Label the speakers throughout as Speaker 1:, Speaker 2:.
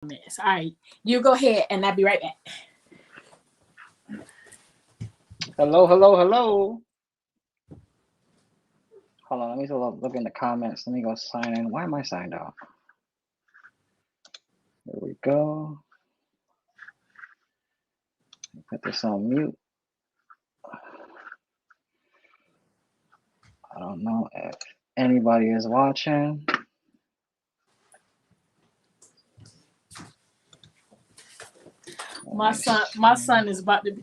Speaker 1: comments. All right, you go ahead, and I'll be right back.
Speaker 2: Hello, hello, hello. Hold on, let me look in the comments. Let me go sign in. Why am I signed off? There we go. Put this on mute. I don't know if anybody is watching.
Speaker 1: My son is about to be.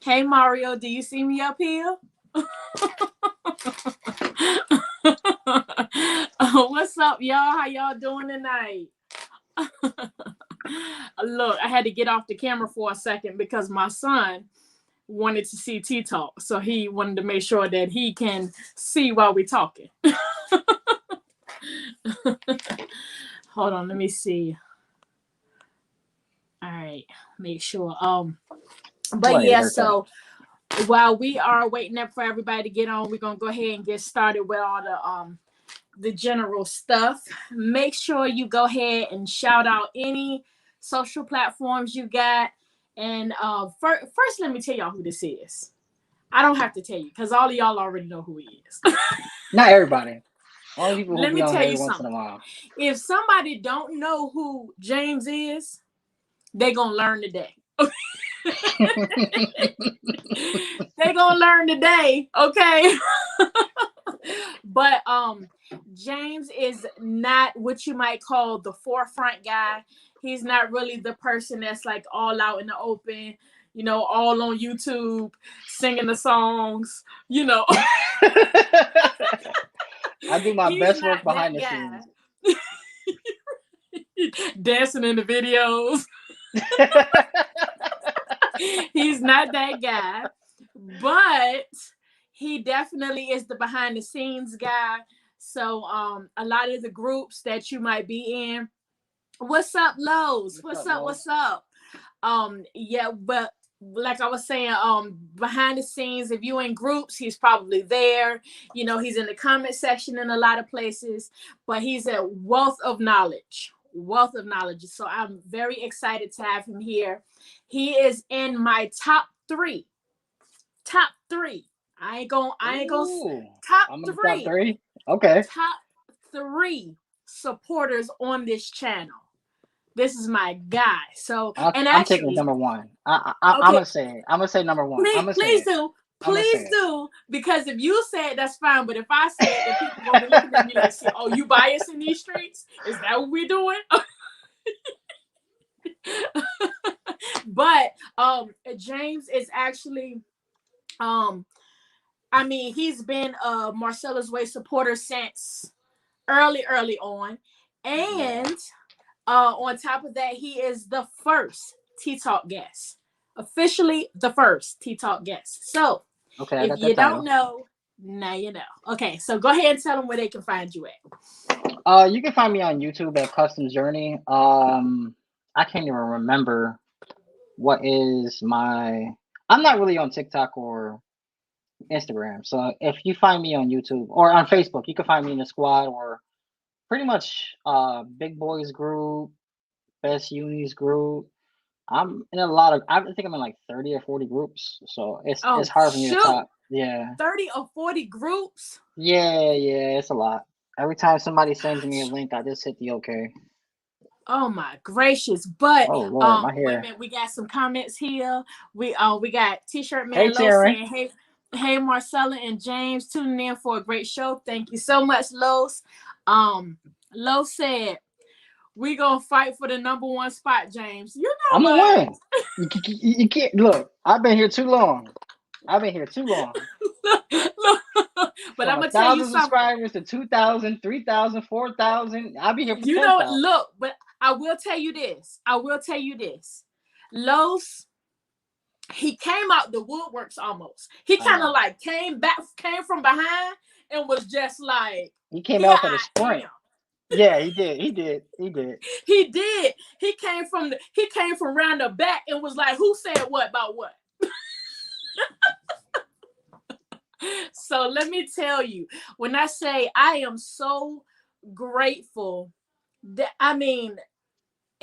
Speaker 1: Hey Mario, do you see me up here? What's up, y'all? How y'all doing tonight? Look, I had to get off the camera for a second because my son wanted to see T-Talk, so he wanted to make sure that he can see while we're talking. Hold on, let me see. All right, make sure. But yeah, so while we are waiting up for everybody to get on, we're gonna go ahead and get started with all the general stuff. Make sure you go ahead and shout out any social platforms you got. And first, let me tell y'all who this is. I don't have to tell you because all of y'all already know who he is.
Speaker 2: Not everybody. Only people who
Speaker 1: Let
Speaker 2: be
Speaker 1: me
Speaker 2: on
Speaker 1: tell
Speaker 2: here
Speaker 1: you
Speaker 2: once
Speaker 1: something.
Speaker 2: in a while.
Speaker 1: If somebody don't know who James is, they gonna learn today. They gonna learn today, okay? But James is not what you might call the forefront guy. He's not really the person that's like all out in the open, you know, all on YouTube singing the songs, you know.
Speaker 2: I do my best work behind the scenes.
Speaker 1: Dancing in the videos. He's not that guy, but he definitely is the behind the scenes guy. So a lot of the groups that you might be in. What's up, Lowe's? What's up? Yeah, but like I was saying, behind the scenes, if you're in groups, he's probably there. You know, he's in the comment section in a lot of places, but he's a wealth of knowledge. So I'm very excited to have him here. He is in my top three. I ain't gonna top three.
Speaker 2: Okay.
Speaker 1: Top 3 supporters on this channel. This is my guy. So
Speaker 2: I'm taking number 1. I'm gonna say number 1.
Speaker 1: Please do, because if you say it, that's fine. But if I say it, then people gonna be looking at me like, "Oh, you biased in these streets? Is that what we're doing?" But James is actually, I mean, he's been a Marcella's Way supporter since early on, and on top of that, he is the first T-Talk guest. Officially the first T-Talk guest. So,
Speaker 2: okay,
Speaker 1: if you don't know, now you know. Okay, so go ahead and tell them where they can find you
Speaker 2: at. You can find me on YouTube at Customs Journey. I can't even remember what is my... I'm not really on TikTok or Instagram. So if you find me on YouTube or on Facebook, you can find me in the squad or pretty much Big Boys group, Best Unis group. I'm in a lot of... I think I'm in like 30 or 40 groups. So it's hard for me to talk. Yeah.
Speaker 1: 30 or 40 groups?
Speaker 2: Yeah, it's a lot. Every time somebody sends me a link, I just hit the okay.
Speaker 1: Oh my gracious! But
Speaker 2: oh Lord, my hair.
Speaker 1: Wait a minute, we got some comments here. We got T-shirt man
Speaker 2: Hey,
Speaker 1: Lo saying, hey Marcella and James tuning in for a great show. Thank you so much, Los. Lo said, we gonna fight for the number 1 spot, James. You know
Speaker 2: I'm
Speaker 1: what?
Speaker 2: Gonna win. You can't look. I've been here too long.
Speaker 1: But I'm gonna tell you something. 1,000
Speaker 2: subscribers to 2,000, 3,000, 4,000. I'll be here for 10,000.
Speaker 1: You know, look, but I will tell you this. Los, he came out the woodworks almost. He kind of like came from behind and was just like...
Speaker 2: He came out for the sprint. Yeah, he did. He did.
Speaker 1: He came from round the back and was like, who said what about what? So let me tell you, when I say I am so grateful that, I mean,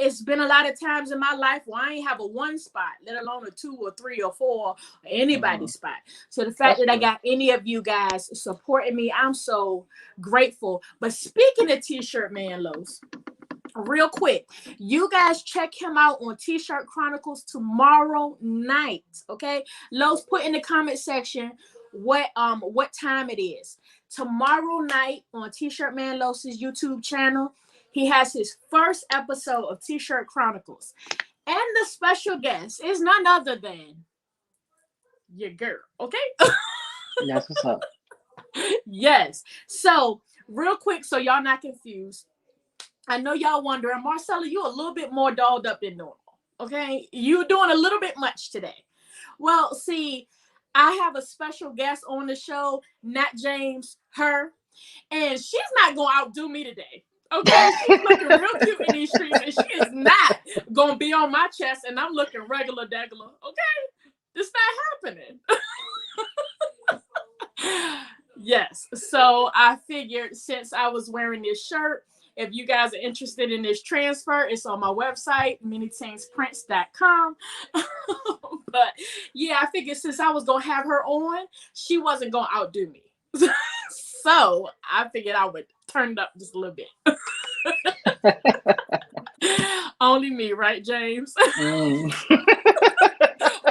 Speaker 1: it's been a lot of times in my life where I ain't have a one spot, let alone a 2 or 3 or 4 or anybody's spot. So the fact that I got any of you guys supporting me, I'm so grateful. But speaking of T-shirt man Los, real quick, you guys check him out on T-shirt Chronicles tomorrow night. Okay, Los, put in the comment section what time it is tomorrow night on T-shirt man Los's YouTube channel. He has his first episode of T-shirt Chronicles, and the special guest is none other than your girl. Okay.
Speaker 2: That's what's up.
Speaker 1: Yes. So real quick, so y'all not confused, I know y'all wondering, Marcella, you a little bit more dolled up than normal. Okay, you doing a little bit much today. Well, see, I have a special guest on the show, Nat James, her, and she's not gonna outdo me today. Okay, she's looking real cute in these streets, and she is not gonna be on my chest, and I'm looking regular degular. Okay, this not happening. Yes, so I figured since I was wearing this shirt, if you guys are interested in this transfer, it's on my website, minitingzprints.com. But yeah, I figured since I was gonna have her on, she wasn't gonna outdo me. So I figured I would turn it up just a little bit. Only me, right, James?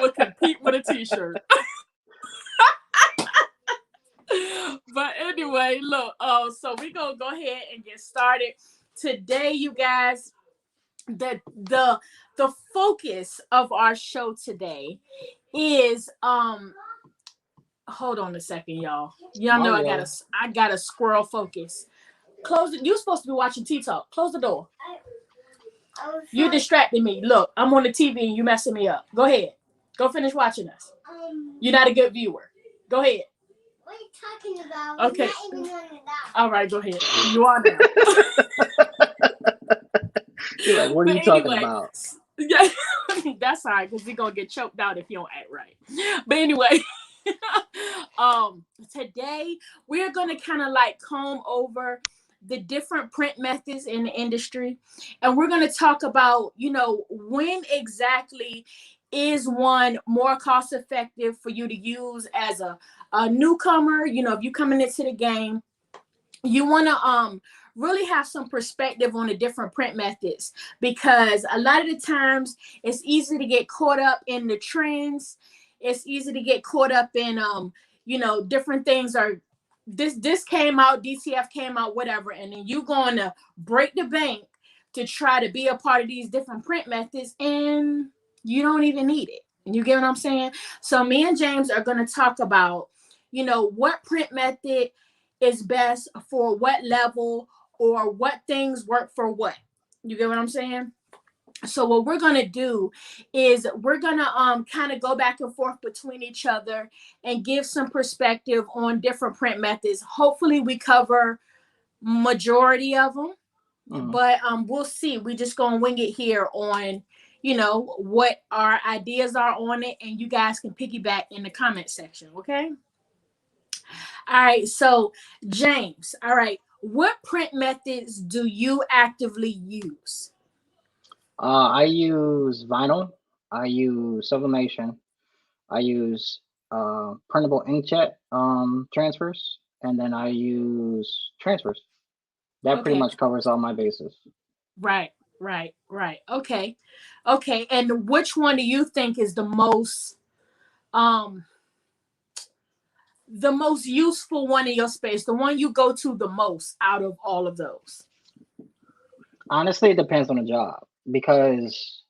Speaker 1: Would compete with a T-shirt. But anyway, look, so we're gonna go ahead and get started today, you guys. The focus of our show today is hold on a second, y'all know I got a squirrel focus. Close it. You're supposed to be watching TikTok. Close the door. You distracted me. Look, I'm on the TV and you messing me up. Go ahead, go finish watching us. You're not a good viewer. Go ahead.
Speaker 3: What are you talking about?
Speaker 1: Okay.
Speaker 3: Not even on it now.
Speaker 1: All right, go ahead. You are now.
Speaker 2: Like, what are you talking about?
Speaker 1: Yeah, that's all right, because you're gonna get choked out if you don't act right. But anyway, today we're gonna kind of like comb over the different print methods in the industry, and we're gonna talk about, when exactly is one more cost effective for you to use as a newcomer. If you coming into the game, you want to really have some perspective on the different print methods, because a lot of the times it's easy to get caught up in the trends. It's easy to get caught up in different things are this came out, DTF came out, whatever, and then you going to break the bank to try to be a part of these different print methods, and you don't even need it. You get what I'm saying? So me and James are going to talk about, what print method is best for what level, or what things work for what. You get what I'm saying? So what we're going to do is we're going to kind of go back and forth between each other and give some perspective on different print methods. Hopefully we cover majority of them, but we'll see. We just going to wing it here on, what our ideas are on it, and you guys can piggyback in the comment section, okay? All right, so James, all right, what print methods do you actively use?
Speaker 2: I use vinyl. I use sublimation. I use printable inkjet transfers, and then I use transfers. That pretty much covers all my bases.
Speaker 1: Right. Okay. And which one do you think is the most useful one in your space, the one you go to the most out of all of those?
Speaker 2: Honestly, it depends on the job, because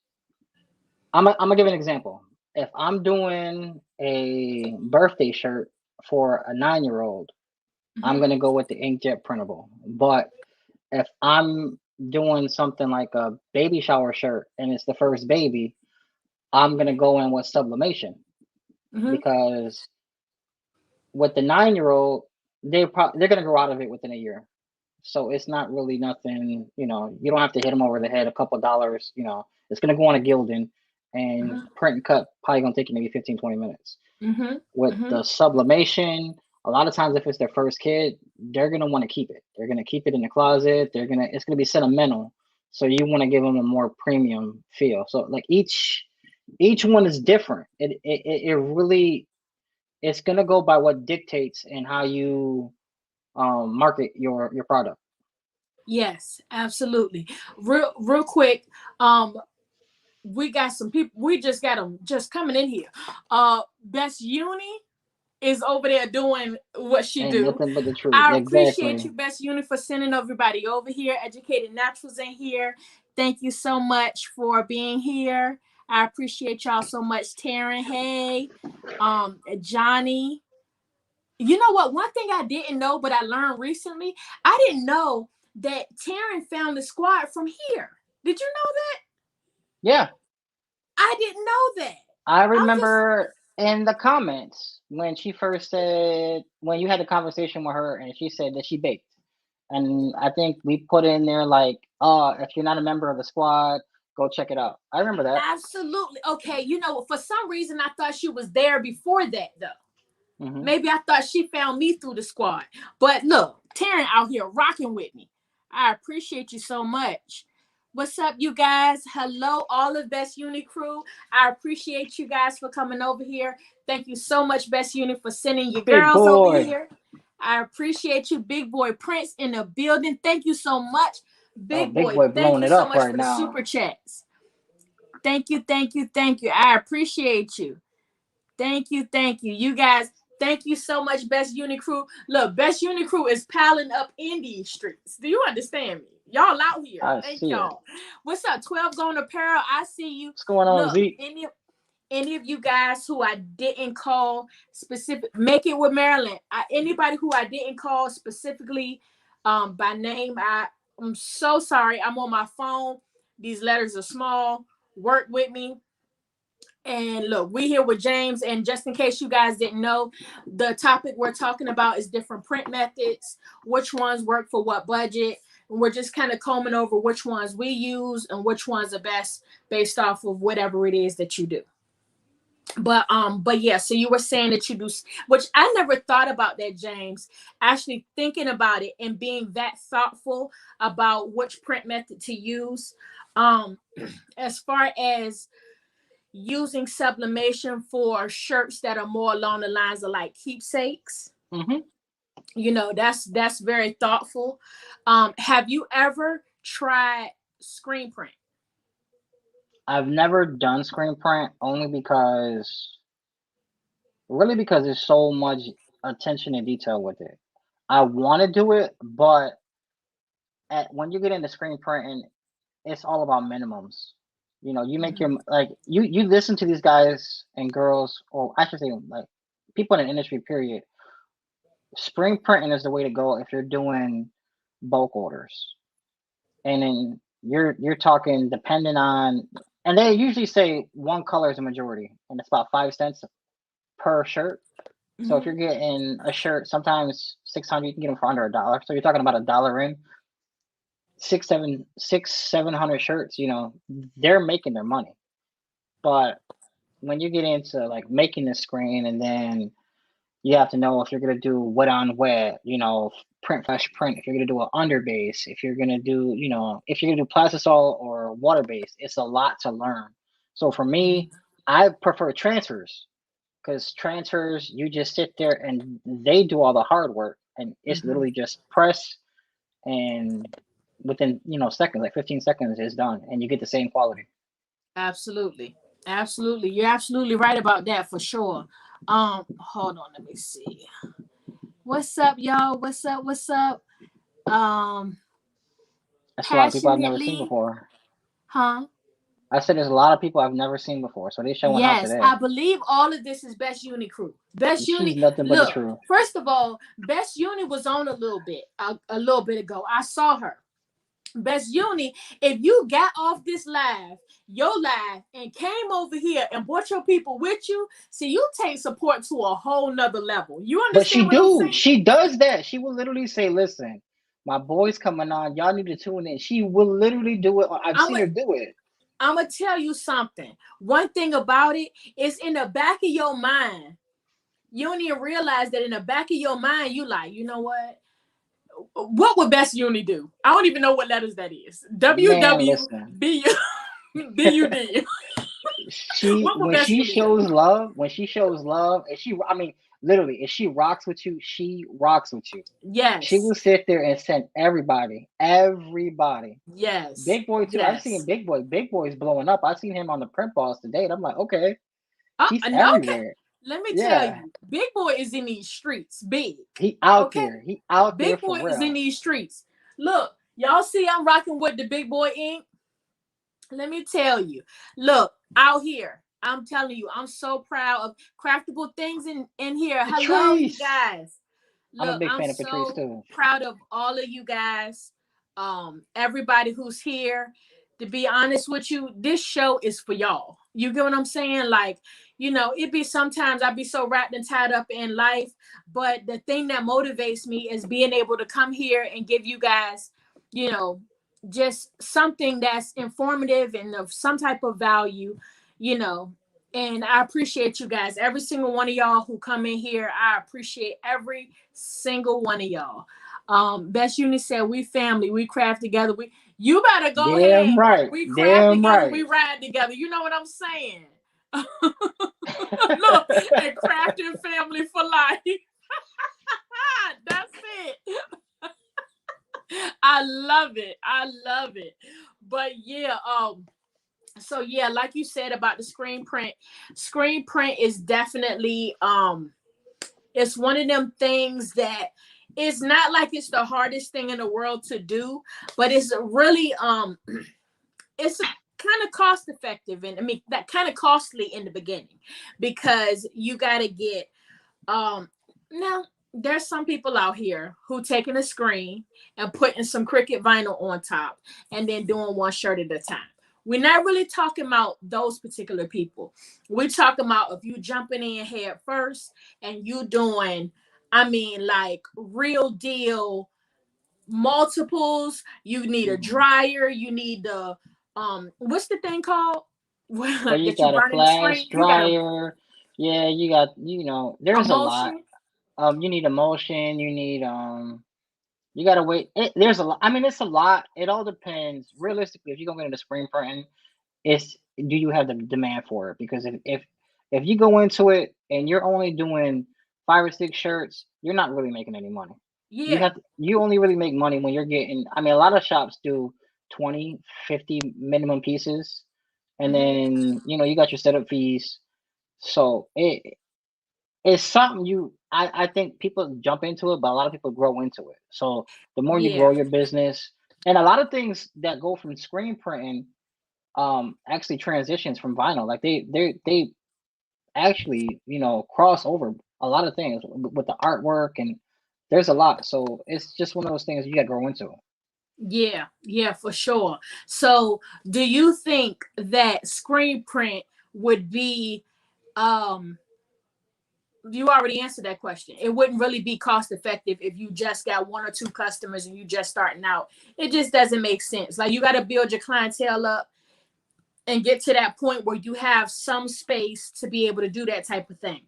Speaker 2: I'm gonna give an example. If I'm doing a birthday shirt for a 9-year-old, I'm gonna go with the inkjet printable. But if I'm doing something like a baby shower shirt and it's the first baby, I'm gonna go in with sublimation, because with the 9-year-old, they're gonna grow out of it within a year. So it's not really nothing, you don't have to hit them over the head, a couple of dollars, it's gonna go on a gilding, and print and cut probably gonna take you maybe 15-20 minutes. With the sublimation, a lot of times if it's their first kid, they're gonna want to keep it. They're gonna keep it in the closet. It's gonna be sentimental So you want to give them a more premium feel. So like each one is different. It really, it's gonna go by what dictates and how you market your product.
Speaker 1: Yes, absolutely. Real quick, we got some people. We just got them just coming in here. Best Uni is over there doing what she
Speaker 2: Ain't
Speaker 1: do.
Speaker 2: nothing but the truth.
Speaker 1: I appreciate
Speaker 2: Exactly.
Speaker 1: you, Best Uni, for sending everybody over here. Educated Naturals in here. Thank you so much for being here. I appreciate y'all so much. Taryn, hey, Johnny. You know what? One thing I didn't know, but I learned recently, I didn't know that Taryn found the squad from here. Did you know that?
Speaker 2: Yeah.
Speaker 1: I didn't know that.
Speaker 2: I remember in the comments when she first said, when you had a conversation with her and she said that she baked. And I think we put in there like, if you're not a member of the squad, go check it out. I remember that.
Speaker 1: Absolutely. Okay, you know, for some reason I thought she was there before that though.
Speaker 2: Mm-hmm.
Speaker 1: Maybe I thought she found me through the squad. But look, Taryn out here rocking with me. I appreciate you so much. What's up, you guys? Hello, all of Best Uni crew. I appreciate you guys for coming over here. Thank you so much, Best Uni, for sending your
Speaker 2: Big
Speaker 1: girls
Speaker 2: boy.
Speaker 1: over here. I appreciate you, Big Boy Prince in the building. Thank you so much, Big
Speaker 2: Big
Speaker 1: Boy.
Speaker 2: boy blowing
Speaker 1: Thank you
Speaker 2: it
Speaker 1: so
Speaker 2: up
Speaker 1: much
Speaker 2: right
Speaker 1: for the
Speaker 2: now.
Speaker 1: super chats. Thank you, thank you, thank you. I appreciate you. Thank you, thank you. You guys, thank you so much, Best Uni Crew. Look, Best Uni Crew is piling up in these streets. Do you understand me? Y'all out here.
Speaker 2: I
Speaker 1: Thank
Speaker 2: see
Speaker 1: y'all. What's up, 12 Zone Apparel? I see you.
Speaker 2: What's going on,
Speaker 1: Look,
Speaker 2: Zeke?
Speaker 1: any of you guys who I didn't call specific, make it with Maryland. Anybody who I didn't call specifically by name, I'm so sorry. I'm on my phone. These letters are small. Work with me. And look, we here with James, and just in case you guys didn't know, the topic we're talking about is different print methods, which ones work for what budget, and we're just kind of combing over which ones we use and which ones are best based off of whatever it is that you do. But yeah, so you were saying that you do, which I never thought about that, James. Actually thinking about it and being that thoughtful about which print method to use. As far as using sublimation for shirts that are more along the lines of like keepsakes.
Speaker 2: Mm-hmm.
Speaker 1: You know, that's very thoughtful. Have you ever tried screen print?
Speaker 2: I've never done screen print only because there's so much attention and detail with it. I want to do it, but when you get into screen printing, it's all about minimums. You know, you make your like you listen to these guys and girls, or I should say like people in the industry. Period. Screen printing is the way to go if you're doing bulk orders, and then you're talking depending on, and they usually say one color is a majority, and it's about 5 cents per shirt. So if you're getting a shirt, sometimes 600, you can get them for under $1. So you're talking about $1 in 700 shirts. You know, they're making their money. But when you get into like making the screen, and then you have to know if you're gonna do wet on wet, you know, print fresh print. If you're gonna do an underbase, if you're gonna do, you know, if you're gonna do plastisol or water base, it's a lot to learn. So for me, I prefer transfers. Because transfers, you just sit there and they do all the hard work, and it's literally just press, and within seconds, like 15 seconds, is done, and you get the same quality.
Speaker 1: Absolutely, absolutely. You're absolutely right about that for sure. Hold on, let me see. What's up, y'all? What's up? What's up?
Speaker 2: That's a lot of people I've never seen
Speaker 1: Passionately,
Speaker 2: before.
Speaker 1: huh?
Speaker 2: I said there's a lot of people I've never seen before, so they showing out
Speaker 1: Yes,
Speaker 2: today.
Speaker 1: I believe all of this is Best Uni Crew. Best Uni.
Speaker 2: She's nothing but the
Speaker 1: Look,
Speaker 2: truth.
Speaker 1: first of all, Best Uni was on a little bit ago. I saw her. Best Uni, if you got off this live, your live, and came over here and brought your people with you, see, you take support to a whole nother level. You
Speaker 2: But
Speaker 1: understand what I'm saying?
Speaker 2: she does that. She will literally say, "Listen, my boy's coming on. Y'all need to tune in." She will literally do it. I've seen her do it.
Speaker 1: I'm gonna tell you something. One thing about it is in the back of your mind, you don't even realize that in the back of your mind, you like, you know what? what would Best Uni do? I don't even know what letters that is.
Speaker 2: Man, listen.
Speaker 1: BUD.
Speaker 2: She
Speaker 1: What would Best Uni do?
Speaker 2: when she shows love, and I mean, literally, if she rocks with you, she rocks with you. She
Speaker 1: Yes.
Speaker 2: will sit there and send everybody.
Speaker 1: Yes.
Speaker 2: Big Boy too. I've seen
Speaker 1: Yes.
Speaker 2: Big Boy. Big Boy's blowing up. I've seen him on the print balls today, and I'm like, okay, he's
Speaker 1: Okay.
Speaker 2: everywhere.
Speaker 1: Let me tell
Speaker 2: Yeah,
Speaker 1: you, Big Boy is in these streets, big.
Speaker 2: he out
Speaker 1: Okay,
Speaker 2: there. He out there
Speaker 1: Big
Speaker 2: for
Speaker 1: Boy is in
Speaker 2: real.
Speaker 1: these streets. Look, y'all see, I'm rocking with the Big Boy ink. Let me tell you, look out here. I'm telling you, I'm so proud of craftable things in here. Hello, you
Speaker 2: Patrice.
Speaker 1: guys.
Speaker 2: I'm a
Speaker 1: Look,
Speaker 2: big
Speaker 1: I'm
Speaker 2: fan of Patrice
Speaker 1: so
Speaker 2: too.
Speaker 1: proud of all of you guys. Everybody who's here. To be honest with you, this show is for y'all. You get what I'm saying? Like, it be sometimes I be so wrapped and tied up in life, but the thing that motivates me is being able to come here and give you guys, you know, just something that's informative and of some type of value, you know. And I appreciate you guys. Every single one of y'all who come in here, I appreciate every single one of y'all. Best Unit said, we family, we craft together. You better go
Speaker 2: Damn
Speaker 1: ahead.
Speaker 2: right.
Speaker 1: We craft
Speaker 2: Damn
Speaker 1: together,
Speaker 2: right.
Speaker 1: we ride together. You know what I'm saying? Look, and crafting family for life. That's it. I love it. I love it. But yeah, so yeah, like you said about the screen print is definitely it's one of them things that it's not like it's the hardest thing in the world to do, but it's really it's kind of cost effective, and I mean that kind of costly in the beginning, because you got to get now there's some people out here who taking a screen and putting some Cricut vinyl on top and then doing one shirt at a time. We're not really talking about those particular people. We're talking about if you jumping in head first and you doing, I mean, like real deal multiples. You need a dryer. You need the what's the thing called
Speaker 2: Well, you
Speaker 1: that you
Speaker 2: got a
Speaker 1: burn in the
Speaker 2: flash
Speaker 1: screen? You got
Speaker 2: dryer. Yeah, you got,
Speaker 1: a
Speaker 2: there's a lot.
Speaker 1: motion.
Speaker 2: You need emulsion, you need you gotta wait. There's a lot. I mean, it's a lot. It all depends. Realistically, if you're gonna get into screen printing, it's do you have the demand for it? Because if you go into it and you're only doing 5 or 6 shirts, you're not really making any money.
Speaker 1: Yeah.
Speaker 2: You only really make money when you're getting, I mean, a lot of shops do 20, 50 minimum pieces, and then you got your setup fees. So it's something I think people jump into it, but a lot of people grow into it. So the more you grow
Speaker 1: Yeah.
Speaker 2: your business, and a lot of things that go from screen printing actually transitions from vinyl. Like they actually, cross over a lot of things with the artwork, and there's a lot. So it's just one of those things you got to grow into.
Speaker 1: Yeah, yeah, for sure. So, do you think that screen print would be um you already answered that question. It wouldn't really be cost effective if you just got one or two customers and you just starting out. It just doesn't make sense. Like you got to build your clientele up and get to that point where you have some space to be able to do that type of thing.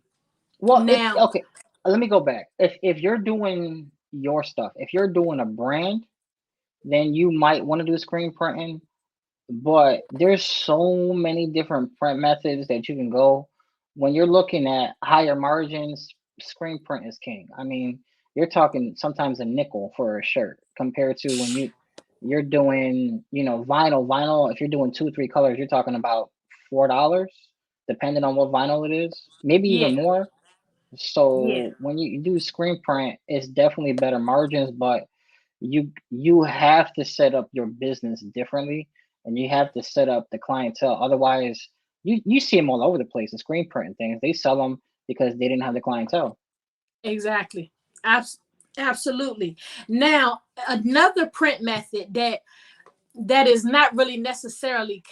Speaker 2: Well, it's
Speaker 1: Now,
Speaker 2: okay. Let me go back. If you're doing your stuff, if you're doing a brand, then you might want to do screen printing. But there's so many different print methods that you can go. When you're looking at higher margins, screen print is king. I mean, you're talking sometimes a nickel for a shirt compared to when you're doing, vinyl. Vinyl, if you're doing 2, 3 colors, you're talking about $4, depending on what vinyl it is, maybe even
Speaker 1: yeah,
Speaker 2: more.
Speaker 1: yeah,
Speaker 2: So when you do screen print, it's definitely better margins, but you have to set up your business differently, and you have to set up the clientele. Otherwise, you see them all over the place. The screen printing things, they sell them because they didn't have the clientele.
Speaker 1: exactly. Absolutely. Now, another print method that is not really necessarily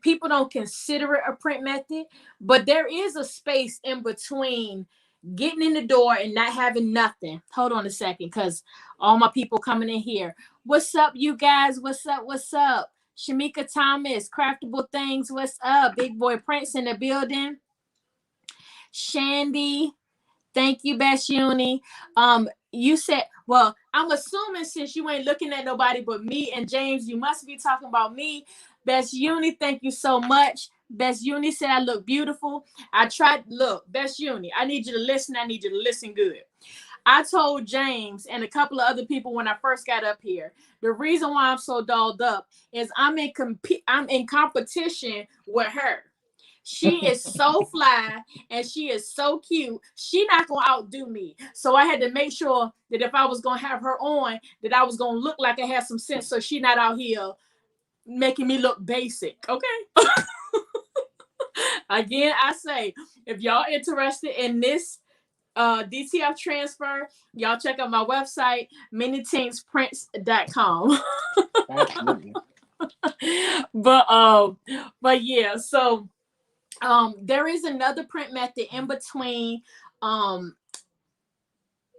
Speaker 1: people don't consider it a print method, but there is a space in between getting in the door and not having nothing. Hold on a second, because all my people coming in here. What's up, you guys? What's up? What's up? Shamika Thomas, Craftable Things. What's up? Big Boy Prince in the building. Shandy, thank you, Best Uni. You said Well, I'm assuming since you ain't looking at nobody but me and James, you must be talking about me. Best Uni, thank you so much. Best Uni said I look beautiful. I tried. Look, Best Uni, I need you to listen. I need you to listen good. I told James and a couple of other people when I first got up here, the reason why I'm so dolled up is I'm in competition with her. She is so fly and she is so cute. She not gonna outdo me. So I had to make sure that if I was gonna have her on, that I was gonna look like I had some sense. So she not out here making me look basic. Okay. Again, I say, if y'all interested in this DTF transfer, y'all check out my website, minitingzprints.com.
Speaker 2: Absolutely.
Speaker 1: But yeah, so there is another print method in between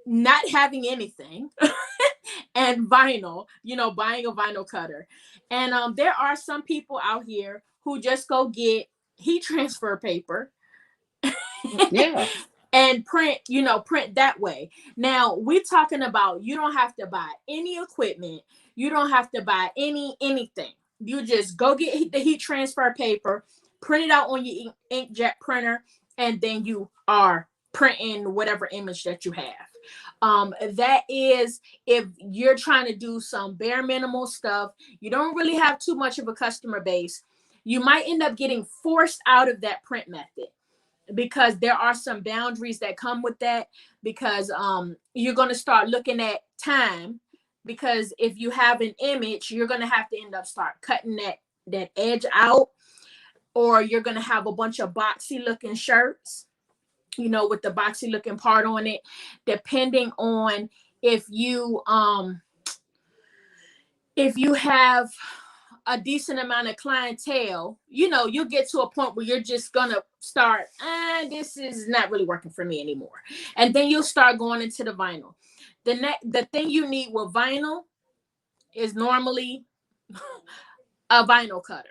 Speaker 1: not having anything and vinyl, buying a vinyl cutter. And there are some people out here who just go get heat transfer paper
Speaker 2: Yeah.
Speaker 1: and print that way. Now we're talking about, you don't have to buy any equipment, you don't have to buy anything. You just go get the heat transfer paper, print it out on your inkjet printer, and then you are printing whatever image that you have. That is if you're trying to do some bare minimal stuff, you don't really have too much of a customer base, you might end up getting forced out of that print method, because there are some boundaries that come with that, because you're going to start looking at time, because if you have an image, you're going to have to end up start cutting that edge out, or you're going to have a bunch of boxy looking shirts, with the boxy looking part on it, depending on if you have a decent amount of clientele, you'll get to a point where you're just gonna start, this is not really working for me anymore. And then you'll start going into the vinyl. The thing you need with vinyl is normally a vinyl cutter.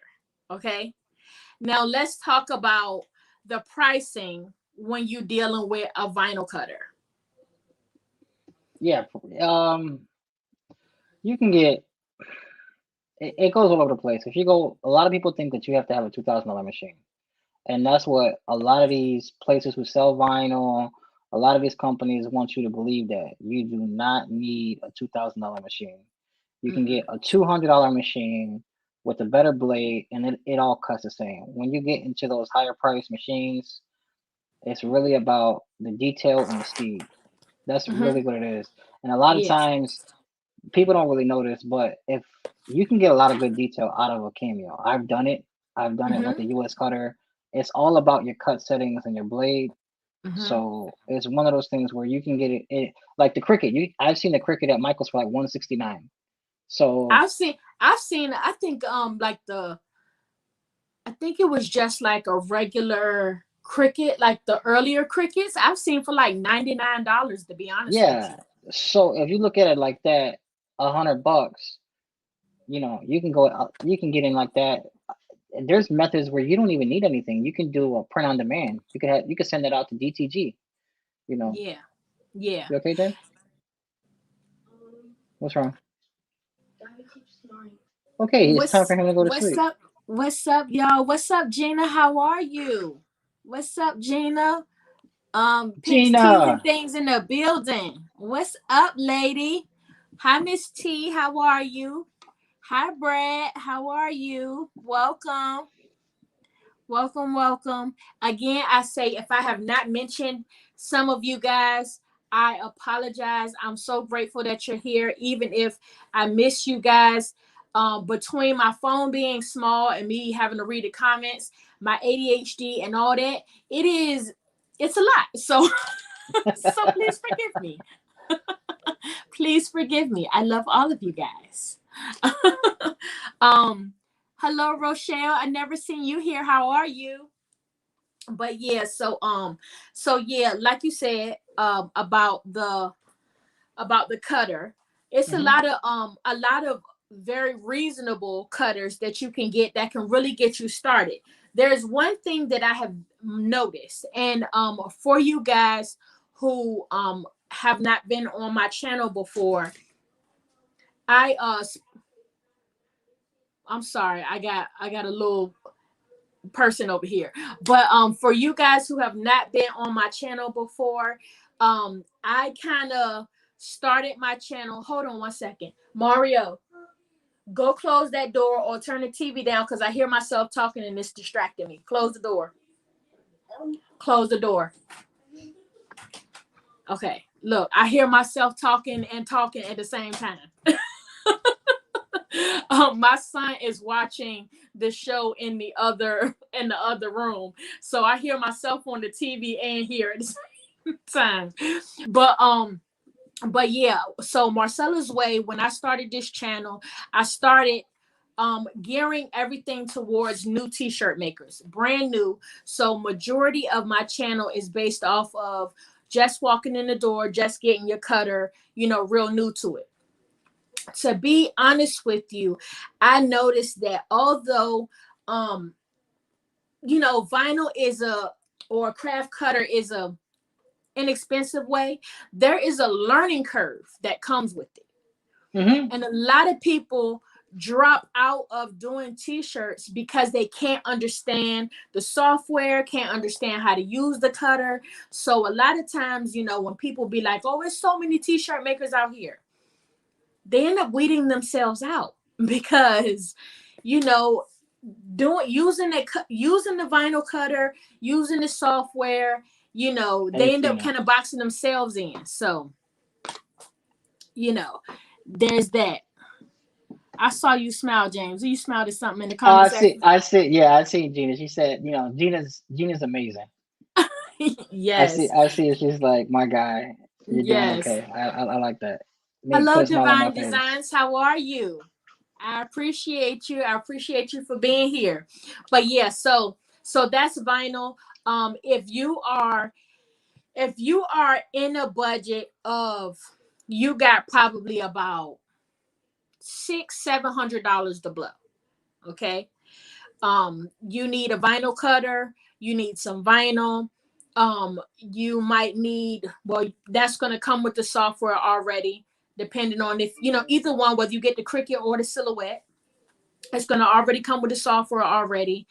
Speaker 1: Okay. Now let's talk about the pricing when you're dealing with a vinyl cutter.
Speaker 2: Yeah. You can get it goes all over the place. If you go, a lot of people think that you have to have a $2,000 machine. And that's what a lot of these places who sell vinyl, a lot of these companies want you to believe, that you do not need a $2,000 machine. You can get a $200 machine with a better blade, and it all cuts the same. When you get into those higher price machines, it's really about the detail and the speed. That's really what it is. And a lot of
Speaker 1: Yes.
Speaker 2: times people don't really notice, but if you can get a lot of good detail out of a cameo, I've done it like a US cutter. It's all about your cut settings and your blade. So it's one of those things where you can get it like the Cricut. I've seen the Cricut at Michael's for like $169. So
Speaker 1: I've seen I think I think it was just like a regular Cricut, like the earlier Cricuts I've seen for like $99, to be honest with you.
Speaker 2: So if you look at it like that, $100, you can get in like that. There's methods where you don't even need anything. You can do a print on demand. You could send that out to DTG.
Speaker 1: Yeah.
Speaker 2: You okay, Jen? What's wrong? Okay, it's time for him to go to sleep.
Speaker 1: What's up, y'all? What's up, Gina? How are you? What's up, Gina? Pink T's and things in the building. What's up, lady? Hi, Miss T. How are you? Hi, Brad. How are you? Welcome. Welcome. Again, I say, if I have not mentioned some of you guys, I apologize. I'm so grateful that you're here, even if I miss you guys. Between my phone being small and me having to read the comments, my ADHD and all that, it's a lot. So please forgive me. Please forgive me. I love all of you guys. Hello, Rochelle. I never seen you here. How are you? But yeah, so yeah, like you said, about the cutter, it's a lot of very reasonable cutters that you can get that can really get you started. There's one thing that I have noticed, and for you guys who have not been on my channel before, I'm sorry, I got a little person over here. But for you guys who have not been on my channel before, I kind of started my channel. Hold on one second. Mario, go close that door or turn the TV down because I hear myself talking and it's distracting me. Close the door. Close the door. Okay, look, I hear myself talking and talking at the same time. My son is watching the show in the other room, so I hear myself on the TV and hear at the same time. But yeah, so Marcella's Way, when I started this channel, I started gearing everything towards new t-shirt makers, brand new. So majority of my channel is based off of just walking in the door, just getting your cutter, you know, real new to it. To be honest with you, I noticed that although you know, vinyl is or craft cutter is a inexpensive way, there is a learning curve that comes with it. And a lot of people drop out of doing t-shirts because they can't understand the software, can't understand how to use the cutter. So a lot of times, you know, when people be like, oh, there's so many t-shirt makers out here, they end up weeding themselves out because, you know, using the vinyl cutter, using the software, you know, they end up kind of boxing themselves in. So, you know, there's that. I saw you smile, James. You smiled at something in the comment section.
Speaker 2: I see. Yeah, I see Gina. She said, you know, Gina's amazing.
Speaker 1: Yes.
Speaker 2: I see. She's like, my guy. You're doing okay. I like that.
Speaker 1: Hello, Divine Designs. How are you? I appreciate you. I appreciate you for being here. But yeah, so that's vinyl. If you are in a budget of, you got probably about $600-700 to blow. Okay. You need a vinyl cutter, you need some vinyl. You might need, well, that's going to come with the software already, depending on if, you know, either one, whether you get the Cricut or the Silhouette, it's going to already come with the software already.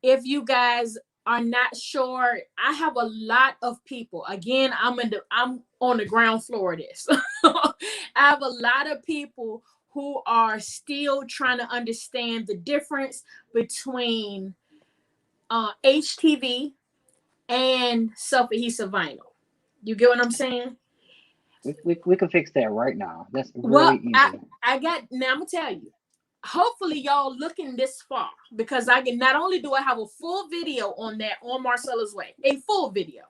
Speaker 1: If you guys are not sure, I have a lot of people. Again, I'm on the ground floor of this. I have a lot of people who are still trying to understand the difference between HTV and self-adhesive vinyl. You get what I'm saying?
Speaker 2: We can fix that right now. That's really easy.
Speaker 1: Now I'm gonna tell you. Hopefully y'all looking this far, because not only do I have a full video on that on Marcella's Way, a full video,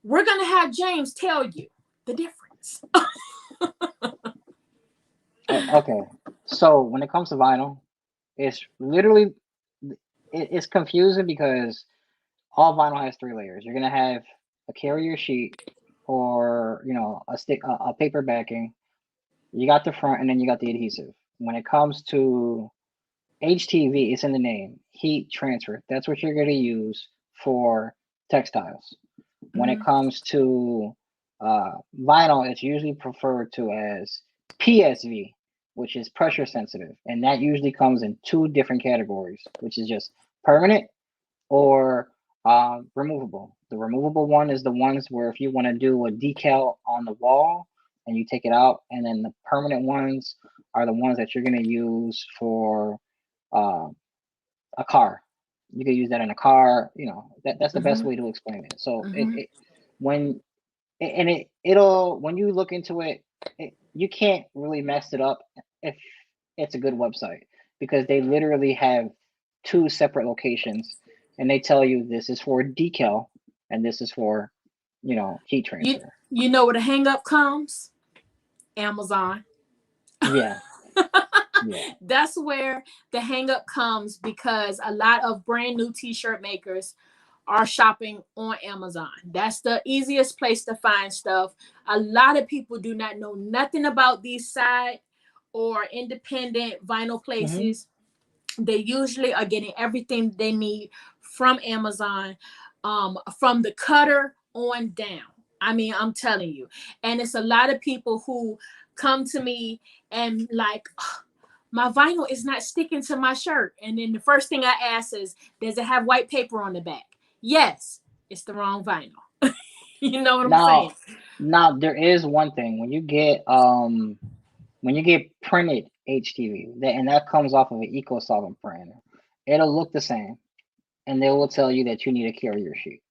Speaker 1: we're gonna have James tell you the difference.
Speaker 2: Okay, so when it comes to vinyl, it's literally it's confusing because all vinyl has 3 layers. You're gonna have a carrier sheet, or you know, a paper backing. You got the front, and then you got the adhesive. When it comes to HTV, it's in the name, heat transfer. That's what you're going to use for textiles. When it comes to vinyl, it's usually referred to as PSV, which is pressure sensitive. And that usually comes in 2 different categories, which is just permanent or removable. The removable one is the ones where if you want to do a decal on the wall and you take it out, and then the permanent ones are the ones that you're going to use for a car. You can use that in a car. You know, that's the best way to explain it. So when you look into it, you can't really mess it up if it's a good website, because they literally have 2 separate locations, and they tell you this is for decal and this is for, you know, heat transfer.
Speaker 1: You know where the hang up comes? Amazon.
Speaker 2: Yeah.
Speaker 1: That's where the hang up comes, because a lot of brand new t-shirt makers are shopping on Amazon. That's the easiest place to find stuff. A lot of people do not know nothing about these side or independent vinyl places. They usually are getting everything they need from Amazon, from the cutter on down. I mean, I'm telling you. And it's a lot of people who come to me and like, "Ugh, my vinyl is not sticking to my shirt." And then the first thing I ask is, does it have white paper on the back? Yes, it's the wrong vinyl. You know what I'm saying?
Speaker 2: Now, now there is one thing when you get printed HTV, and that comes off of an eco solvent printer, it'll look the same, and they will tell you that you need a carrier sheet,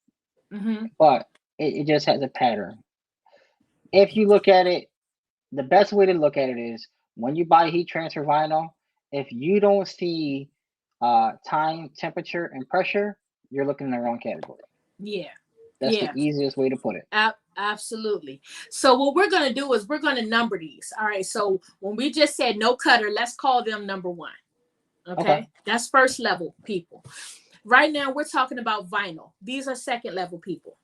Speaker 1: Mm-hmm.
Speaker 2: but it just has a pattern. If you look at it, the best way to look at it is when you buy heat transfer vinyl, if you don't see time, temperature, and pressure, you're looking in the wrong category.
Speaker 1: Yeah.
Speaker 2: That's the
Speaker 1: Yeah.
Speaker 2: easiest way to put it.
Speaker 1: Absolutely. So what we're going to do is we're going to number these. All right. So when we just said no cutter, let's call them number one.
Speaker 2: Okay.
Speaker 1: Okay. That's first level people. Right now we're talking about vinyl. These are second level people.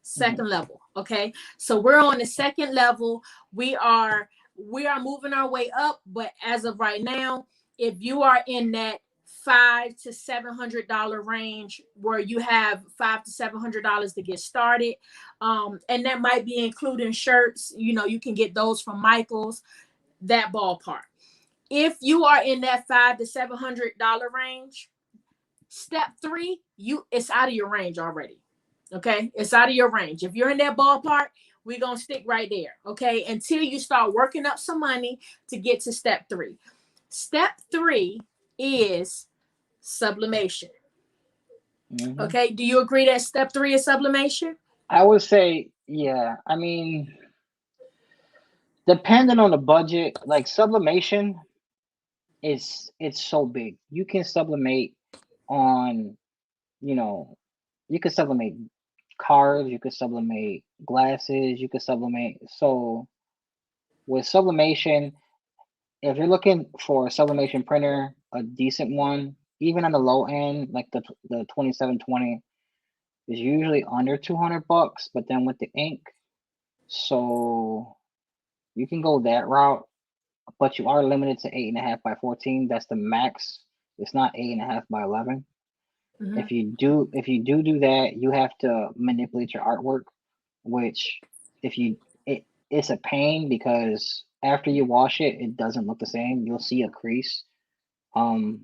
Speaker 1: Second level. Okay. So we're on the second level. We are moving our way up, but as of right now, if you are in that $500 to $700 range where you have $500 to $700 to get started, and that might be including shirts, you can get those from Michael's, that ballpark. If you are in that $500 to $700 range, step 3, it's out of your range already. Okay, it's out of your range. If you're in that ballpark, we're gonna stick right there. Okay, until you start working up some money to get to step 3. Step 3 is sublimation. Okay, do you agree that step 3 is sublimation?
Speaker 2: I would say, yeah. I mean, depending on the budget, like sublimation it's so big. You can sublimate on, you know, you can sublimate cars, you could sublimate glasses, you could sublimate. So with sublimation, if you're looking for a sublimation printer, a decent one, even on the low end, like the 2720 is usually under 200 bucks, but then with the ink, so you can go that route, but you are limited to 8.5 by 14. That's the max. It's not 8.5 by 11.
Speaker 1: Mm-hmm.
Speaker 2: If you do that, you have to manipulate your artwork, which if you it's a pain because after you wash it, it doesn't look the same. You'll see a crease. Um,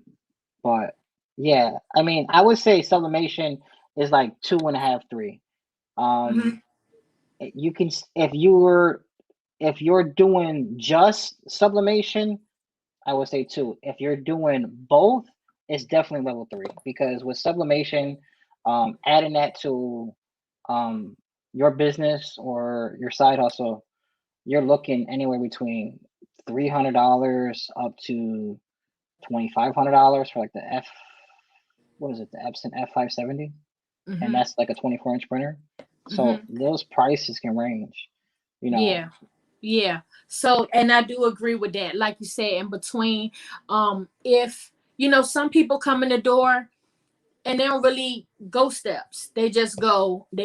Speaker 2: but yeah, I mean, I would say sublimation is like 2.5, 3.
Speaker 1: Mm-hmm.
Speaker 2: Um, you can if you're doing just sublimation, I would say 2. If you're doing both, it's definitely level 3 because with sublimation, adding that to um, your business or your side hustle, you're looking anywhere between $300 up to $2,500 for like the what is it, the Epson F570, and
Speaker 1: Mm-hmm.
Speaker 2: that's like a 24-inch printer. So
Speaker 1: Mm-hmm.
Speaker 2: those prices can range, you know.
Speaker 1: Yeah. Yeah. So, and I do agree with that. Like you said, in between, if some people come in the door and they don't really go steps. They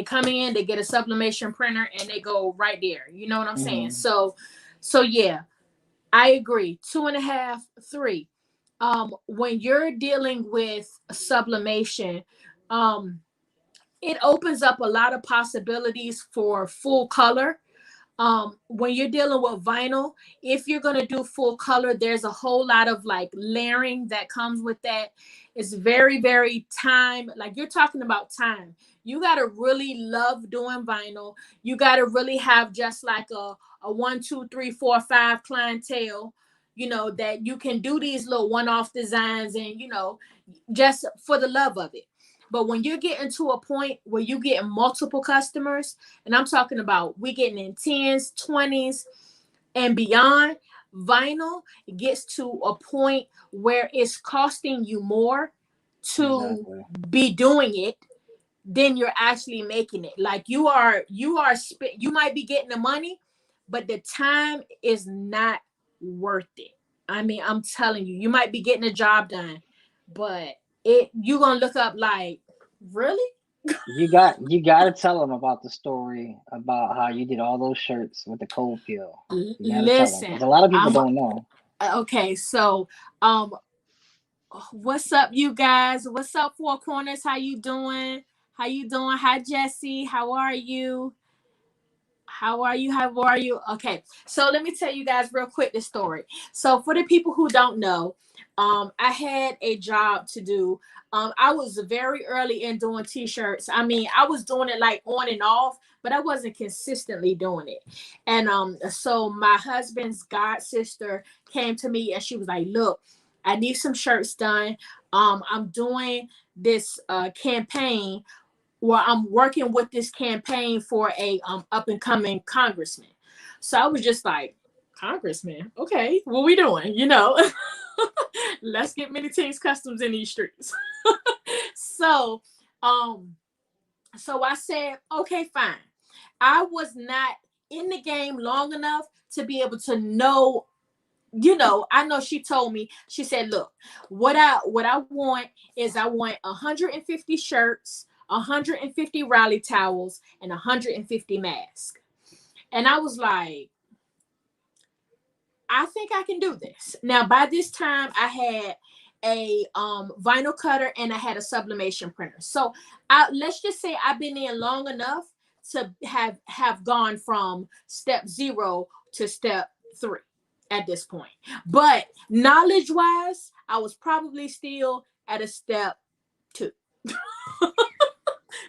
Speaker 1: come in, they get a sublimation printer and they go right there. You know what I'm saying?
Speaker 2: Mhm.
Speaker 1: So yeah, I agree. 2.5, 3. When you're dealing with sublimation, it opens up a lot of possibilities for full color. When you're dealing with vinyl, if you're going to do full color, there's a whole lot of like layering that comes with that. It's very, very time, like you're talking about time. You got to really love doing vinyl. You got to really have just like a 1, 2, 3, 4, 5 clientele, that you can do these little one-off designs and just for the love of it. But when you're getting to a point where you get multiple customers, and I'm talking about we getting in 10s, 20s, and beyond, vinyl gets to a point where it's costing you more to
Speaker 2: Exactly.
Speaker 1: be doing it than you're actually making it. Like you might be getting the money, but the time is not worth it. I mean, I'm telling you, you might be getting a job done, but you're gonna look up like, really?
Speaker 2: You got to tell them about the story about how you did all those shirts with the cold peel. You got to tell them
Speaker 1: Listen,
Speaker 2: because a lot of people
Speaker 1: I'm
Speaker 2: don't know.
Speaker 1: okay. So, um, what's up, you guys? What's up, Four Corners? How you doing? How you doing? Hi, Jesse. How are you? How are you? How are you? Okay, so let me tell you guys real quick the story. So for the people who don't know, I had a job to do. I was very early in doing t-shirts. I mean, I was doing it like on and off, but I wasn't consistently doing it. And so my husband's god sister came to me and she was like, "Look, I need some shirts done. I'm doing this campaign, well, I'm working with this campaign for a up and coming congressman." So I was just like, "Congressman, okay, what we doing? You know, let's get minitingzcustoms in these streets." So, so I said, "Okay, fine." I was not in the game long enough to be able to know. You know, I know she told me, she said, "Look, what I want is I want 150 shirts, 150 rally towels, and 150 masks." And I was like, "I think I can do this." Now, by this time, I had a vinyl cutter and I had a sublimation printer. So let's just say I've been in long enough to have gone from step 0 to step 3 at this point. But knowledge wise, I was probably still at a step 2,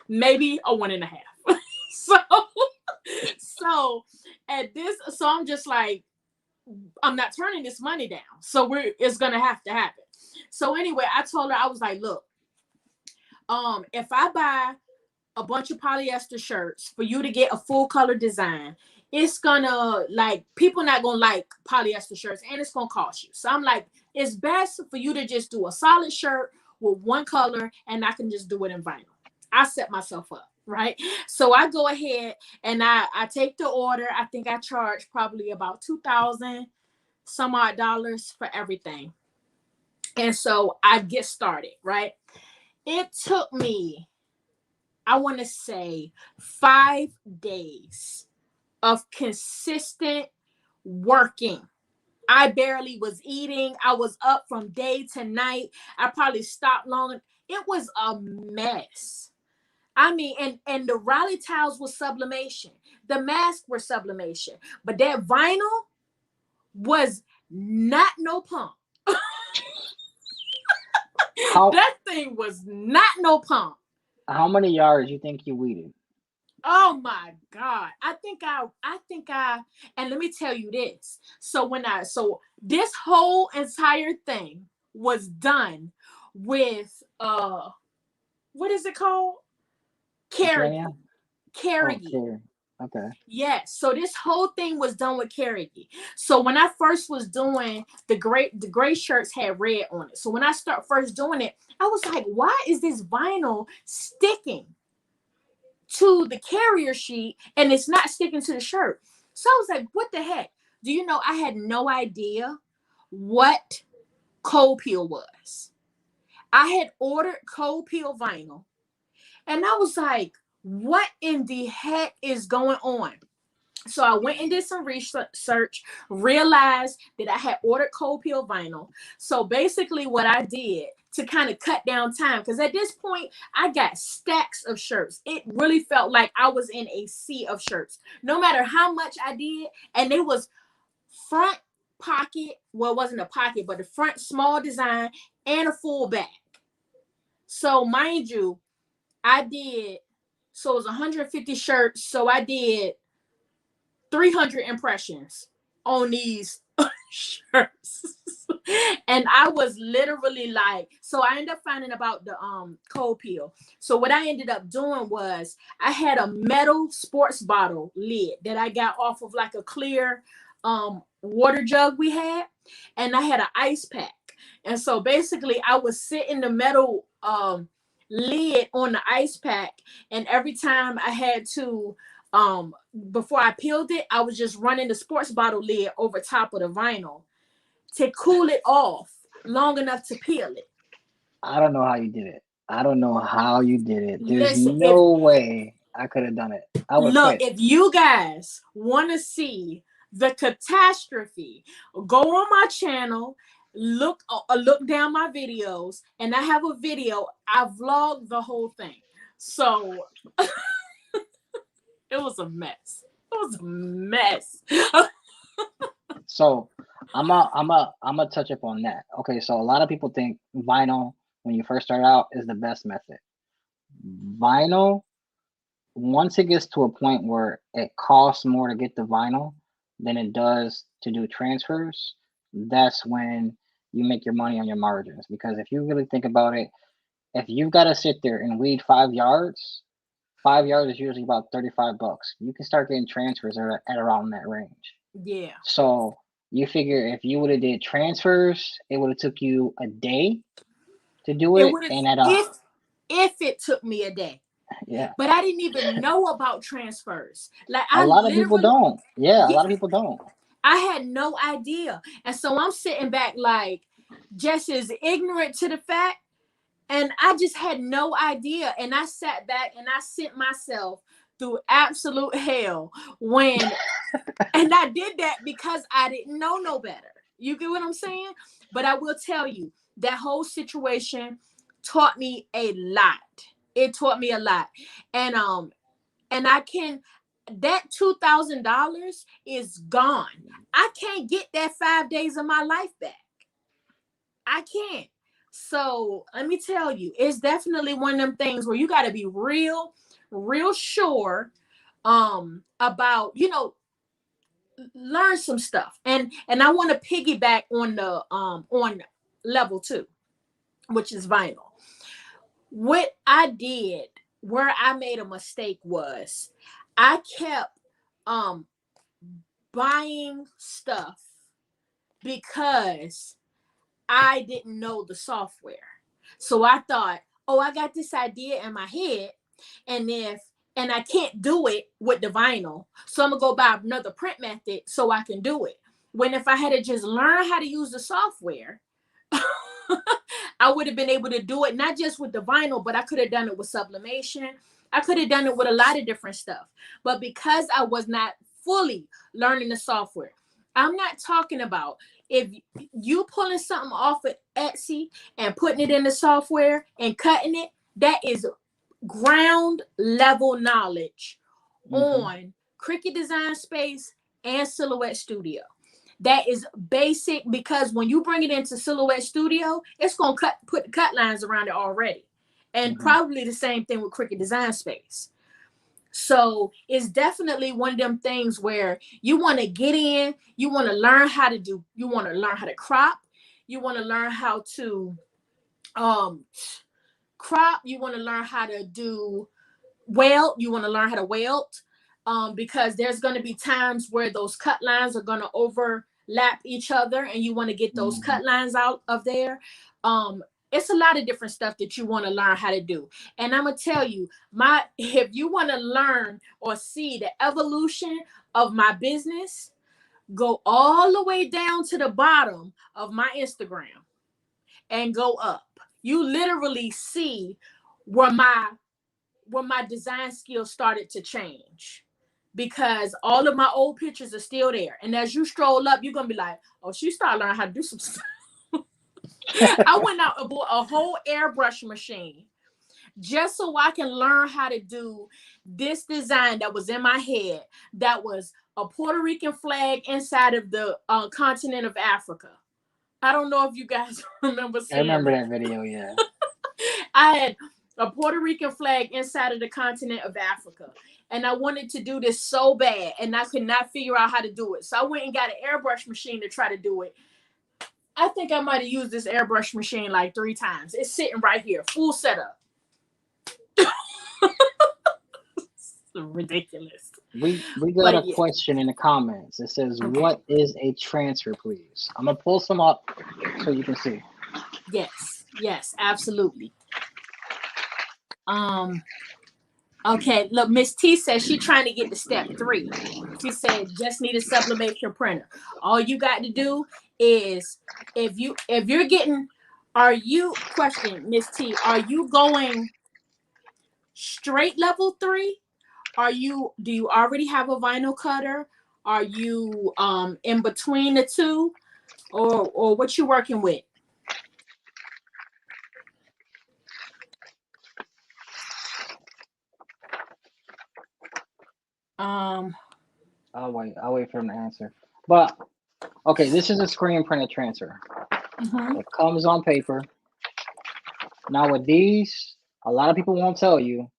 Speaker 1: maybe a 1.5. so at this, so I'm just like, I'm not turning this money down. So it's gonna have to happen. So anyway, I told her, I was like, "Look, if I buy a bunch of polyester shirts for you to get a full color design, it's gonna, like, people not gonna like polyester shirts and it's gonna cost you." So I'm like, "It's best for you to just do a solid shirt with one color and I can just do it in vinyl." I set myself up, right? So I go ahead and I take the order. I think I charge probably about $2,000 some odd dollars for everything. And so I get started, right? It took me, I want to say, 5 days of consistent working. I barely was eating. I was up from day to night. I probably stopped long. It was a mess. I mean, and the rally towels was sublimation. The masks were sublimation. But that vinyl was not no pump.
Speaker 2: How
Speaker 1: That thing was not no pump.
Speaker 2: how many yards you think you weeded?
Speaker 1: Oh my God. I think I, and let me tell you this. So this whole entire thing was done with what is it called? Carriage.
Speaker 2: Australia? Oh,
Speaker 1: Carriage.
Speaker 2: okay. Okay.
Speaker 1: Yes. So this whole thing was done with Carriage. So when I first was doing the gray shirts had red on it. So when I start first doing it, I was like, "Why is this vinyl sticking to the carrier sheet and it's not sticking to the shirt?" So I was like, "What the heck?" Do you know, I had no idea what cold peel was. I had ordered cold peel vinyl and I was like, "What in the heck is going on?" So I went and did some research, realized that I had ordered cold peel vinyl. So basically what I did to kind of cut down time, because at this point I got stacks of shirts. It really felt like I was in a sea of shirts. No matter how much I did, and it was front pocket, well, it wasn't a pocket, but the front small design and a full back. So mind you, I did, so it was 150 shirts. So I did 300 impressions on these shirts. And I was literally like, so I ended up finding about the cold peel. So what I ended up doing was I had a metal sports bottle lid that I got off of like a clear water jug we had, and I had an ice pack. And so basically I was sitting the metal lid on the ice pack, and every time I had to before I peeled it, I was just running the sports bottle lid over top of the vinyl to cool it off long enough to peel it.
Speaker 2: I don't know how you did it. I don't know how you did it. There's
Speaker 1: Listen,
Speaker 2: no way I could have done it. I would have
Speaker 1: look,
Speaker 2: quit.
Speaker 1: if you guys want to see the catastrophe, go on my channel, look down my videos, and I have a video. I vlogged the whole thing. So it was a mess. was a mess.
Speaker 2: So I'm a touch up on that. Okay, so a lot of people think vinyl when you first start out is the best method. Vinyl, once it gets to a point where it costs more to get the vinyl than it does to do transfers, that's when you make your money on your margins. Because if you really think about it, if you've got to sit there and weed 5 yards, 5 yards is usually about $35. You can start getting transfers at around that range.
Speaker 1: Yeah.
Speaker 2: So you figure if you would have did transfers, it would have took you a day to do it, and
Speaker 1: if it took me a day.
Speaker 2: Yeah.
Speaker 1: But I didn't even know about transfers. Like
Speaker 2: A lot of people don't. Yeah, a lot of people don't.
Speaker 1: I had no idea. And so I'm sitting back like just as ignorant to the fact. And I just had no idea. And I sat back and I sent myself through absolute hell when and I did that because I didn't know no better. You get what I'm saying? But I will tell you, that whole situation taught me a lot. It taught me a lot. And I can that $2,000 is gone. I can't get that 5 days of my life back. I can't. So let me tell you, it's definitely one of them things where you got to be real sure about, learn some stuff. And I want to piggyback on the on level 2, which is vinyl. What I did, where I made a mistake was I kept buying stuff because I didn't know the software. So I thought, oh, I got this idea in my head, and I can't do it with the vinyl, so I'm gonna go buy another print method so I can do it. When if I had to just learn how to use the software, I would have been able to do it not just with the vinyl, but I could have done it with sublimation. I could have done it with a lot of different stuff. But because I was not fully learning the software, I'm not talking about if you pulling something off of Etsy and putting it in the software and cutting it, that is ground level knowledge on Cricut Design Space and Silhouette Studio. That is basic because when you bring it into Silhouette Studio, it's going to put cut lines around it already. And probably the same thing with Cricut Design Space. So it's definitely one of them things where you want to get in, you want to learn how to do, you want to learn how to crop, you want to learn how to crop, you want to learn how to do weld, you want to learn how to weld, because there's going to be times where those cut lines are going to overlap each other and you want to get those cut lines out of there. It's a lot of different stuff that you want to learn how to do. And I'm going to tell you, if you want to learn or see the evolution of my business, go all the way down to the bottom of my Instagram and go up. You literally see where my design skills started to change, because all of my old pictures are still there. And as you stroll up, you're going to be like, oh, she started learning how to do some stuff. I went out and bought a whole airbrush machine just so I can learn how to do this design that was in my head. That was a Puerto Rican flag inside of the continent of Africa. I don't know if you guys remember seeing
Speaker 2: I remember that video, yeah.
Speaker 1: I had a Puerto Rican flag inside of the continent of Africa. And I wanted to do this so bad, and I could not figure out how to do it. So I went and got an airbrush machine to try to do it. I think I might have used this airbrush machine like 3 times. It's sitting right here, full setup. Ridiculous.
Speaker 2: We got a question in the comments. It says, what is a transfer, please? I'm going to pull some up so you can see.
Speaker 1: Yes, absolutely. Okay, look, Miss T says she's trying to get to step 3. She said, just need a sublimation printer. All you got to do is, if you're getting, question, Miss T, are you going straight level 3? Do you already have a vinyl cutter? Are you in between the two, or what you working with?
Speaker 2: I'll wait. I'll wait for him to answer. But okay, this is a screen printed transfer.
Speaker 1: Mm-hmm.
Speaker 2: It comes on paper. Now with these, a lot of people won't tell you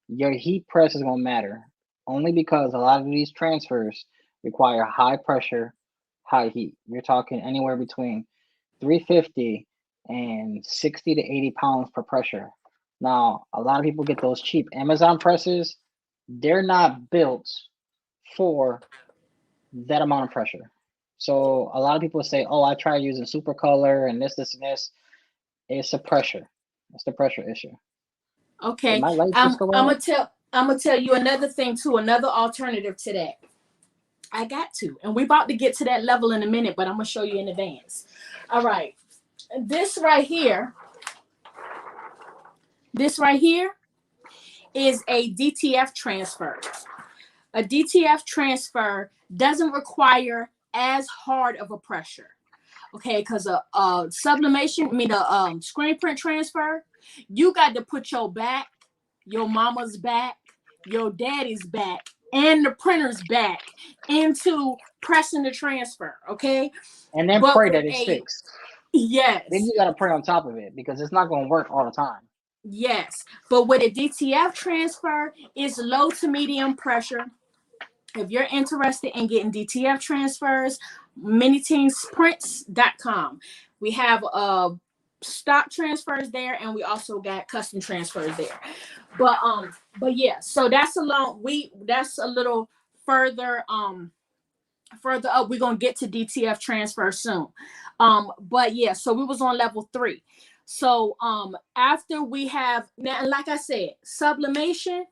Speaker 2: your heat press is gonna matter. Only because a lot of these transfers require high pressure, high heat. You're talking anywhere between 350 and 60 to 80 pounds per pressure. Now, a lot of people get those cheap Amazon presses. They're not built for that amount of pressure. So a lot of people say, "Oh, I tried using super color and this, and this." It's a pressure. It's the pressure issue. Did
Speaker 1: Okay.
Speaker 2: my lights
Speaker 1: I'm
Speaker 2: just go
Speaker 1: I'm
Speaker 2: out?
Speaker 1: gonna tell I'm gonna tell you another thing too, another alternative to that. I got to, and we're about to get to that level in a minute, but I'm gonna show you in advance. All right. This right here, this right here is a DTF transfer. A DTF transfer doesn't require as hard of a pressure. Okay, because a sublimation, I mean a screen print transfer, you got to put your back, your mama's back, your daddy's back, and the printer's back into pressing the transfer. Okay,
Speaker 2: And then
Speaker 1: but
Speaker 2: pray
Speaker 1: with
Speaker 2: that it
Speaker 1: a
Speaker 2: sticks. Then
Speaker 1: yes,
Speaker 2: you gotta pray on top of it because it's not gonna work all the time.
Speaker 1: yes, but with a DTF transfer, it's low to medium pressure. If you're interested in getting DTF transfers, minitingzcustoms.com. We have stock transfers there, and we also got custom transfers there. But yeah, so that's a little further further up. We're gonna get to DTF transfer soon. But yeah, so we was on level 3. So after we have now, like I said, sublimation,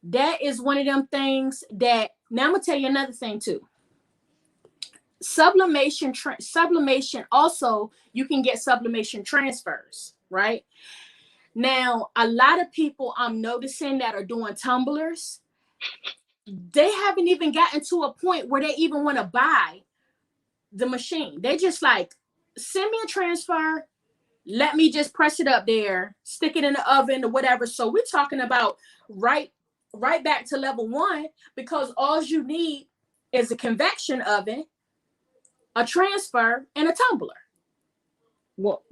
Speaker 1: that is one of them things that now I'm gonna tell you another thing too. Sublimation also, you can get sublimation transfers, right? Now, a lot of people I'm noticing that are doing tumblers, they haven't even gotten to a point where they even want to buy the machine. They just like, send me a transfer, let me just press it up there, stick it in the oven or whatever. So we're talking about right back to level 1, because all you need is a convection oven, a transfer, and a tumbler.
Speaker 2: Well,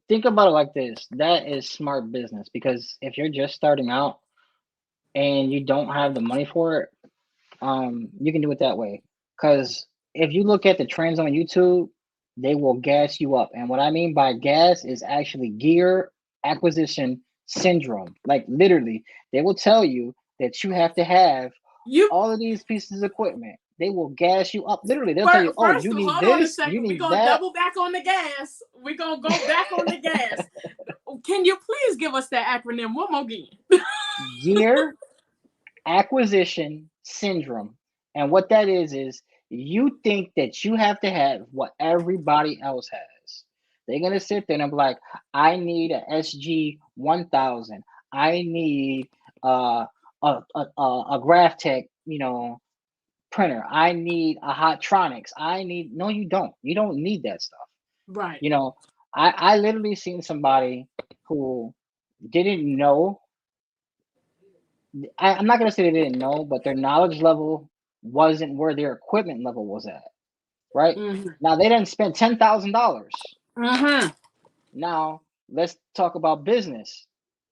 Speaker 2: think about it like this. That is smart business because if you're just starting out and you don't have the money for it, you can do it that way. Because if you look at the trends on YouTube, they will gas you up. And what I mean by gas is actually gear acquisition syndrome. Like literally, they will tell you that you have to have
Speaker 1: You
Speaker 2: all of these pieces of equipment. They will gas you up. Literally, they'll tell you, "Oh,
Speaker 1: first,
Speaker 2: you need
Speaker 1: hold on a
Speaker 2: this, you
Speaker 1: second. We're
Speaker 2: need
Speaker 1: gonna
Speaker 2: that."
Speaker 1: double back on the gas. We're gonna go back on the gas. Can you please give us that acronym one more again?
Speaker 2: Gear acquisition syndrome. And what that is you think that you have to have what everybody else has. They're gonna sit there and be like, I need a SG 1000. I need a GraphTech, printer. I need a Hotronics. I need no, you don't. You don't need that stuff.
Speaker 1: Right.
Speaker 2: You know, I literally seen somebody who didn't know. I'm not gonna say they didn't know, but their knowledge level wasn't where their equipment level was at. Right
Speaker 1: Mm-hmm.
Speaker 2: now, they didn't spend $10,000.
Speaker 1: Mm-hmm.
Speaker 2: Now let's talk about business.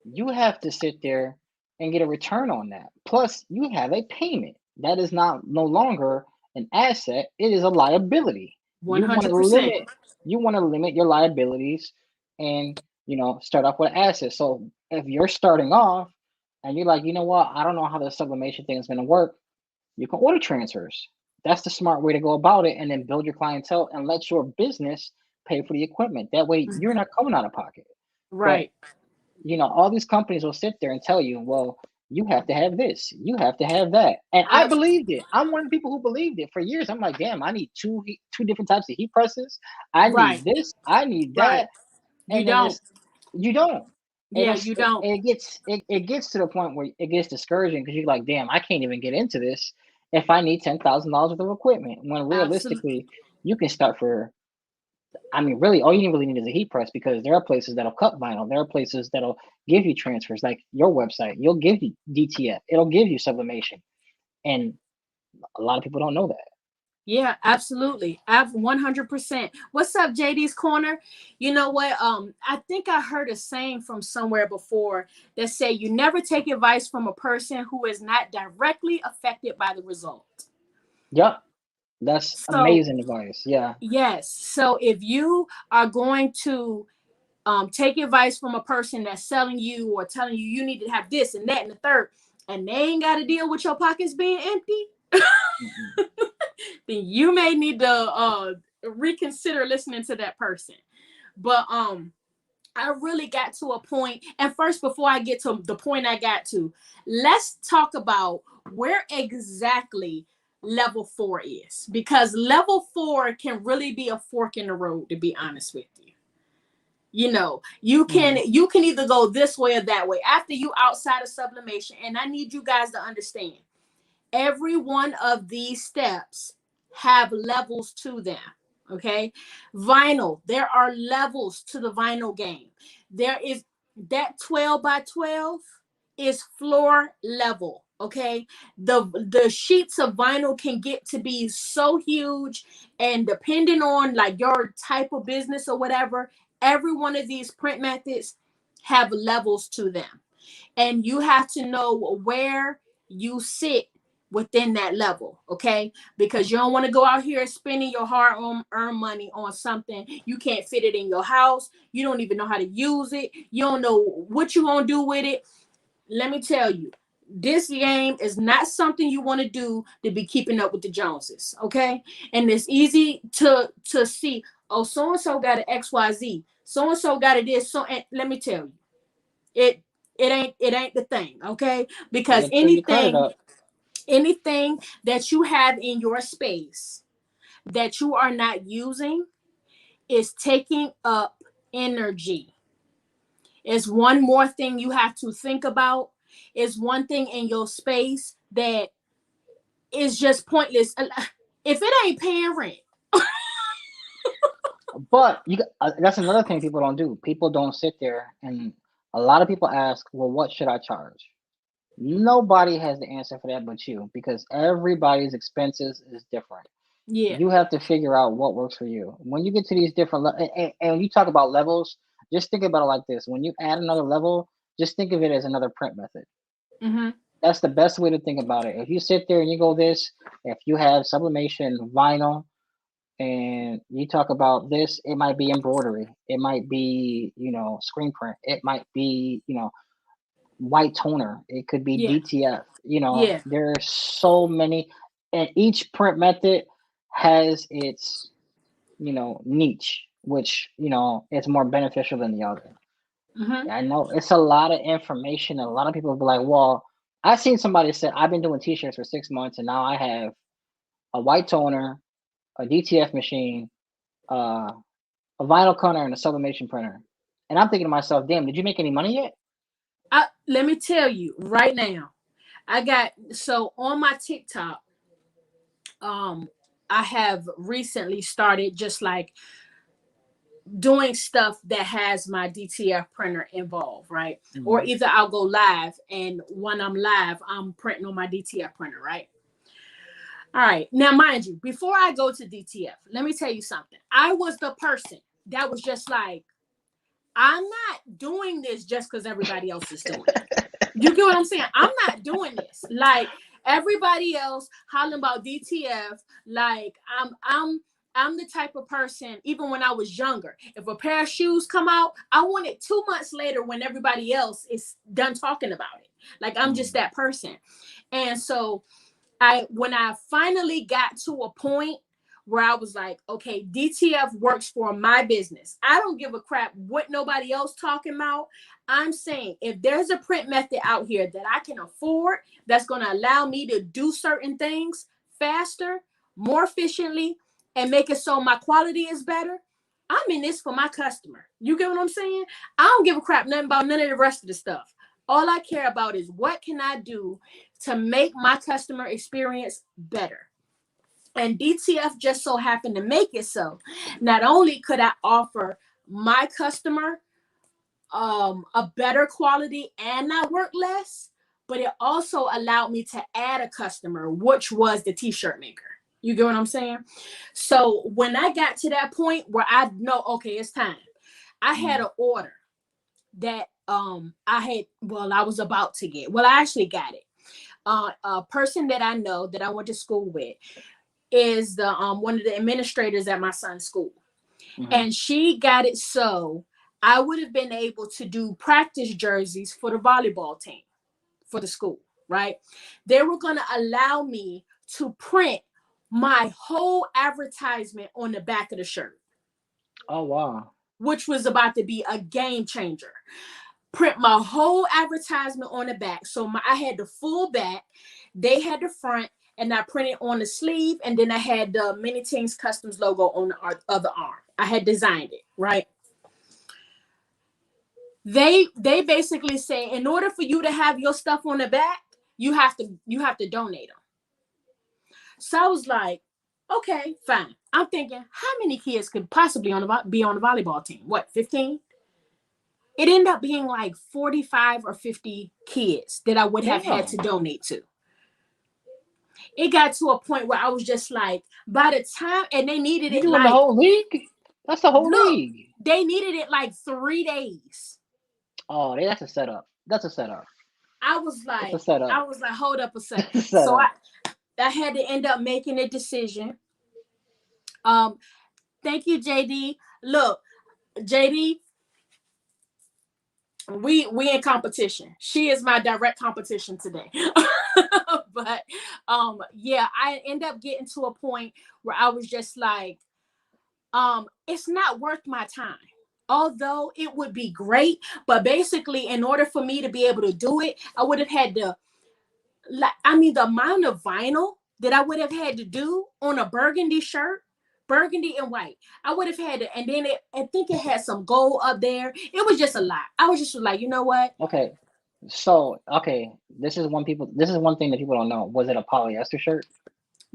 Speaker 2: You have to sit there and get a return on that. Plus, you have a payment that is not no longer an asset; it is a liability. You want to
Speaker 1: 100%.
Speaker 2: limit. You want to limit your liabilities, and start off with an asset. So if you're starting off and you're like, you know what, I don't know how the sublimation thing is going to work, you can order transfers. That's the smart way to go about it, and then build your clientele and let your business pay for the equipment. That way, you're not coming out of pocket. But
Speaker 1: Right.
Speaker 2: all these companies will sit there and tell you, well, you have to have this, you have to have that, and I
Speaker 1: Abs-
Speaker 2: believed it. I'm one of the people who believed it for years. I'm like, damn, I need two different types of heat presses. I
Speaker 1: right.
Speaker 2: need this, I need
Speaker 1: Right.
Speaker 2: that,
Speaker 1: You
Speaker 2: and then
Speaker 1: don't.
Speaker 2: it's you don't.
Speaker 1: Yeah, you don't.
Speaker 2: It gets to the point where it gets discouraging because you're like, damn, I can't even get into this if I need $10,000 worth of equipment. When
Speaker 1: Absolutely.
Speaker 2: realistically, you can start for. I mean, really, all you really need is a heat press because there are places that'll cut vinyl. There are places that'll give you transfers, like your website. You'll give you DTF. It'll give you sublimation, and a lot of people don't know that.
Speaker 1: Yeah, absolutely. 100%. What's up, JD's Corner? You know what? I think I heard a saying from somewhere before that say you never take advice from a person who is not directly affected by the result.
Speaker 2: Yep, that's
Speaker 1: So
Speaker 2: amazing advice. Yeah.
Speaker 1: yes. So if you are going to take advice from a person that's selling you or telling you you need to have this and that and the third, and they ain't got to deal with your pockets being empty,
Speaker 2: Mm-mm.
Speaker 1: then you may need to reconsider listening to that person. But I really got to a point, and first, before I get to the point I got to, let's talk about where exactly level 4 is, because level 4 can really be a fork in the road, to be honest with you. You know, you can
Speaker 2: Mm.
Speaker 1: either go this way or that way after you outside of sublimation. And I need you guys to understand, every one of these steps have levels to them. Okay. Vinyl, there are levels to the vinyl game. There is that 12 by 12 is floor level. Okay. The sheets of vinyl can get to be so huge, and depending on like your type of business or whatever, every one of these print methods have levels to them, and you have to know where you sit within that level. Okay, because you don't want to go out here spending your hard earned money on something you can't fit it in your house. You don't even know how to use it. You don't know what you're going to do with it. Let me tell you, this game is not something you want to do to be keeping up with the Joneses. Okay, and it's easy to see, oh, so and so got an XYZ, so and so got it this. So, and let me tell you, it it ain't the thing. Okay,
Speaker 2: Wait
Speaker 1: because
Speaker 2: until you cut it up.
Speaker 1: anything that you have in your space that you are not using is taking up energy. It's one more thing you have to think about. It's one thing in your space that is just pointless. If it ain't paying rent.
Speaker 2: But that's another thing people don't do. People don't sit there, and a lot of people ask, well, what should I charge? Nobody has the answer for that but you, because everybody's expenses is different.
Speaker 1: Yeah.
Speaker 2: You have to figure out what works for you. When you get to these different and when you talk about levels, just think about it like this. When you add another level, just think of it as another print method.
Speaker 1: Mm-hmm.
Speaker 2: That's the best way to think about it. If you sit there and you go this, if you have sublimation vinyl and you talk about this, it might be embroidery, it might be, screen print, it might be, white toner, it could be
Speaker 1: Yeah.
Speaker 2: DTF.
Speaker 1: Yeah.
Speaker 2: There's so many, and each print method has its, niche, which, is more beneficial than the other.
Speaker 1: Mm-hmm.
Speaker 2: I know it's a lot of information, and a lot of people be like, well, I seen somebody said, I've been doing t-shirts for 6 months and now I have a white toner, a DTF machine, uh, a vinyl counter, and a sublimation printer. And I'm thinking to myself, damn, did you make any money yet?
Speaker 1: Let me tell you right now. I got, so on my TikTok, um, I have recently started just like doing stuff that has my DTF printer involved, right? Or
Speaker 2: Mhm.
Speaker 1: either I'll go live, and when I'm live, I'm printing on my DTF printer, right? All right. Now, mind you, before I go to DTF, let me tell you something. I was the person that was just like, I'm not doing this just because everybody else is doing it. You get what I'm saying? I'm not doing this. Like everybody else hollering about DTF, like I'm the type of person, even when I was younger, if a pair of shoes come out, I want it 2 months later when everybody else is done talking about it. Like I'm just
Speaker 2: Mhm.
Speaker 1: that person. And so when I finally got to a point where I was like, okay, DTF works for my business. I don't give a crap what nobody else talking about. I'm saying if there's a print method out here that I can afford, that's going to allow me to do certain things faster, more efficiently, and make it so my quality is better, I'm in this for my customer. You get what I'm saying? I don't give a crap nothing about none of the rest of the stuff. All I care about is what can I do to make my customer experience better. And DTF just so happened to make it so. Not only could I offer my customer a better quality and not work less, but it also allowed me to add a customer, which was the t-shirt maker. You get what I'm saying? So when I got to that point where I know, okay, it's time, I had an order that I was about to get. Well, I actually got it. A person that I know that I went to school with is the one of the administrators at my son's school. And she got it so I would have been able to do practice jerseys for the volleyball team for the school, right? They were going to allow me to print my whole advertisement on the back of the shirt.
Speaker 2: Oh, wow.
Speaker 1: Which was about to be a game changer. Print my whole advertisement on the back. So I had the full back, they had the front, and I printed on the sleeve, and then I had the minitingzcustoms logo on the other arm. I had designed it, right? They basically say in order for you to have your stuff on the back, you have to donate them. So I was like, okay, fine. I'm thinking, how many kids could possibly be on the volleyball team? What, 15? It ended up being like 45 or 50 kids that I would have had to donate to. It got to a point where I was just like, by the time, and they needed it like
Speaker 2: the whole league. That's the whole league.
Speaker 1: They needed it like 3 days.
Speaker 2: Oh, that's a setup. That's a setup.
Speaker 1: I was like, hold up a second. So I had to end up making a decision. Thank you, JD. Look, JD, we in competition. She is my direct competition today. But yeah, I end up getting to a point where I was just like, it's not worth my time. Although it would be great, but basically in order for me to be able to do it, I would have had to, the amount of vinyl that I would have had to do on a burgundy shirt, burgundy and white, I would have had to, and then I think it had some gold up there. It was just a lot. I was just like, you know what?
Speaker 2: Okay. So, this is one thing that people don't know. Was it a polyester shirt?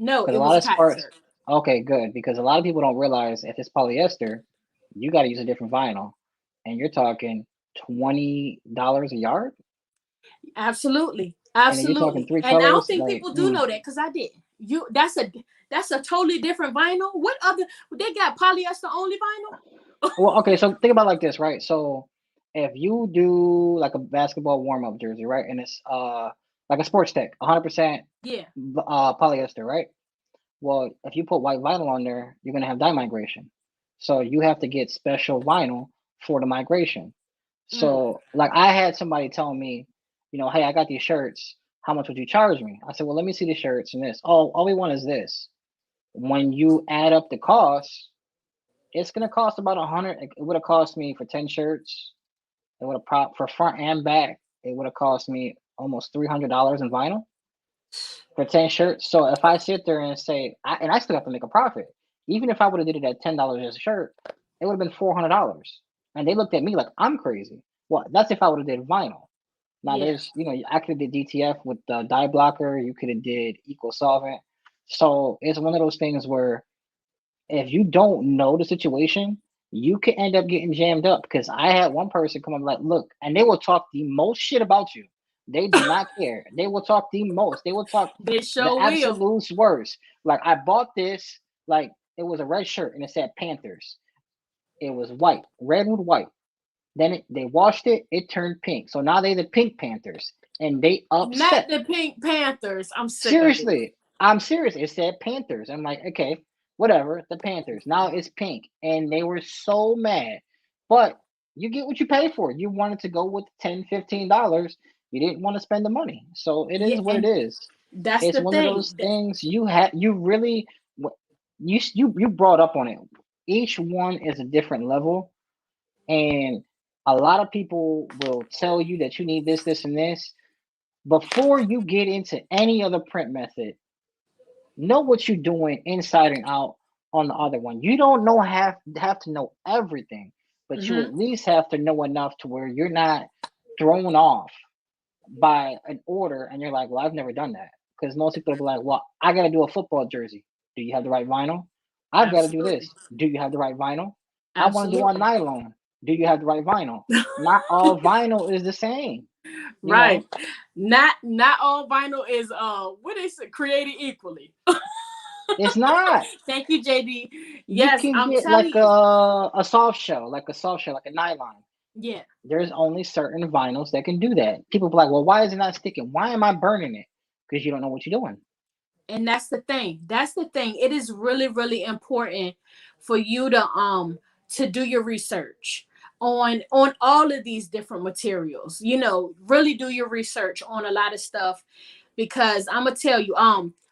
Speaker 1: No, it was a cotton shirt.
Speaker 2: Okay, good. Because a lot of people don't realize if it's polyester, you got to use a different vinyl. And you're talking $20 a yard?
Speaker 1: Absolutely.
Speaker 2: And you're talking 3 colors.
Speaker 1: And I don't think people do know that because I didn't. That's a totally different vinyl. What other, they got polyester only vinyl?
Speaker 2: Well, okay, so think about it like this, right? So if you do like a basketball warm-up jersey, right? And it's like a sports tech, 100% polyester, right? Well, if you put white vinyl on there, you're gonna have dye migration. So you have to get special vinyl for the migration. So like I had somebody tell me, hey, I got these shirts. How much would you charge me? I said, well, let me see the shirts and this. Oh, all we want is this. When you add up the costs, it's gonna cost about 100. It would have cost me for 10 shirts. It would have for front and back. It would have cost me almost $300 in vinyl for 10 shirts. So if I sit there and say, I still have to make a profit. Even if I would have did it at $10 a shirt, it would have been $400. And they looked at me like I'm crazy. Well, that's if I would have did vinyl. Now there's, I could have did DTF with the dye blocker. You could have did equal solvent. So it's one of those things where if you don't know the situation, you could end up getting jammed up. Because I had one person come up like, look, and they will talk the most shit about you. They do not care. They will talk the most. They will talk the absolute worst. Like I bought this, like it was a red shirt and it said Panthers. It was white, red with white. Then they washed it, it turned pink. So now they're the Pink Panthers. And they upset.
Speaker 1: Not the Pink Panthers. I'm sick
Speaker 2: Seriously,
Speaker 1: of it.
Speaker 2: I'm serious. It said Panthers. I'm like, okay, whatever, the Panthers. Now it's pink. And they were so mad. But you get what you pay for. You wanted to go with $10, $15. You didn't want to spend the money. So it is what it is.
Speaker 1: That's
Speaker 2: it's
Speaker 1: the
Speaker 2: one
Speaker 1: thing.
Speaker 2: Of those things you brought up on it. Each one is a different level. And a lot of people will tell you that you need this, this, and this. Before you get into any other print method, know what you're doing inside and out on the other one. You don't have to know everything, but you at least have to know enough to where you're not thrown off by an order and you're like, well, I've never done that. Because most people will be like, well, I got to do a football jersey. Do you have the right vinyl? I've got to do this. Do you have the right vinyl? I want to do on nylon. Do you have the right vinyl? Not all vinyl is the same.
Speaker 1: Right. Not all vinyl is what is it, created equally.
Speaker 2: It's not.
Speaker 1: Thank you, JD.
Speaker 2: You
Speaker 1: Yes,
Speaker 2: can
Speaker 1: I'm
Speaker 2: get
Speaker 1: telling
Speaker 2: like
Speaker 1: you.
Speaker 2: a soft shell, like a soft shell, like a nylon.
Speaker 1: Yeah.
Speaker 2: There's only certain vinyls that can do that. People be like, well, why is it not sticking? Why am I burning it? Because you don't know what you're doing.
Speaker 1: And that's the thing. That's the thing. It is really, really important for you to do your research on all of these different materials. You know, really do your research on a lot of stuff, because I'm gonna tell you,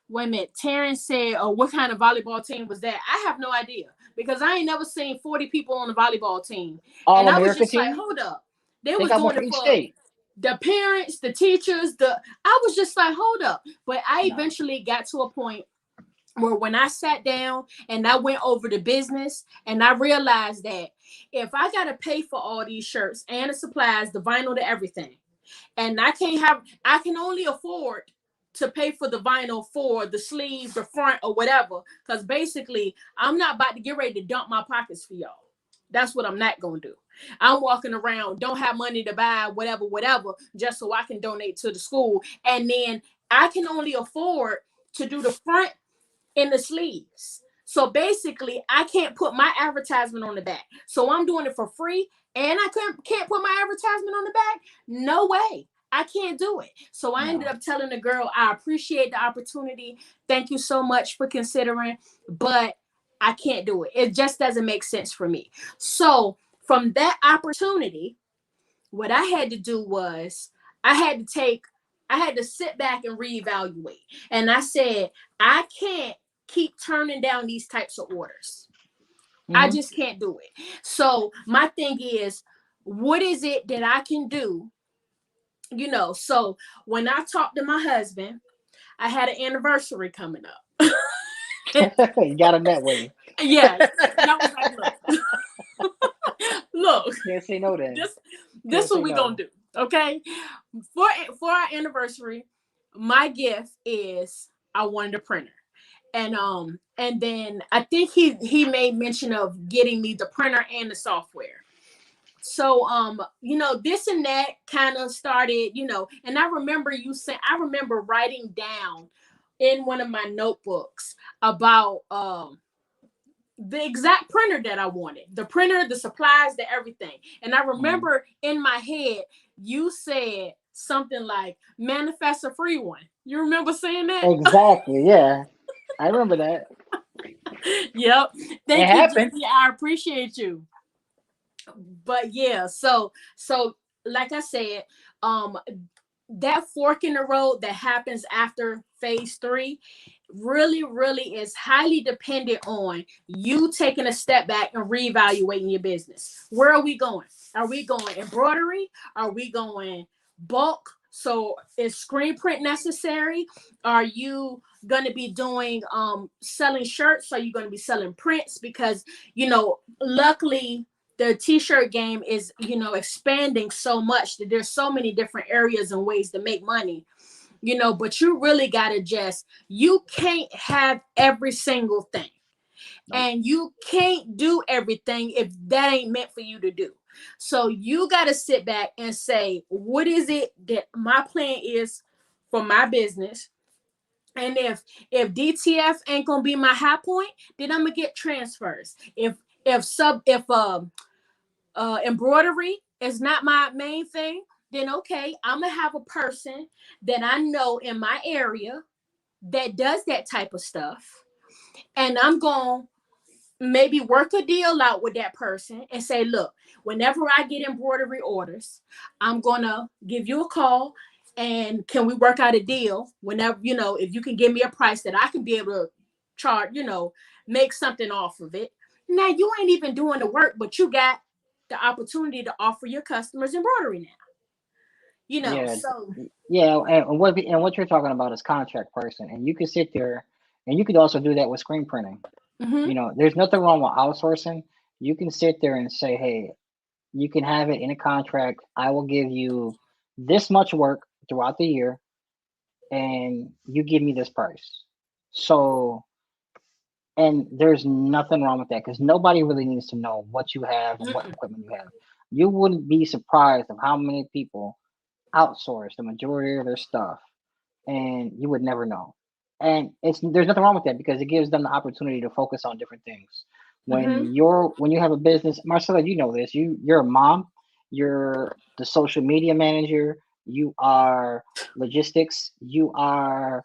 Speaker 1: wait a minute, Terrence said, oh, what kind of volleyball team was that? I have no idea, because I ain't never seen 40 people on a volleyball team.
Speaker 2: All
Speaker 1: And I was
Speaker 2: America
Speaker 1: just like,
Speaker 2: team.
Speaker 1: hold up. They
Speaker 2: They
Speaker 1: was
Speaker 2: got one
Speaker 1: doing
Speaker 2: for
Speaker 1: it
Speaker 2: each
Speaker 1: for
Speaker 2: state.
Speaker 1: the parents, the teachers, I was just like, hold up. But I
Speaker 2: No.
Speaker 1: eventually got to a point where when I sat down and I went over the business, and I realized that if I got to pay for all these shirts and the supplies, the vinyl, to everything, and I can only afford to pay for the vinyl for the sleeve, the front, or whatever, because basically I'm not about to get ready to dump my pockets for y'all. That's what I'm not going to do. I'm walking around, don't have money to buy whatever, just so I can donate to the school. And then I can only afford to do the front in the sleeves. So basically, I can't put my advertisement on the back. So I'm doing it for free, and I can't put my advertisement on the back. No way. I can't do it. So I ended
Speaker 2: No.
Speaker 1: up telling the girl, I appreciate the opportunity. Thank you so much for considering, but I can't do it. It just doesn't make sense for me. So from that opportunity, what I had to do was I had to sit back and reevaluate. And I said, I can't keep turning down these types of orders. I
Speaker 2: Mm-hmm.
Speaker 1: just can't do it. So my thing is, what is it that I can do? You know, so when I talked to my husband, I had an anniversary coming up.
Speaker 2: You got them that way.
Speaker 1: Yes. And I was like, look,
Speaker 2: Can't say no then.
Speaker 1: this
Speaker 2: Can't
Speaker 1: what
Speaker 2: say
Speaker 1: we gonna
Speaker 2: no.
Speaker 1: do. Okay. For our anniversary, my gift is I wanted a printer. And then I think he made mention of getting me the printer and the software. So you know, this and that kind of started, you know, and I remember writing down in one of my notebooks about the exact printer that I wanted, the printer, the supplies, the everything. And I
Speaker 2: Mm.
Speaker 1: remember in my head, you said something like, manifest a free one. You remember saying that?
Speaker 2: Exactly. Yeah, I remember that.
Speaker 1: Yep.
Speaker 2: It
Speaker 1: Thank you,
Speaker 2: happened.
Speaker 1: Jimmy. I appreciate you. But yeah, so like I said, um, that fork in the road that happens after phase 3 really, really is highly dependent on you taking a step back and reevaluating your business. Where are we going? Are we going embroidery? Are we going bulk? So is screen print necessary? Are you going to be doing selling shirts? Are you going to be selling prints? Because, you know, luckily the t-shirt game is, you know, expanding so much that there's so many different areas and ways to make money, you know, but you really got to you can't have every single thing,
Speaker 2: Nope.
Speaker 1: and you can't do everything if that ain't meant for you to do. So you got to sit back and say, what is it that my plan is for my business? And if DTF ain't gonna be my high point, then I'm gonna get transfers. If embroidery is not my main thing, then okay, I'm gonna have a person that I know in my area that does that type of stuff, and I'm gonna maybe work a deal out with that person and say, look, whenever I get embroidery orders, I'm gonna give you a call, and can we work out a deal whenever, you know, if you can give me a price that I can be able to charge, you know, make something off of it. Now you ain't even doing the work, but you got the opportunity to offer your customers embroidery now, you know.
Speaker 2: Yeah,
Speaker 1: So
Speaker 2: yeah, and what you're talking about is contract person, and you could sit there, and you could also do that with screen printing.
Speaker 1: mhm.
Speaker 2: There's nothing wrong with outsourcing. You can sit there and say, hey, you can have it in a contract. I will give you this much work throughout the year, and you give me this price. So, and there's nothing wrong with that because nobody really needs to know what you have and what
Speaker 1: Mm-mm.
Speaker 2: equipment you have. You wouldn't be surprised of how many people outsource the majority of their stuff, and you would never know. and there's nothing wrong with that because it gives them the opportunity to focus on different things.
Speaker 1: Mm-hmm.
Speaker 2: When you have a business, Marcella, you know this. You're a mom. You're the social media manager. You are logistics. You are,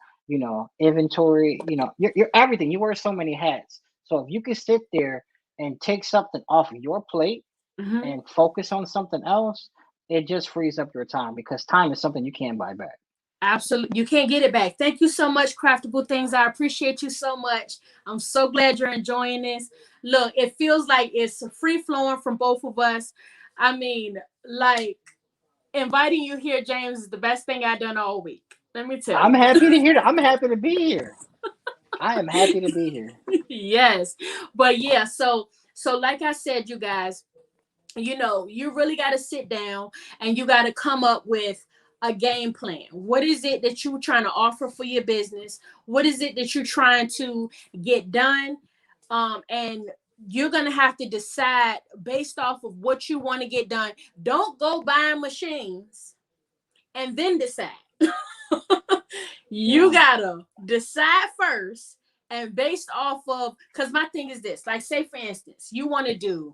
Speaker 2: inventory. You're everything. You wear so many hats. So if you could sit there and take something off of your plate
Speaker 1: Mm-hmm.
Speaker 2: and focus on something else, it just frees up your time because time is something you can't buy back.
Speaker 1: Absolutely. You can't get it back. Thank you so much, Craftable Things. I appreciate you so much. I'm so glad you're enjoying this. Look, it feels like it's free flowing from both of us. I mean, like inviting you here, James, is the best thing I've done all week. Let me tell
Speaker 2: I'm
Speaker 1: you.
Speaker 2: happy to hear that. I'm happy to be here. I am happy to be here.
Speaker 1: Yes. But yeah, so like I said, you guys, you really got to sit down and you got to come up with a game plan. What is it that you're trying to offer for your business? What is it that you're trying to get done? And you're going to have to decide based off of what you want to get done. Don't go buying machines and then decide. You
Speaker 2: Yeah.
Speaker 1: gotta decide first, and based off of, because my thing is this, like say for instance, you want to do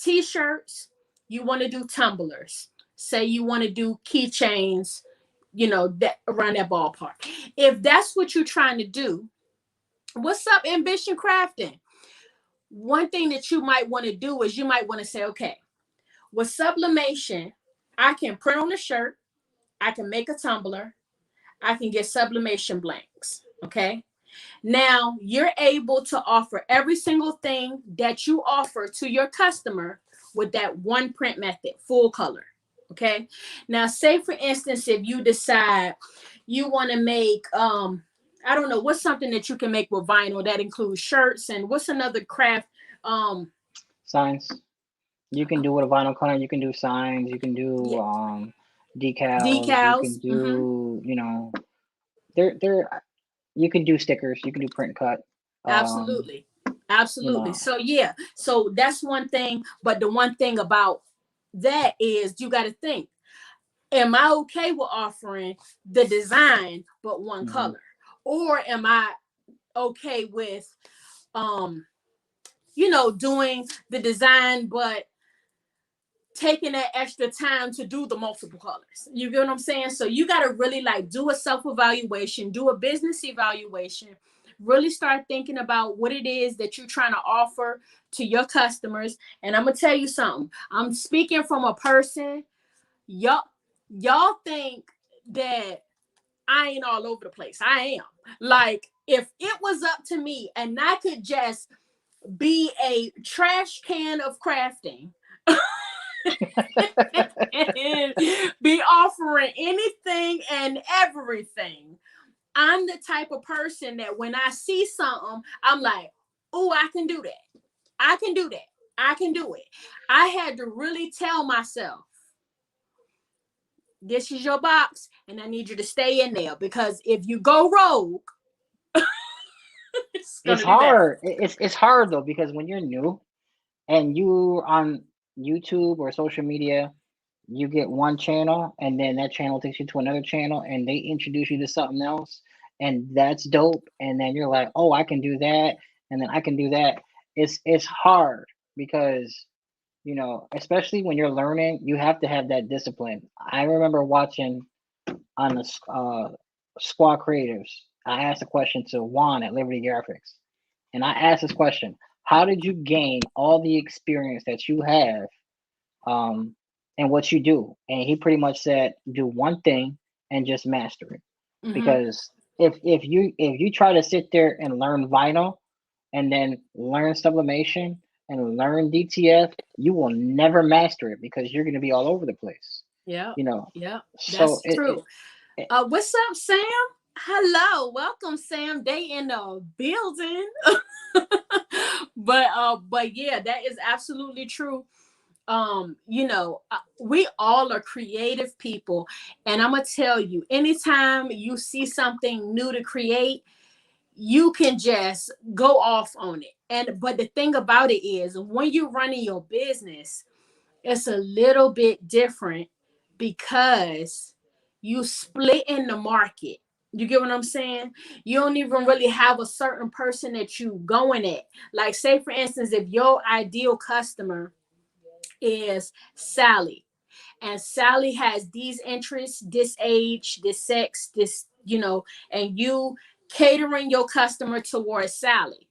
Speaker 1: t-shirts, you want to do tumblers, say you want to do keychains, that around that ballpark. If that's what you're trying to do, what's up, Ambition Crafting? One thing that you might want to do is you might want to say, okay, with sublimation, I can print on a shirt, I can make a tumbler, I can get sublimation blanks. Okay. Now you're able to offer every single thing that you offer to your customer with that one print method, full color. Okay. Now, say for instance, if you decide you want to make, I don't know, what's something that you can make with vinyl that includes shirts and what's another craft? Um,
Speaker 2: Signs. You can do with a vinyl cutter. You can do signs. You can do
Speaker 1: yeah,
Speaker 2: decals. You can
Speaker 1: decals. Mm-hmm.
Speaker 2: do, there. You can do stickers. You can do print cut. Um,
Speaker 1: Absolutely.
Speaker 2: you
Speaker 1: Absolutely.
Speaker 2: know,
Speaker 1: So yeah, so that's one thing. But the one thing about that is you got to think, am I okay with offering the design but one
Speaker 2: mhm.
Speaker 1: color? Or am I okay with doing the design but taking that extra time to do the multiple colors? You get what I'm saying? So you got to really like do a self-evaluation, do a business evaluation, really start thinking about what it is that you're trying to offer to your customers. And I'm gonna tell you something. I'm speaking from a person, y'all think that I ain't all over the place. I am. Like, if it was up to me and I could just be a trash can of crafting and be offering anything and everything, I'm the type of person that when I see something, I'm like, oh, I can do that. I can do that. I can do it. I had to really tell myself, this is your box, and I need you to stay in there because if you go rogue, it's
Speaker 2: It's
Speaker 1: gonna be bad.
Speaker 2: hard. It's hard though because when you're new and you on YouTube or social media, you get one channel and then that channel takes you to another channel and they introduce you to something else and that's dope and then you're like, oh, I can do that and then I can do that. It's hard because especially when you're learning, you have to have that discipline. I remember watching on the Squad Creatives. I asked a question to Juan at Liberty Graphics, and I asked this question: how did you gain all the experience that you have, and what you do? And he pretty much said, do one thing and just master it.
Speaker 1: Mm-hmm.
Speaker 2: Because if you try to sit there and learn vinyl and then learn sublimation and learn DTF, you will never master it because you're going to be all over the place.
Speaker 1: Yeah,
Speaker 2: You know,
Speaker 1: yeah,
Speaker 2: so
Speaker 1: that's true. What's up, Sam? Hello, welcome, Sam. They in the building. But yeah, that is absolutely true. We all are creative people, and I'm gonna tell you, anytime you see something new to create, you can just go off on it. And but the thing about it is, when you're running your business, it's a little bit different because you split in the market. You get what I'm saying? You don't even really have a certain person that you going at. Like, say for instance, if your ideal customer is Sally, and Sally has these interests, this age, this sex, this, and you catering your customer towards Sally.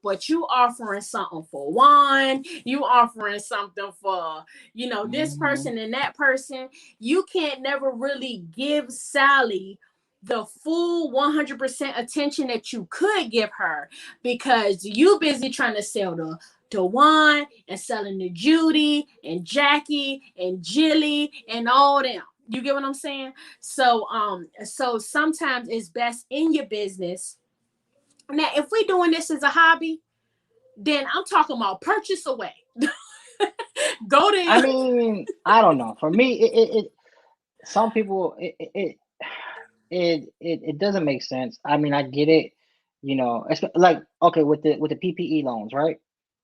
Speaker 1: But you offering something for one, you offering something for, this
Speaker 2: Mhm.
Speaker 1: person and that person. You can't never really give Sally the full 100% attention that you could give her, because you busy trying to sell the Dewan and selling to Judy and Jackie and Jilly and all them. You get what I'm saying? So sometimes it's best in your business. Now, if we're doing this as a hobby, then I'm talking about purchase away. Go
Speaker 2: I
Speaker 1: there.
Speaker 2: mean, I don't know. For me, it some people it doesn't make sense. I mean, I get it. It's like, okay, with the PPE loans, right?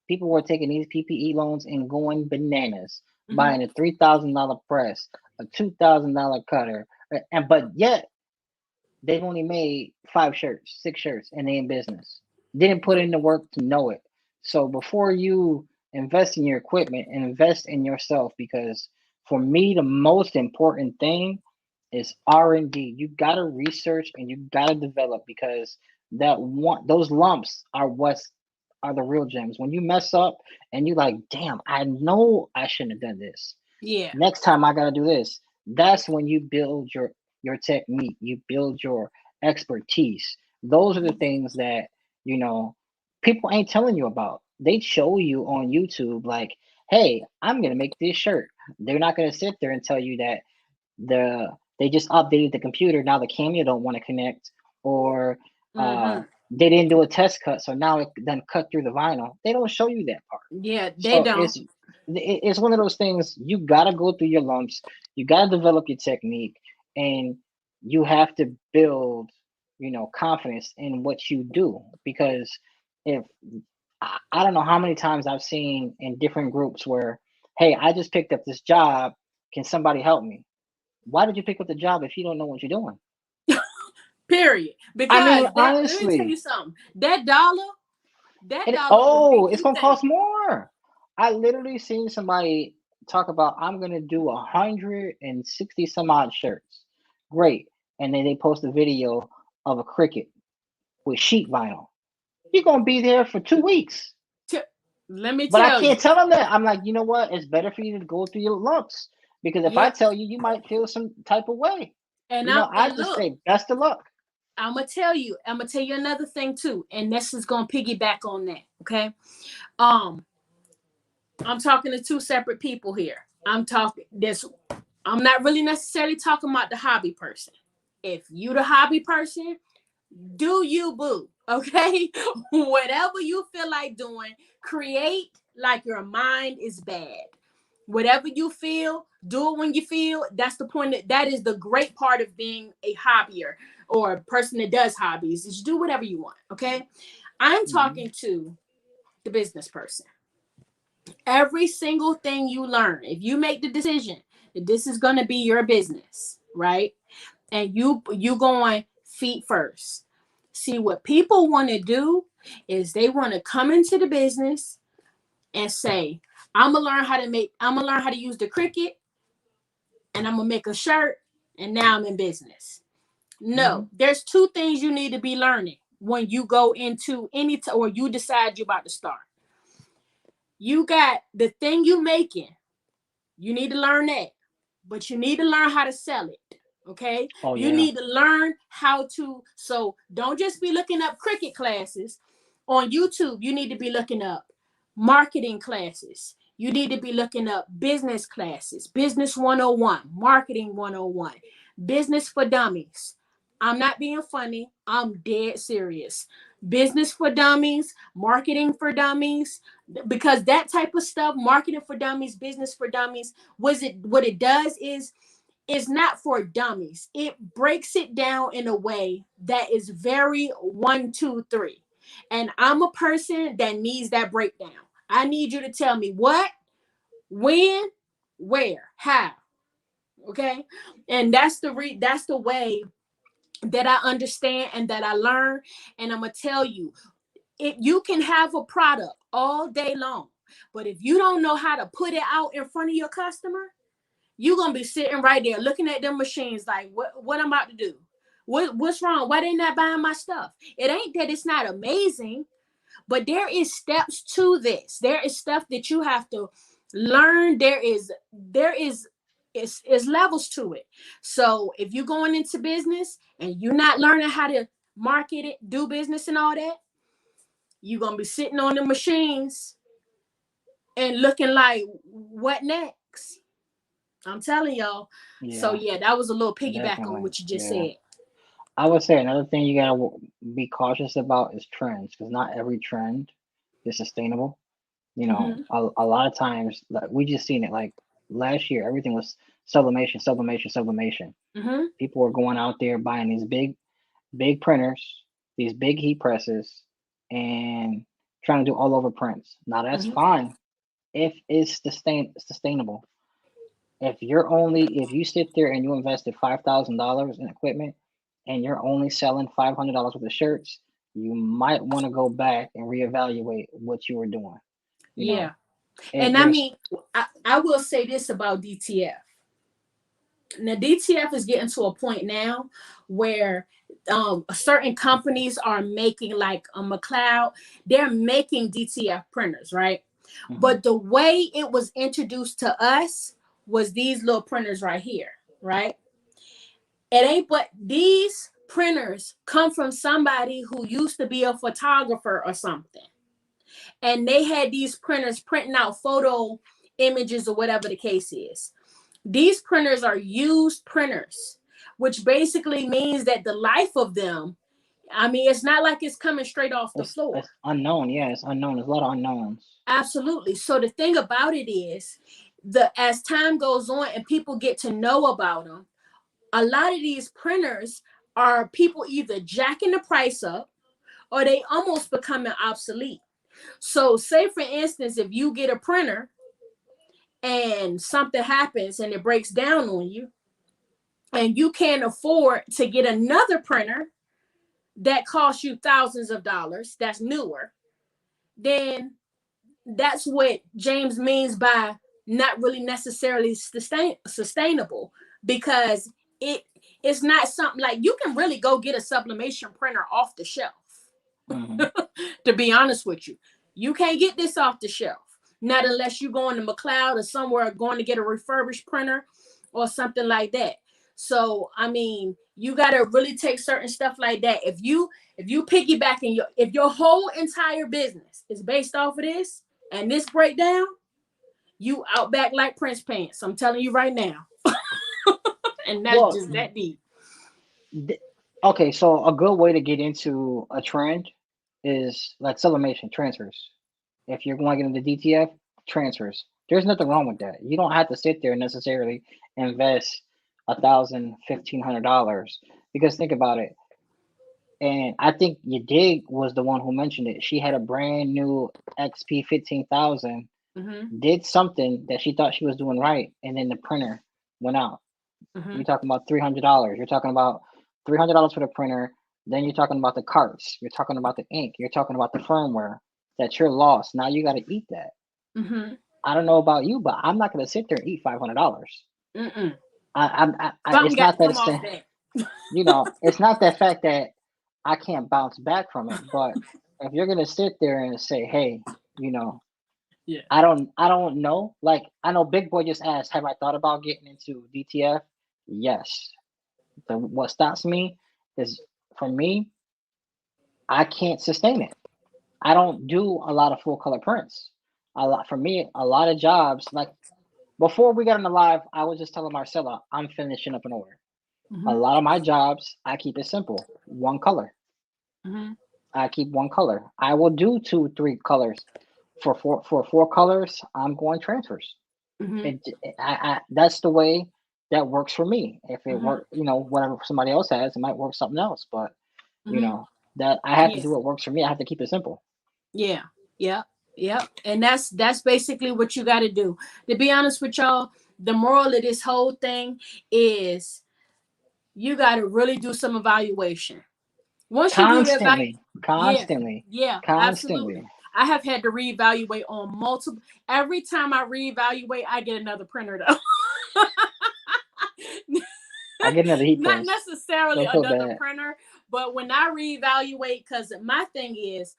Speaker 2: People were taking these PPE loans and going bananas,
Speaker 1: Mm-hmm.
Speaker 2: buying a $3,000 press, a $2,000 cutter, but yet they've only made 5 shirts, 6 shirts, and they in business. Didn't put in the work to know it. So before you invest in your equipment, and invest in yourself, because for me the most important thing is R&D. You gotta research and you gotta develop, because those lumps are the real gems. When you mess up and you like, damn, I know I shouldn't have done this.
Speaker 1: Yeah.
Speaker 2: Next time I gotta do this. That's when you build your technique. You build your expertise. Those are the things that you know people ain't telling you about. They show you on YouTube like, hey, I'm gonna make this shirt. They're not gonna sit there and tell you that they just updated the computer. Now the camera don't want to connect, or
Speaker 1: Mm-hmm.
Speaker 2: they didn't do a test cut, so now it then cut through the vinyl. They don't show you that part.
Speaker 1: Yeah, they
Speaker 2: So
Speaker 1: don't.
Speaker 2: it's one of those things. You gotta go through your lumps. You gotta develop your technique, and you have to build, confidence in what you do. Because if I don't know how many times I've seen in different groups where, hey, I just picked up this job. Can somebody help me? Why did you pick up the job if you don't know what you're doing?
Speaker 1: Period.
Speaker 2: I
Speaker 1: Because
Speaker 2: mean,
Speaker 1: let me tell you
Speaker 2: honestly,
Speaker 1: something. That dollar is a
Speaker 2: it's
Speaker 1: big
Speaker 2: gonna
Speaker 1: thing.
Speaker 2: cost more. I literally seen somebody talk about, I'm gonna do 160 some odd shirts. Great. And then they post a video of a cricket with sheet vinyl. You're gonna be there for 2 weeks.
Speaker 1: T- Let me
Speaker 2: But I
Speaker 1: tell
Speaker 2: can't
Speaker 1: you.
Speaker 2: tell them that. I'm like, you know what? It's better for you to go through your lumps. Because if I
Speaker 1: Yep.
Speaker 2: tell you, you might feel some type of way. I just
Speaker 1: Look,
Speaker 2: say best of luck.
Speaker 1: I'm gonna tell you another thing too, and this is gonna piggyback on that. Okay. Um, I'm talking to two separate people here. I'm not really necessarily talking about the hobby person. If you the hobby person, do you, boo. Okay. Whatever you feel like doing, create like your mind is bad. Whatever you feel, do it when you feel. That's the point. That is the great part of being a hobbyer or a person that does hobbies, is you do whatever you want. Okay. I'm
Speaker 2: Mhm.
Speaker 1: talking to the business person. Every single thing you learn, if you make the decision that this is going to be your business, right? And you going feet first. See, what people want to do is they want to come into the business and say, I'm gonna learn how to use the Cricut, and I'm gonna make a shirt, and now I'm in business. No,
Speaker 2: Mhm.
Speaker 1: there's two things you need to be learning when you go into or you decide you're about to start. You got the thing you making. You need to learn that, but you need to learn how to sell it. Okay.
Speaker 2: Oh
Speaker 1: You
Speaker 2: yeah.
Speaker 1: need to learn how to. So don't just be looking up Cricut classes on YouTube. You need to be looking up marketing classes. You need to be looking up business classes, business 101, marketing 101, business for dummies. I'm not being funny. I'm dead serious. Business for dummies, marketing for dummies, because that type of stuff, marketing for dummies, business for dummies, what it does is not for dummies. It breaks it down in a way that is very 1, 2, 3. And I'm a person that needs that breakdown. I need you to tell me what, when, where, how. Okay. And that's the way that I understand and that I learn. And I'm gonna tell you, you can have a product all day long, but if you don't know how to put it out in front of your customer, you're gonna be sitting right there looking at them machines like, what I'm about to do? What's wrong? Why they not buying my stuff? It ain't that it's not amazing, but there is steps to this. There is stuff that you have to learn. There is levels to it. So if you're going into business and you're not learning how to market it, do business and all that, you're gonna be sitting on the machines and looking like, what next? I'm telling y'all. So
Speaker 2: Yeah,
Speaker 1: yeah, that was a little piggyback on
Speaker 2: definitely.
Speaker 1: what you just
Speaker 2: Yeah.
Speaker 1: said.
Speaker 2: I would say another thing you gotta be cautious about is trends, because not every trend is sustainable. You know,
Speaker 1: Mm-hmm.
Speaker 2: a lot of times, like we just seen it. Like last year, everything was sublimation, sublimation, sublimation.
Speaker 1: Mm-hmm.
Speaker 2: People were going out there buying these big printers, these big heat presses, and trying to do all over prints. Now that's
Speaker 1: Mm-hmm.
Speaker 2: fine if it's sustainable. If you sit there and you invested $5,000 in equipment and you're only selling $500 worth of shirts, you might want to go back and reevaluate what you were doing. You
Speaker 1: Yeah.
Speaker 2: know,
Speaker 1: And I
Speaker 2: there's
Speaker 1: mean, I will say this about DTF. Now, DTF is getting to a point now where certain companies are making, like a McLeod, they're making DTF printers, right?
Speaker 2: hmm
Speaker 1: But the way it was introduced to us was these little printers right here, right? It ain't, but these printers come from somebody who used to be a photographer or something. And they had these printers printing out photo images or whatever the case is. These printers are used printers, which basically means that the life of them, I mean, it's not like it's coming straight off the floor.
Speaker 2: it's unknown. Yeah, it's unknown. There's a lot of unknowns.
Speaker 1: Absolutely. So the thing about it is, as time goes on and people get to know about them, a lot of these printers are people either jacking the price up or they almost becoming obsolete. So say for instance, if you get a printer and something happens and it breaks down on you and you can't afford to get another printer that costs you thousands of dollars, that's newer, then that's what James means by not really necessarily sustainable, because it it's not something like you can really go get a sublimation printer off the shelf.
Speaker 2: hmm
Speaker 1: To be honest with you, you can't get this off the shelf, not unless you're going to McLeod or somewhere going to get a refurbished printer or something like that. So I mean, you got to really take certain stuff like that. If you piggyback in if your whole entire business is based off of this and this breakdown, you out back like Prince pants. I'm telling you right now. And that's
Speaker 2: Well,
Speaker 1: just that deep.
Speaker 2: th- okay, so a good way to get into a trend is like sublimation transfers. If you're going to get into DTF transfers, there's nothing wrong with that. You don't have to sit there and necessarily invest $1,000, $1,500, because think about it. And I think your dig was the one who mentioned it. She had a brand new XP 15,000,
Speaker 1: Mm-hmm.
Speaker 2: did something that she thought she was doing right, and then the printer went out.
Speaker 1: Mm-hmm.
Speaker 2: You're talking about $300. You're talking about $300 for the printer. Then you're talking about the carts. You're talking about the ink. You're talking about the firmware that you're lost. Now you got to eat that.
Speaker 1: Mm-hmm.
Speaker 2: I don't know about you, but I'm not going to sit there and eat $500.
Speaker 1: Mm-mm. Something
Speaker 2: It's
Speaker 1: got
Speaker 2: not
Speaker 1: to
Speaker 2: that
Speaker 1: come
Speaker 2: it's
Speaker 1: off that.
Speaker 2: it's not that fact that I can't bounce back from it. But if you're gonna sit there and say, hey, you know,
Speaker 1: Yeah.
Speaker 2: I don't know. Like I know Big Boy just asked, have I thought about getting into DTF? Yes. What stops me is, for me, I can't sustain it. I don't do a lot of full color prints. For me, a lot of jobs, like before we got on the live, I was just telling Marcella I'm finishing up an order. A
Speaker 1: Mm-hmm.
Speaker 2: lot of my jobs, I keep it simple. One color.
Speaker 1: Mm-hmm.
Speaker 2: I keep one color. I will do two, three colors. For four colors, I'm going transfers.
Speaker 1: Mm-hmm.
Speaker 2: That's the way that works for me. If it
Speaker 1: Mm-hmm.
Speaker 2: work, whatever somebody else has, it might work something else. But you
Speaker 1: Mm-hmm.
Speaker 2: know that I have to
Speaker 1: Yeah.
Speaker 2: do what works for me. I have to keep it simple.
Speaker 1: Yeah. Yeah. Yeah. And that's basically what you got to do. To be honest with y'all, the moral of this whole thing is you got to really do some evaluation. Once you do the
Speaker 2: constantly,
Speaker 1: yeah, absolutely. I have had to reevaluate on multiple. Every time I reevaluate, I get another printer though.
Speaker 2: I get another heat
Speaker 1: Not
Speaker 2: press.
Speaker 1: necessarily another printer, but when I reevaluate, because my thing is,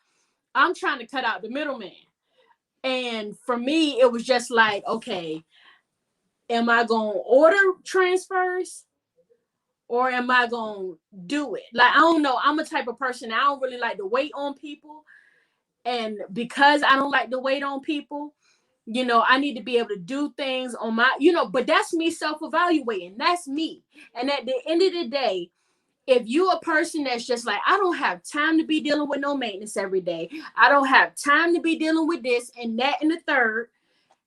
Speaker 1: I'm trying to cut out the middleman. And for me, it was just like, okay, am I going to order transfers or am I going to do it? Like, I don't know. I'm a type of person, I don't really like to wait on people. And because I don't like to wait on people, you know, I need to be able to do things on my, you know, but that's me self-evaluating. That's me. And at the end of the day, if you a person that's just like, I don't have time to be dealing with no maintenance every day. I don't have time to be dealing with this and that and the third.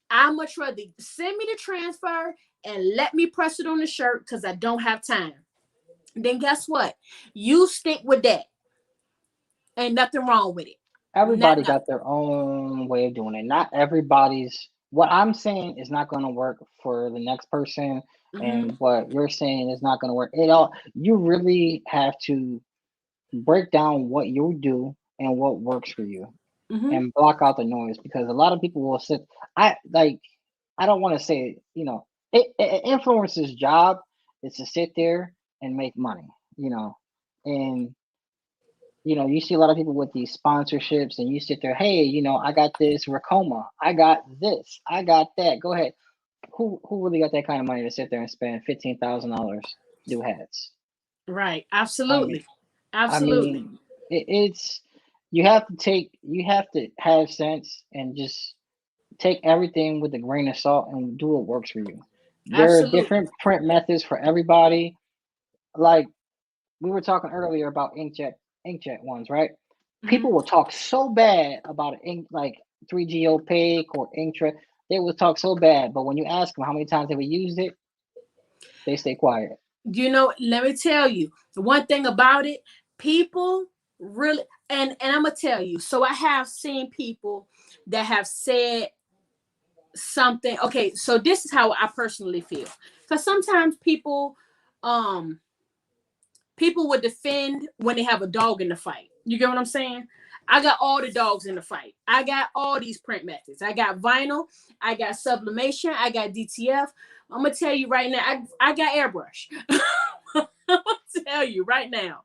Speaker 1: I much rather send me the transfer and let me press it on the shirt because I don't have time. Then guess what? You stick with that. Ain't nothing wrong with it.
Speaker 2: Everybody got their own way of doing it. Not everybody's. What I'm saying is not going to work for the next person, and what you're saying is not going to work. You really have to break down what you do and what works for you, and block out the noise, because a lot of people will sit. I don't want to say, influencer's job is to sit there and make money, and you see a lot of people with these sponsorships, and you sit there, hey, I got this Racoma, I got this, I got that. Go ahead. Who really got that kind of money to sit there and spend $15,000 do hats?
Speaker 1: Right. Absolutely.
Speaker 2: Absolutely. It's you have to have sense and just take everything with a grain of salt and do what works for you. There are different print methods for everybody. Like we were talking earlier about inkjet ones, right? People will talk so bad about ink, like 3G opaque or inkjet. They will talk so bad, but when you ask them how many times have we used it, they stay quiet.
Speaker 1: Let me tell you the one thing about it. People really, and I'm gonna tell you. So I have seen people that have said something. Okay, so this is how I personally feel. Because sometimes people would defend when they have a dog in the fight. You get what I'm saying? I got all the dogs in the fight. I got all these print methods. I got vinyl. I got sublimation. I got DTF. I'm going to tell you right now, I got airbrush. I'm going to tell you right now.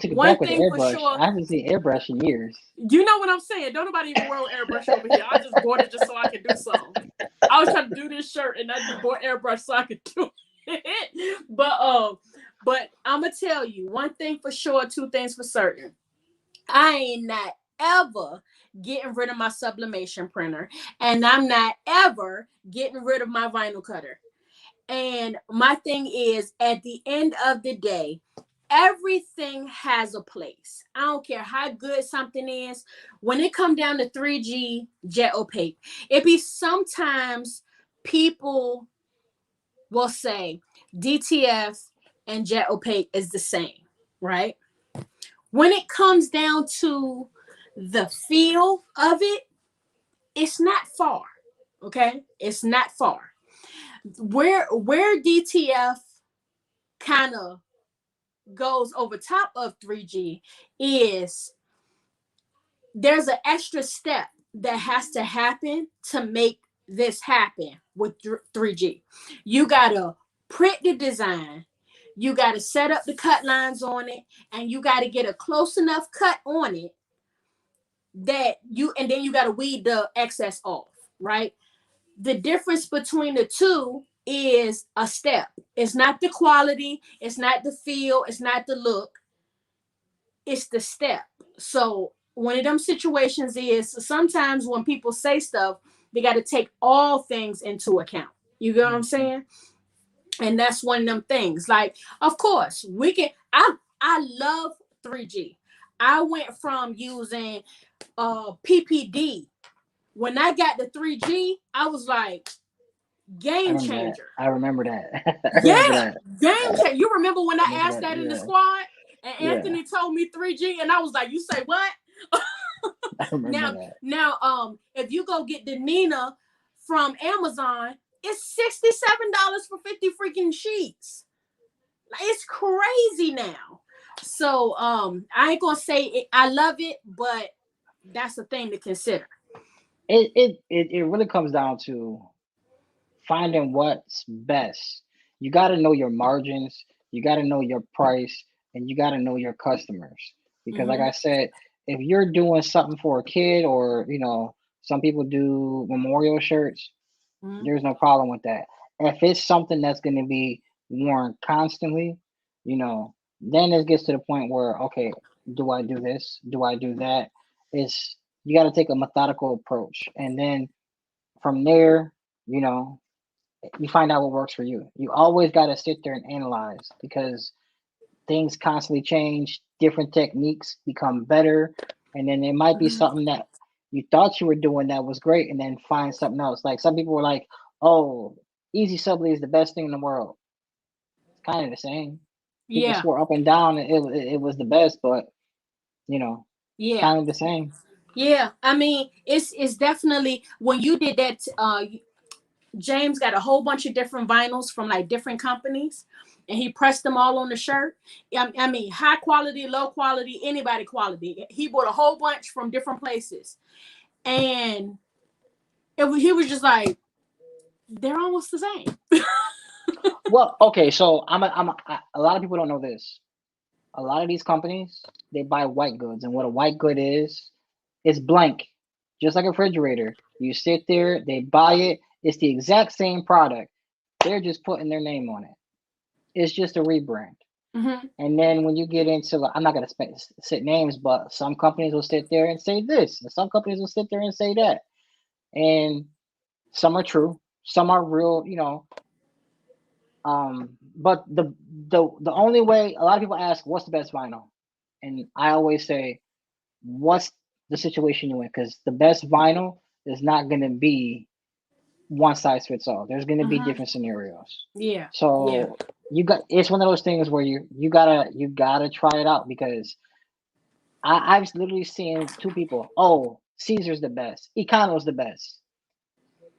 Speaker 2: One thing for sure. I haven't seen airbrush in years.
Speaker 1: You know what I'm saying? Don't nobody even wear airbrush over here. I just bought it just so I could do something. I was trying to do this shirt and I just bought airbrush so I could do it. But I'm going to tell you one thing for sure, two things for certain. I ain't not ever getting rid of my sublimation printer, and I'm not ever getting rid of my vinyl cutter. And my thing is, at the end of the day, everything has a place. I don't care how good something is. When it come down to 3G jet opaque, it be sometimes people will say DTF and jet opaque is the same, right? When it comes down to the feel of it, it's not far. Okay, it's not far. Where DTF kind of goes over top of 3G is there's an extra step that has to happen to make this happen with 3G. You gotta print the design, you gotta set up the cut lines on it, and you gotta get a close enough cut on it and then you gotta weed the excess off, right? The difference between the two is a step. It's not the quality, it's not the feel, it's not the look, it's the step. So one of them situations is sometimes when people say stuff, they got to take all things into account. You get what I'm saying? And that's one of them things. Like, of course, we can. I love 3G. I went from using PPD. When I got the 3G, I was like, game changer.
Speaker 2: I remember that.
Speaker 1: Game changer. You remember when I asked that in the squad? And Anthony told me 3G, and I was like, "You say what?" Now, if you go get the Nina from Amazon, it's $67 for 50 freaking sheets. It's crazy now. So I ain't gonna say it, I love it, but that's a thing to consider.
Speaker 2: It really comes down to finding what's best. You got to know your margins, you got to know your price, and you got to know your customers. Because, like
Speaker 1: Mm-hmm.
Speaker 2: I said, if you're doing something for a kid, or some people do memorial shirts,
Speaker 1: Mm-hmm.
Speaker 2: there's no problem with that. If it's something that's going to be worn constantly, then it gets to the point where, okay, do I do this? Do I do that? It's You got to take a methodical approach, and then from there, you know, you find out what works for you. You always got to sit there and analyze, because things constantly change, different techniques become better, and then there might be
Speaker 1: Mm-hmm.
Speaker 2: something that you thought you were doing that was great, and then find something else. Like, some people were like, "Oh, easy subly is the best thing in the world." It's kind of the same. People
Speaker 1: Yeah,
Speaker 2: swore up and down it was the best, but it's
Speaker 1: yeah,
Speaker 2: kind of the same.
Speaker 1: yeah. I mean, it's definitely when you did that. James got a whole bunch of different vinyls from like different companies, and he pressed them all on the shirt. I mean, high quality, low quality, anybody quality. He bought a whole bunch from different places, and he was just like, they're almost the same.
Speaker 2: Well, okay, so a lot of people don't know this. A lot of these companies, they buy white goods, and what a white good is, it's blank, just like a refrigerator. You sit there, they buy it, it's the exact same product. They're just putting their name on it. It's just a rebrand.
Speaker 1: Mm-hmm.
Speaker 2: And then when you get into, I'm not going to sit names, but some companies will sit there and say this, and some companies will sit there and say that. And some are true, some are real, but the only way, a lot of people ask, what's the best vinyl? And I always say, what's the situation you're in? Because the best vinyl is not going to be one size fits all. There's going to be
Speaker 1: Mm-hmm.
Speaker 2: different scenarios.
Speaker 1: Yeah, yeah.
Speaker 2: So it's one of those things where you gotta try it out, because I've literally seen two people. Oh, Caesar's the best. Econo's the best.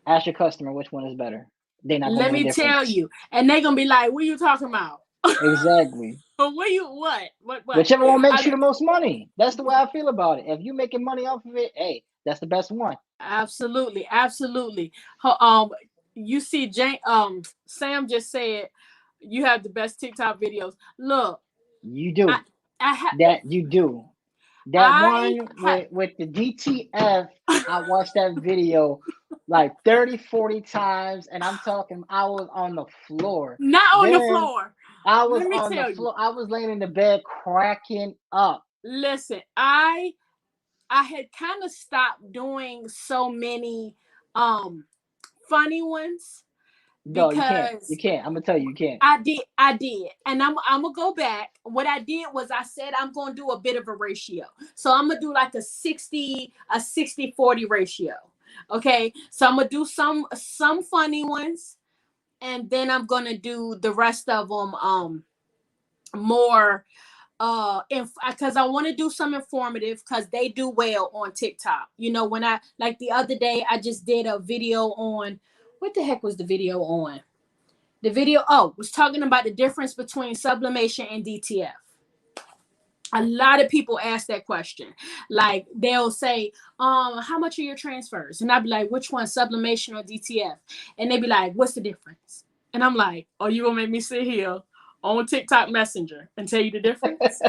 Speaker 2: Ask your customer which one is better. They're not gonna
Speaker 1: Let
Speaker 2: know the
Speaker 1: me tell
Speaker 2: difference.
Speaker 1: you, and they're gonna be like, "What are you talking about?
Speaker 2: Exactly.
Speaker 1: What you what? What?"
Speaker 2: Whichever one makes
Speaker 1: I,
Speaker 2: you the most money. That's the way I feel about it. If you're making money off of it, hey, that's the best one.
Speaker 1: Absolutely, absolutely. You see, Sam just said you have the best TikTok videos. Look,
Speaker 2: You
Speaker 1: I,
Speaker 2: do.
Speaker 1: I have,
Speaker 2: That you do. That
Speaker 1: I
Speaker 2: one
Speaker 1: have
Speaker 2: with the DTF, I watched that video like 30, 40 times, and I'm talking, I was on the floor.
Speaker 1: not on the
Speaker 2: Then
Speaker 1: floor.
Speaker 2: I was
Speaker 1: Let me
Speaker 2: on the
Speaker 1: tell you.
Speaker 2: floor. I was laying in the bed cracking up.
Speaker 1: Listen, I had kind of stopped doing so many funny ones
Speaker 2: No, you can't. You
Speaker 1: because
Speaker 2: can't. I'm gonna tell you, you can't.
Speaker 1: I did, and I'm gonna go back. What I did was I said I'm gonna do a bit of a ratio, so I'm gonna do like a 60-40 ratio. Okay, so I'm gonna do some funny ones, and then I'm gonna do the rest of them more because I want to do some informative because they do well on TikTok. When I like the other day I just did a video on what the heck was the video on? The video was talking about the difference between sublimation and DTF. A lot of people ask that question. Like they'll say, how much are your transfers? And I'll be like, which one, sublimation or DTF? And they be like, what's the difference? And I'm like, oh, you gonna make me sit here on TikTok Messenger and tell you the difference?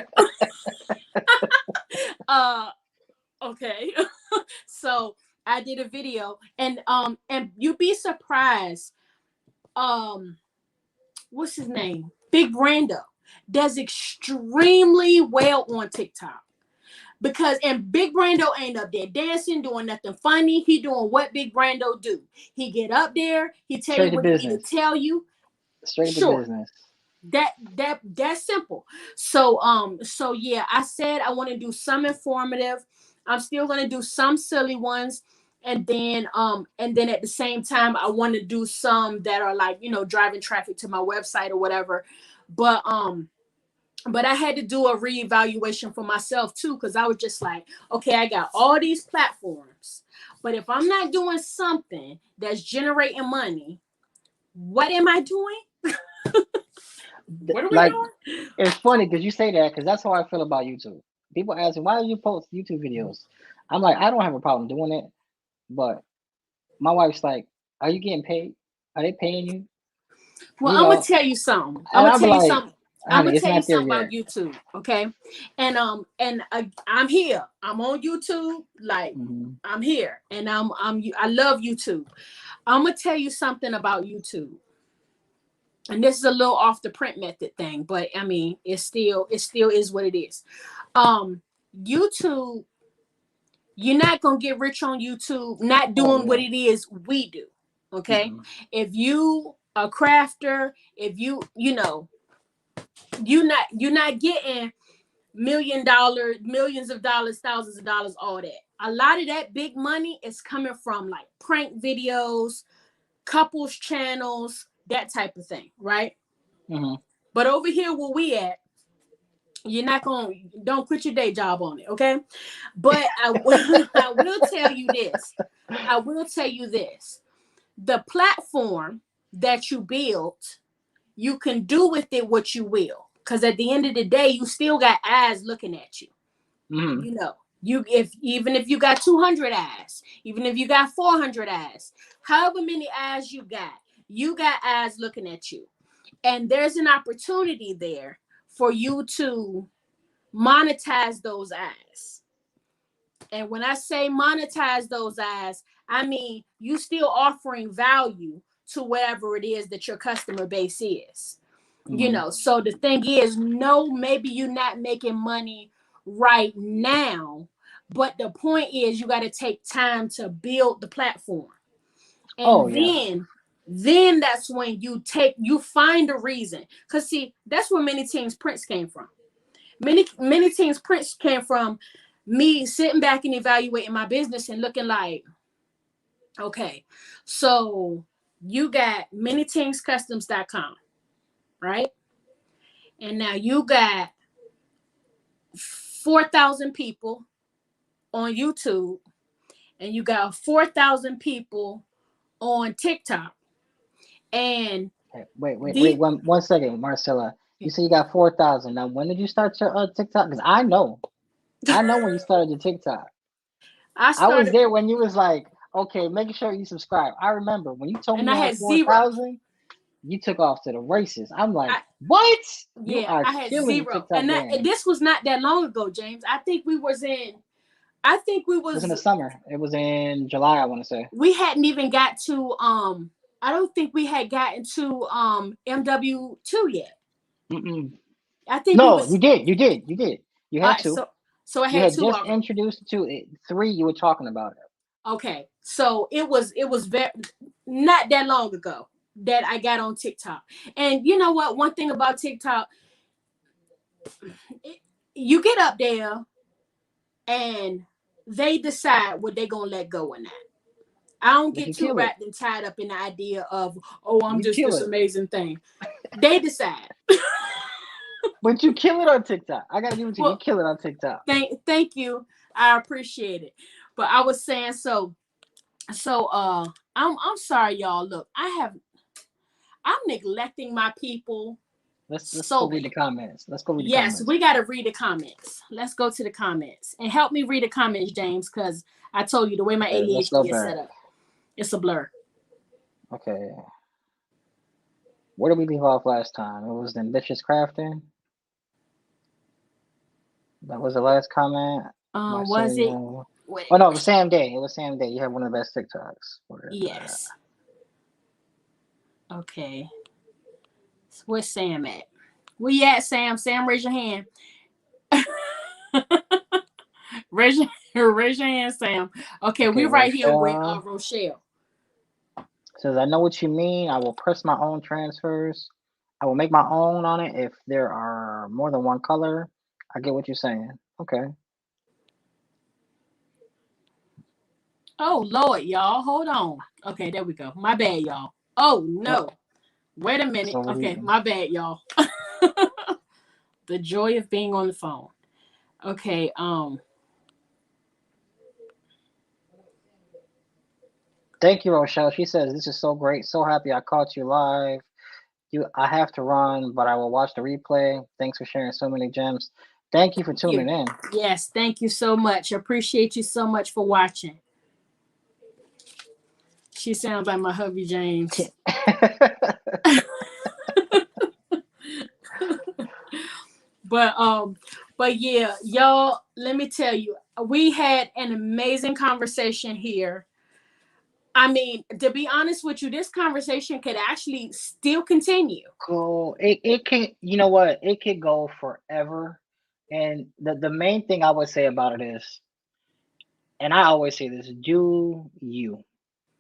Speaker 1: uh okay. So I did a video and you'd be surprised. What's his name? Big Brando does extremely well on TikTok. And Big Brando ain't up there dancing, doing nothing funny. He doing what Big Brando do. He get up there, he tell
Speaker 2: Straight
Speaker 1: you
Speaker 2: to
Speaker 1: what he need to
Speaker 2: business.
Speaker 1: tell you.
Speaker 2: Straight to
Speaker 1: Sure.
Speaker 2: business.
Speaker 1: That's simple. So yeah, I said I want to do some informative. I'm still gonna do some silly ones, and then at the same time I want to do some that are like driving traffic to my website or whatever. But I had to do a reevaluation for myself too, because I was just like, okay, I got all these platforms, but if I'm not doing something that's generating money, what am I doing? What are we
Speaker 2: Like,
Speaker 1: doing?
Speaker 2: it's funny because you say that because that's how I feel about YouTube. People ask me, why do you post YouTube videos? I'm like, I don't have a problem doing it, but my wife's like, are you getting paid? Are they paying you?
Speaker 1: Well,
Speaker 2: You
Speaker 1: I'm gonna
Speaker 2: know,
Speaker 1: tell you something. I'm
Speaker 2: and
Speaker 1: gonna
Speaker 2: I'll be
Speaker 1: tell you
Speaker 2: like,
Speaker 1: something. I'm
Speaker 2: honey,
Speaker 1: gonna
Speaker 2: it's
Speaker 1: tell you
Speaker 2: not there
Speaker 1: something about
Speaker 2: yet.
Speaker 1: YouTube, okay? And I'm here. I'm on YouTube. Like
Speaker 2: Hmm.
Speaker 1: I'm here, and I love YouTube. I'm gonna tell you something about YouTube, and this is a little off the print method thing, but I mean, it still is what it is. YouTube, you're not gonna get rich on YouTube not
Speaker 2: Oh
Speaker 1: doing what
Speaker 2: yeah.
Speaker 1: it is we do, okay?
Speaker 2: Mm-mm.
Speaker 1: If you a crafter, if you know you're not getting millions of dollars, thousands of dollars, all that. A lot of that big money is coming from like prank videos, couples channels, that type of thing, right?
Speaker 2: Hmm.
Speaker 1: But over here where we at, you're not gonna don't quit your day job on it, okay? But I will tell you this. I will tell you this. The platform that you built, you can do with it what you will. Because at the end of the day, you still got eyes looking at you.
Speaker 2: Hmm.
Speaker 1: You know, even if you got 200 eyes, even if you got 400 eyes, however many eyes you got eyes looking at you. And there's an opportunity there for you to monetize those eyes. And when I say monetize those eyes, I mean you still offering value to whatever it is that your customer base is.
Speaker 2: Hmm.
Speaker 1: So the thing is, no, maybe you're not making money right now, but the point is you got to take time to build the platform.
Speaker 2: Oh
Speaker 1: And
Speaker 2: yeah.
Speaker 1: then that's when you find a reason. Because see, that's where many teams prints came from. Many teams prints came from me sitting back and evaluating my business and looking like, okay, so you got minitingzcustoms.com, right? And now you got 4,000 people on YouTube, and you got 4,000 people on TikTok. And
Speaker 2: Hey, wait,
Speaker 1: the
Speaker 2: one second, Marcella. You say you got 4,000. Now, when did you start your TikTok? Because I know when you started your TikTok.
Speaker 1: I
Speaker 2: I was
Speaker 1: started,
Speaker 2: there when you was like, okay, making sure you subscribe. I remember when you told me
Speaker 1: and
Speaker 2: you
Speaker 1: I
Speaker 2: had
Speaker 1: had zero.
Speaker 2: 4,000, you took off to the races. I'm like,
Speaker 1: I
Speaker 2: what? You
Speaker 1: Yeah,
Speaker 2: are
Speaker 1: I had
Speaker 2: killing the
Speaker 1: zero,
Speaker 2: TikTok
Speaker 1: and
Speaker 2: game.
Speaker 1: this was not that long ago, James. I think we
Speaker 2: It was in
Speaker 1: was
Speaker 2: the summer. It was in July, I want to say.
Speaker 1: we hadn't even got to I don't think we had gotten to MW2 yet.
Speaker 2: Mm-mm.
Speaker 1: I think we
Speaker 2: No, you
Speaker 1: was
Speaker 2: did. You did. You did. You
Speaker 1: all
Speaker 2: had
Speaker 1: right,
Speaker 2: two.
Speaker 1: so I
Speaker 2: You
Speaker 1: had
Speaker 2: had
Speaker 1: two
Speaker 2: just
Speaker 1: already.
Speaker 2: introduced to it. Three, you were talking about it.
Speaker 1: Okay, so it was very not that long ago that I got on TikTok. And you know what? One thing about TikTok, you get up there and they decide what they're gonna let go or not. I don't
Speaker 2: But
Speaker 1: get
Speaker 2: you
Speaker 1: too
Speaker 2: kill it.
Speaker 1: wrapped and tied up in the idea of, oh, I'm
Speaker 2: You
Speaker 1: just
Speaker 2: kill
Speaker 1: this
Speaker 2: it.
Speaker 1: amazing thing. They decide.
Speaker 2: But you kill it on TikTok. I gotta give it to you. You
Speaker 1: Well,
Speaker 2: kill it on TikTok.
Speaker 1: thank you. I appreciate it. But I was saying so I'm sorry, y'all. Look, I'm neglecting my people
Speaker 2: Let's
Speaker 1: so
Speaker 2: go read
Speaker 1: bad.
Speaker 2: the comments. Let's go read the
Speaker 1: Yes,
Speaker 2: comments.
Speaker 1: we gotta read the comments. Let's go to the comments. And help me read the comments, James, because I told you the way my
Speaker 2: Okay, let's go
Speaker 1: ADHD is set
Speaker 2: back.
Speaker 1: up. It's a blur.
Speaker 2: Okay. Where did we leave off last time? It was the ambitious crafting. That was the last comment.
Speaker 1: Was it?
Speaker 2: Marcelo.
Speaker 1: Wait.
Speaker 2: Oh no, it was Sam Day. It was Sam Day. You have one of the best TikToks. Where is that?
Speaker 1: Yes. Okay. Where's Sam at? Where you at, Sam? Sam, raise your hand. Raise your hand, Sam. Okay,
Speaker 2: Okay,
Speaker 1: we right here with
Speaker 2: Rochelle
Speaker 1: Rochelle.
Speaker 2: says, I know what you mean. I will press my own transfers. I will make my own on it if there are more than one color. I get what you're saying. Okay.
Speaker 1: Oh Lord, y'all. Hold on. Okay, there we go. My bad, y'all. Oh
Speaker 2: Yep.
Speaker 1: no. Wait a minute.
Speaker 2: So what do
Speaker 1: Okay,
Speaker 2: you
Speaker 1: my bad, y'all. The joy of being on the phone. Okay,
Speaker 2: Thank you, Rochelle. She says, this is so great. So happy I caught you live. I have to run, but I will watch the replay. Thanks for sharing so many gems. Thank you for tuning in.
Speaker 1: Yes, thank you so much. Appreciate you so much for watching. She sounds like my hubby James. But yeah, y'all, let me tell you, we had an amazing conversation here. I mean, to be honest with you, this conversation could actually still continue.
Speaker 2: Cool. It can, you know what? It could go forever. And the main thing I would say about it is, and I always say this, do you.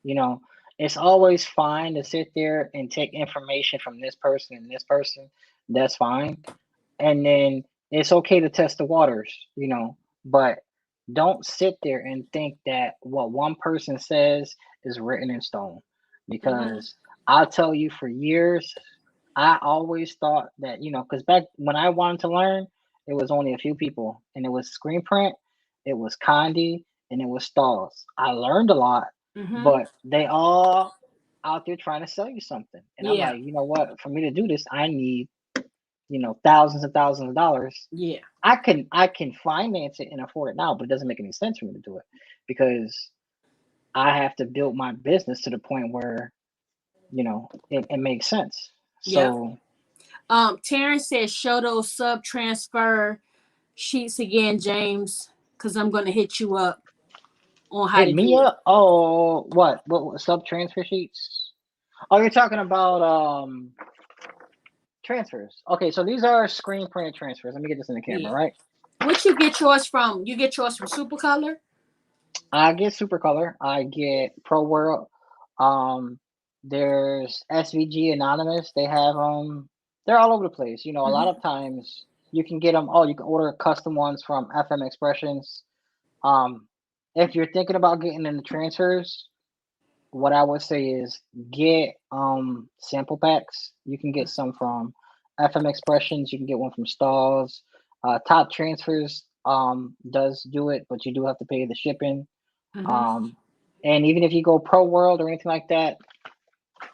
Speaker 2: You know, it's always fine to sit there and take information from this person and this person. That's fine. And then it's okay to test the waters, you know, but don't sit there and think that what one person says is written in stone. Because I'll tell you, for years, I always thought that, you know, because back when I wanted to learn, it was only a few people, and it was screen print, it was Condi, and it was Stalls. I learned a lot, but they all out there trying to sell you something. And I'm
Speaker 1: Yeah.
Speaker 2: like, you know what? For me to do this, I need, you know, thousands and thousands of dollars.
Speaker 1: Yeah.
Speaker 2: I can finance it and afford it now, but it doesn't make any sense for me to do it because I have to build my business to the point where, you know, it makes sense. So
Speaker 1: Terrence says show those sub transfer sheets again, James, because I'm gonna hit you up on how
Speaker 2: hit
Speaker 1: to
Speaker 2: me
Speaker 1: do it.
Speaker 2: up. Oh, what sub transfer sheets? Oh, you're talking about transfers. Okay, so these are screen printed transfers. Let me get this in the camera,
Speaker 1: Yeah.
Speaker 2: right?
Speaker 1: What you get yours from? You get yours from Supercolor?
Speaker 2: I get Supercolor. I get Pro World. Um, there's SVG Anonymous. They have they're all over the place. You know, a lot of times you can get them. Oh, you can order custom ones from FM Expressions. Um, if you're thinking about getting into transfers, what I would say is get sample packs. You can get some from FM Expressions. You can get one from Stalls. Top Transfers does do it, but you do have to pay the shipping. And even if you go Pro World or anything like that,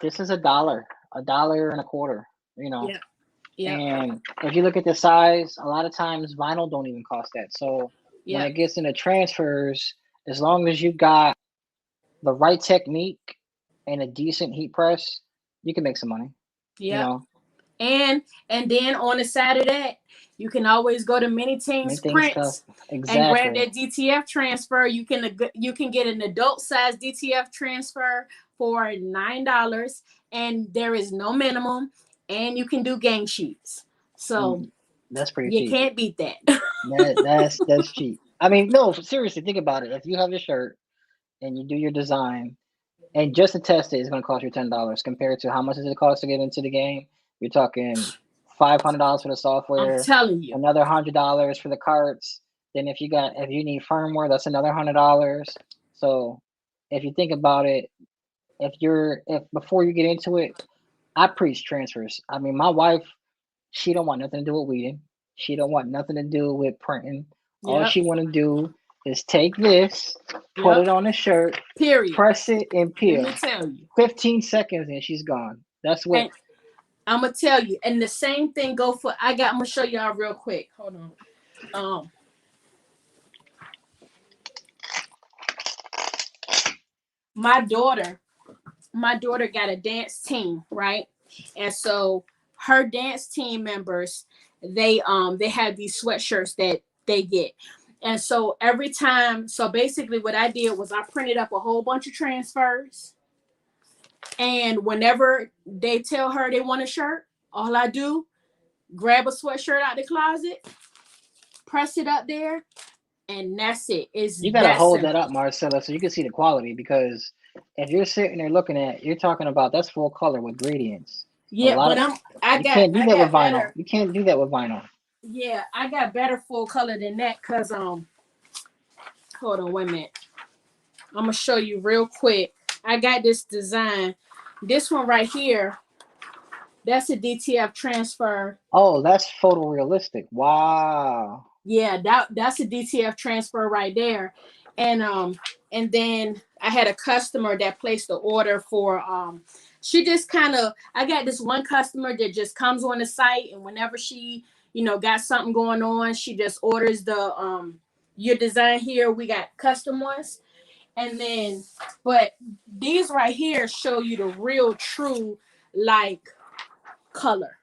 Speaker 2: this is $1.25, you know.
Speaker 1: Yeah. Yeah.
Speaker 2: And if you look at the size, a lot of times vinyl don't even cost that. So when
Speaker 1: Yeah.
Speaker 2: it gets into transfers, as long as you got the right technique and a decent heat press, you can make some money. You
Speaker 1: Yeah.
Speaker 2: know,
Speaker 1: And then on the side of that, you can always go to Many
Speaker 2: many
Speaker 1: Teams
Speaker 2: things tough.
Speaker 1: Prints and grab
Speaker 2: Exactly.
Speaker 1: that DTF transfer. You can get an adult size DTF transfer for $9, and there is no minimum, and you can do gang sheets. So
Speaker 2: That's pretty
Speaker 1: you
Speaker 2: cheap.
Speaker 1: can't beat that.
Speaker 2: That's cheap. I mean, no, seriously, think about it. If you have your shirt and you do your design, and just to test it is going to cost you $10 compared to how much does it cost to get into the game? You're talking $500 for the
Speaker 1: I'm
Speaker 2: software,
Speaker 1: telling you.
Speaker 2: another $100 for the carts. Then if you need firmware, that's another $100. So if you think about it, if before you get into it, I preach transfers. I mean, my wife, she don't want nothing to do with weeding. She don't want nothing to do with printing. All
Speaker 1: Yep.
Speaker 2: she want to do is take this, put
Speaker 1: Yep.
Speaker 2: it on a shirt,
Speaker 1: Period.
Speaker 2: press it, and
Speaker 1: Let
Speaker 2: peel.
Speaker 1: me tell you.
Speaker 2: 15 seconds and she's gone. That's what.
Speaker 1: And I'm gonna tell you. And the same thing go for. I'm gonna show y'all real quick. Hold on. My daughter got a dance team, right? And so her dance team members, they have these sweatshirts that they get. And so every time, so basically what I did was I printed up a whole bunch of transfers. And whenever they tell her they want a shirt, all I do, grab a sweatshirt out the closet, press it up there, and that's it. It's
Speaker 2: You gotta
Speaker 1: that
Speaker 2: hold that
Speaker 1: simple.
Speaker 2: up, Marcella, so you can see the quality. Because if you're sitting there looking at, you're talking about that's full color with gradients. A
Speaker 1: Yeah,
Speaker 2: lot
Speaker 1: but
Speaker 2: of
Speaker 1: I
Speaker 2: you can't do
Speaker 1: I
Speaker 2: that with
Speaker 1: got
Speaker 2: vinyl.
Speaker 1: better.
Speaker 2: You can't do that with vinyl.
Speaker 1: Yeah, I got better full color than that because hold on, wait a minute. I'm gonna show you real quick. I got this design. This one right here, that's a DTF transfer.
Speaker 2: Oh, that's photorealistic. Wow.
Speaker 1: Yeah, that's a DTF transfer right there. And then I had a customer that placed the order for she just kind of, I got this one customer that just comes on the site, and whenever she, got something going on, she just orders the your design here. We got custom ones. And then, but these right here show you the real true like color,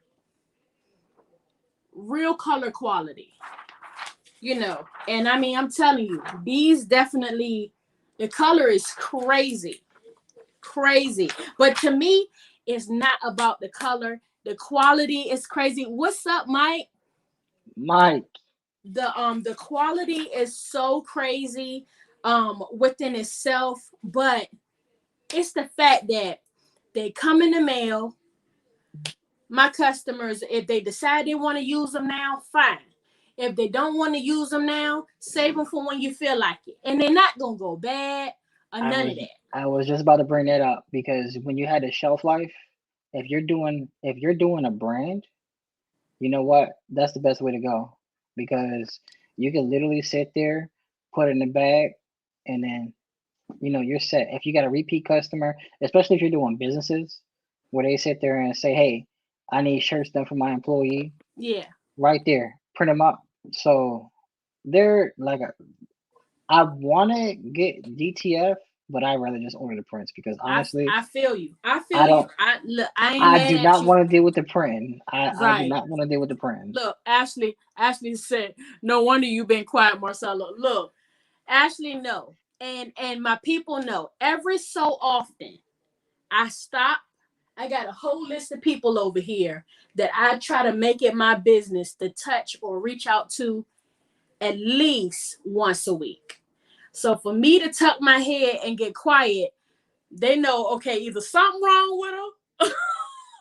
Speaker 1: real color quality, And I mean, I'm telling you, these definitely, the color is crazy. But to me, it's not about the color. The quality is crazy. What's up, Mike?
Speaker 2: Mike.
Speaker 1: The quality is so crazy within itself, but it's the fact that they come in the mail. My customers, if they decide they want to use them now, fine. If they don't want to use them now, save them for when you feel like it. And they're not going to go bad or none of that.
Speaker 2: I was just about to bring that up, because when you had a shelf life, if you're doing a brand, you know what? That's the best way to go, because you can literally sit there, put it in the bag, and then you're set. If you got a repeat customer, especially if you're doing businesses where they sit there and say, "Hey, I need shirts done for my employee."
Speaker 1: Yeah.
Speaker 2: Right there, print them up. So they're like I want to get DTF, but I'd rather just order the prints, because honestly,
Speaker 1: I feel you. I
Speaker 2: do not want to deal with the print. I do not want to deal with the print.
Speaker 1: Look, Ashley said, "No wonder you've been quiet, Marcella." Look, Ashley, no, and my people know. Every so often, I stop. I got a whole list of people over here that I try to make it my business to touch or reach out to at least once a week. So for me to tuck my head and get quiet, they know, okay, either something wrong with her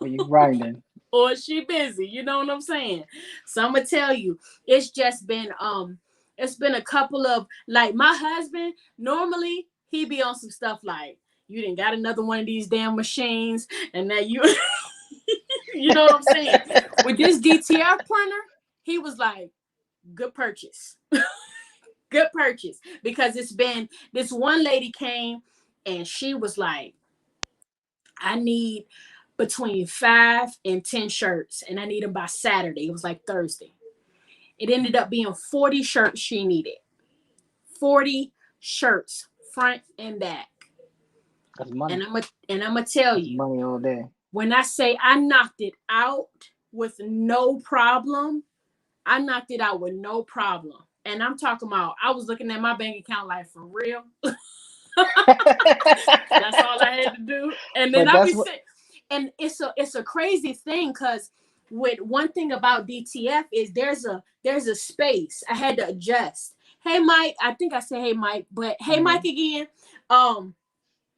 Speaker 2: or you grinding,
Speaker 1: or she busy. You know what I'm saying? So I'm gonna tell you, it's just been a couple of, like, my husband, normally he be on some stuff like, you didn't got another one of these damn machines, and now you you know what I'm saying? With this DTF printer, he was like, good purchase. Good purchase. Because it's been, this one lady came and she was like, I need between 5 and 10 shirts, and I need them by Saturday. It was like Thursday. It ended up being 40 shirts she needed. 40 shirts, front and back.
Speaker 2: That's money.
Speaker 1: And I'm gonna tell you,
Speaker 2: money all day.
Speaker 1: When I say I knocked it out with no problem, I knocked it out with no problem. And I'm talking about, I was looking at my bank account like, for real. That's all I had to do. And then and it's a crazy thing, because with one thing about DTF is there's a space. I had to adjust. Hey Mike, I think I said hey Mike, but hey Mike again.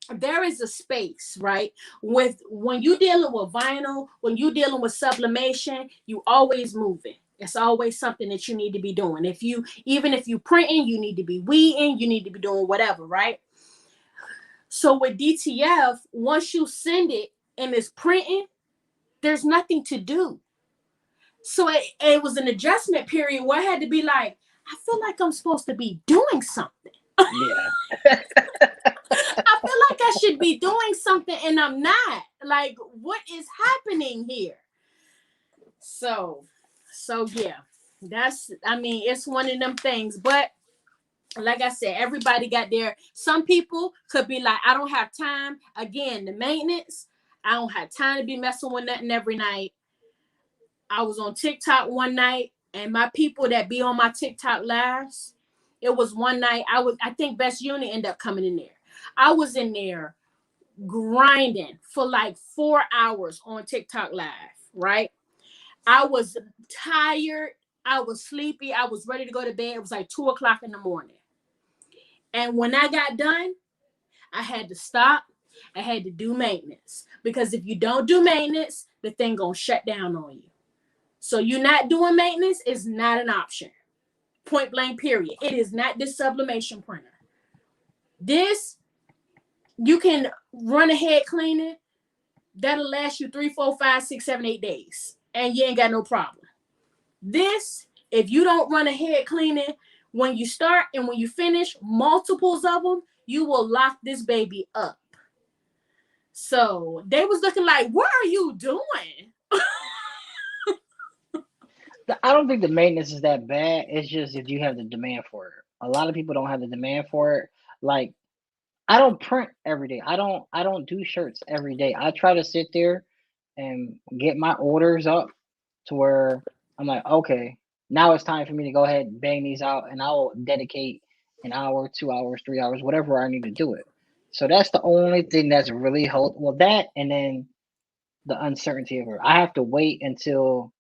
Speaker 1: There is a space, right? When you're dealing with vinyl, when you're dealing with sublimation, you always moving. It's always something that you need to be doing. Even if you printing, you need to be weeding, you need to be doing whatever, right? So with DTF, once you send it and it's printing, there's nothing to do. So it was an adjustment period where I had to be like, I feel like I'm supposed to be doing something.
Speaker 2: Yeah.
Speaker 1: I feel like I should be doing something and I'm not. Like, what is happening here? So yeah, it's one of them things. But like I said, everybody got their, some people could be like, I don't have time. Again, the maintenance, I don't have time to be messing with nothing every night. I was on TikTok one night, and my people that be on my TikTok lives, it was one night I think Best Unit ended up coming in there. I was in there grinding for like 4 hours on TikTok live, right? I was tired. I was sleepy. I was ready to go to bed. It was like 2:00 in the morning. And when I got done, I had to stop. I had to do maintenance, because if you don't do maintenance, the thing gonna shut down on you. So you're not doing maintenance is not an option. Point blank, period. It is not this sublimation printer. This, you can run a head cleaning. That'll last you 3, 4, 5, 6, 7, 8 days. And you ain't got no problem. This, if you don't run a head cleaning, when you start and when you finish multiples of them, you will lock this baby up. So they was looking like, what are you doing?
Speaker 2: I don't think the maintenance is that bad. It's just if you have the demand for it. A lot of people don't have the demand for it. Like I don't print every day. I don't do shirts every day. I try to sit there and get my orders up to where I'm like, okay, now it's time for me to go ahead and bang these out, and I'll dedicate an hour, 2 hours, 3 hours, whatever I need to do it. So that's the only thing that's really helped. Well, that and then the uncertainty of it. I have to wait until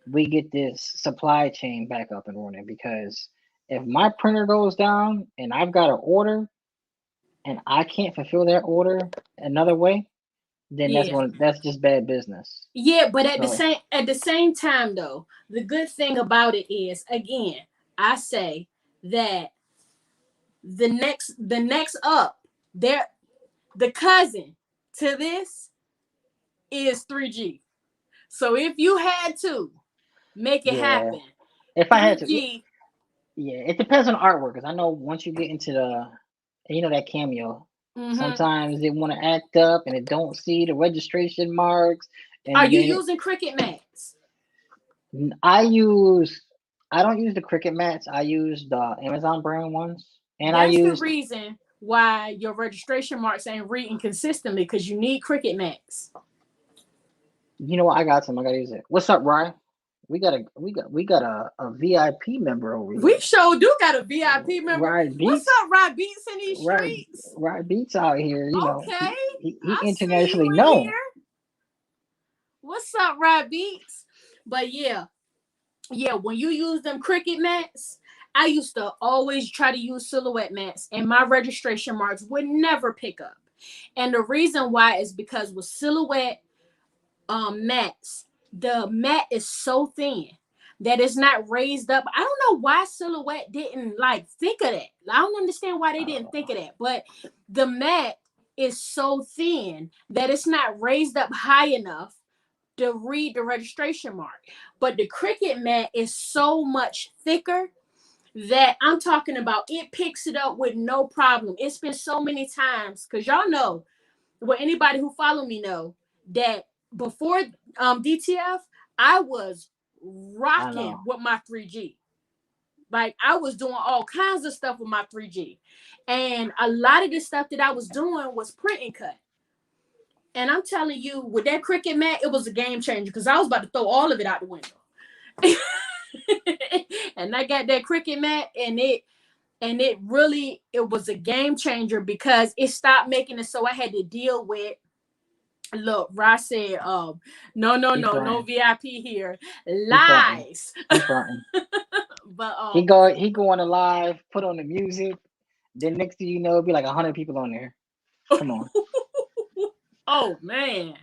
Speaker 2: we get this supply chain back up and running, because if my printer goes down and I've got an order and I can't fulfill that order another way, then
Speaker 1: Yeah.
Speaker 2: that's just bad business.
Speaker 1: Yeah, but at
Speaker 2: So
Speaker 1: the same time though, the good thing about it is, again, I say that the next up there, the cousin to this is 3G. So if you had to make it
Speaker 2: yeah,
Speaker 1: happen,
Speaker 2: if I had to, yeah,
Speaker 1: 3G.
Speaker 2: yeah, it depends on the artwork. Because I know once you get into that cameo,
Speaker 1: Mm-hmm.
Speaker 2: sometimes they want to act up and it don't see the registration marks,
Speaker 1: Are
Speaker 2: and
Speaker 1: you
Speaker 2: then
Speaker 1: using Cricut mats?
Speaker 2: I use I don't use the Cricut mats. I use the Amazon brand ones, and I
Speaker 1: That's the
Speaker 2: use
Speaker 1: reason why your registration marks ain't reading consistently, because you need Cricut mats.
Speaker 2: you know what, I got some. I gotta use it. What's up, Ryan? We got a VIP member over
Speaker 1: We
Speaker 2: here.
Speaker 1: sure do got a VIP member.
Speaker 2: Ryan
Speaker 1: What's
Speaker 2: Beats,
Speaker 1: up, Rod Beats in these
Speaker 2: Ryan
Speaker 1: streets?
Speaker 2: Ryan Beats out here.
Speaker 1: Okay,
Speaker 2: He
Speaker 1: I see you
Speaker 2: internationally
Speaker 1: in
Speaker 2: known.
Speaker 1: here. What's up, Rod Beats? But yeah, when you use them Cricut mats, I used to always try to use silhouette mats, and my registration marks would never pick up. And the reason why is because with silhouette mats, the mat is so thin that it's not raised up. I don't know why silhouette didn't like think of that. I don't understand why they didn't think of that. But the mat is so thin that it's not raised up high enough to read the registration mark. But the Cricut mat is so much thicker that I'm talking about it picks it up with no problem. It's been so many times, because y'all know, well, anybody who follow me know that before DTF, I was
Speaker 2: I
Speaker 1: rocking
Speaker 2: know.
Speaker 1: with my 3G. Like I was doing all kinds of stuff with my 3G. And a lot of the stuff that I was doing was print and cut. And I'm telling you, with that Cricut mat, it was a game changer, because I was about to throw all of it out the window. And I got that Cricut mat, and it was a game changer, because it stopped making it so I had to deal with. Look, Ross said,
Speaker 2: He
Speaker 1: no
Speaker 2: fronting.
Speaker 1: VIP here.
Speaker 2: He fronting.
Speaker 1: Lies.
Speaker 2: He fronting.
Speaker 1: But
Speaker 2: He go on a live, put on the music. Then next thing you know, it'll be like 100 people on there. Come on.
Speaker 1: oh man.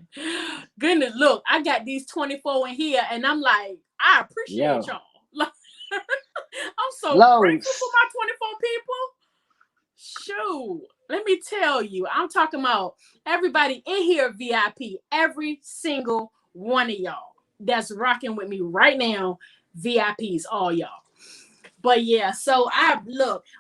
Speaker 1: Goodness, look, I got these 24 in here, and I'm like, I appreciate
Speaker 2: Yo.
Speaker 1: y'all. Like, I'm so grateful for
Speaker 2: Los.
Speaker 1: my 24 people. Shoot, let me tell you, I'm talking about everybody in here VIP, every single one of y'all that's rocking with me right now, VIPs, all y'all. But yeah, so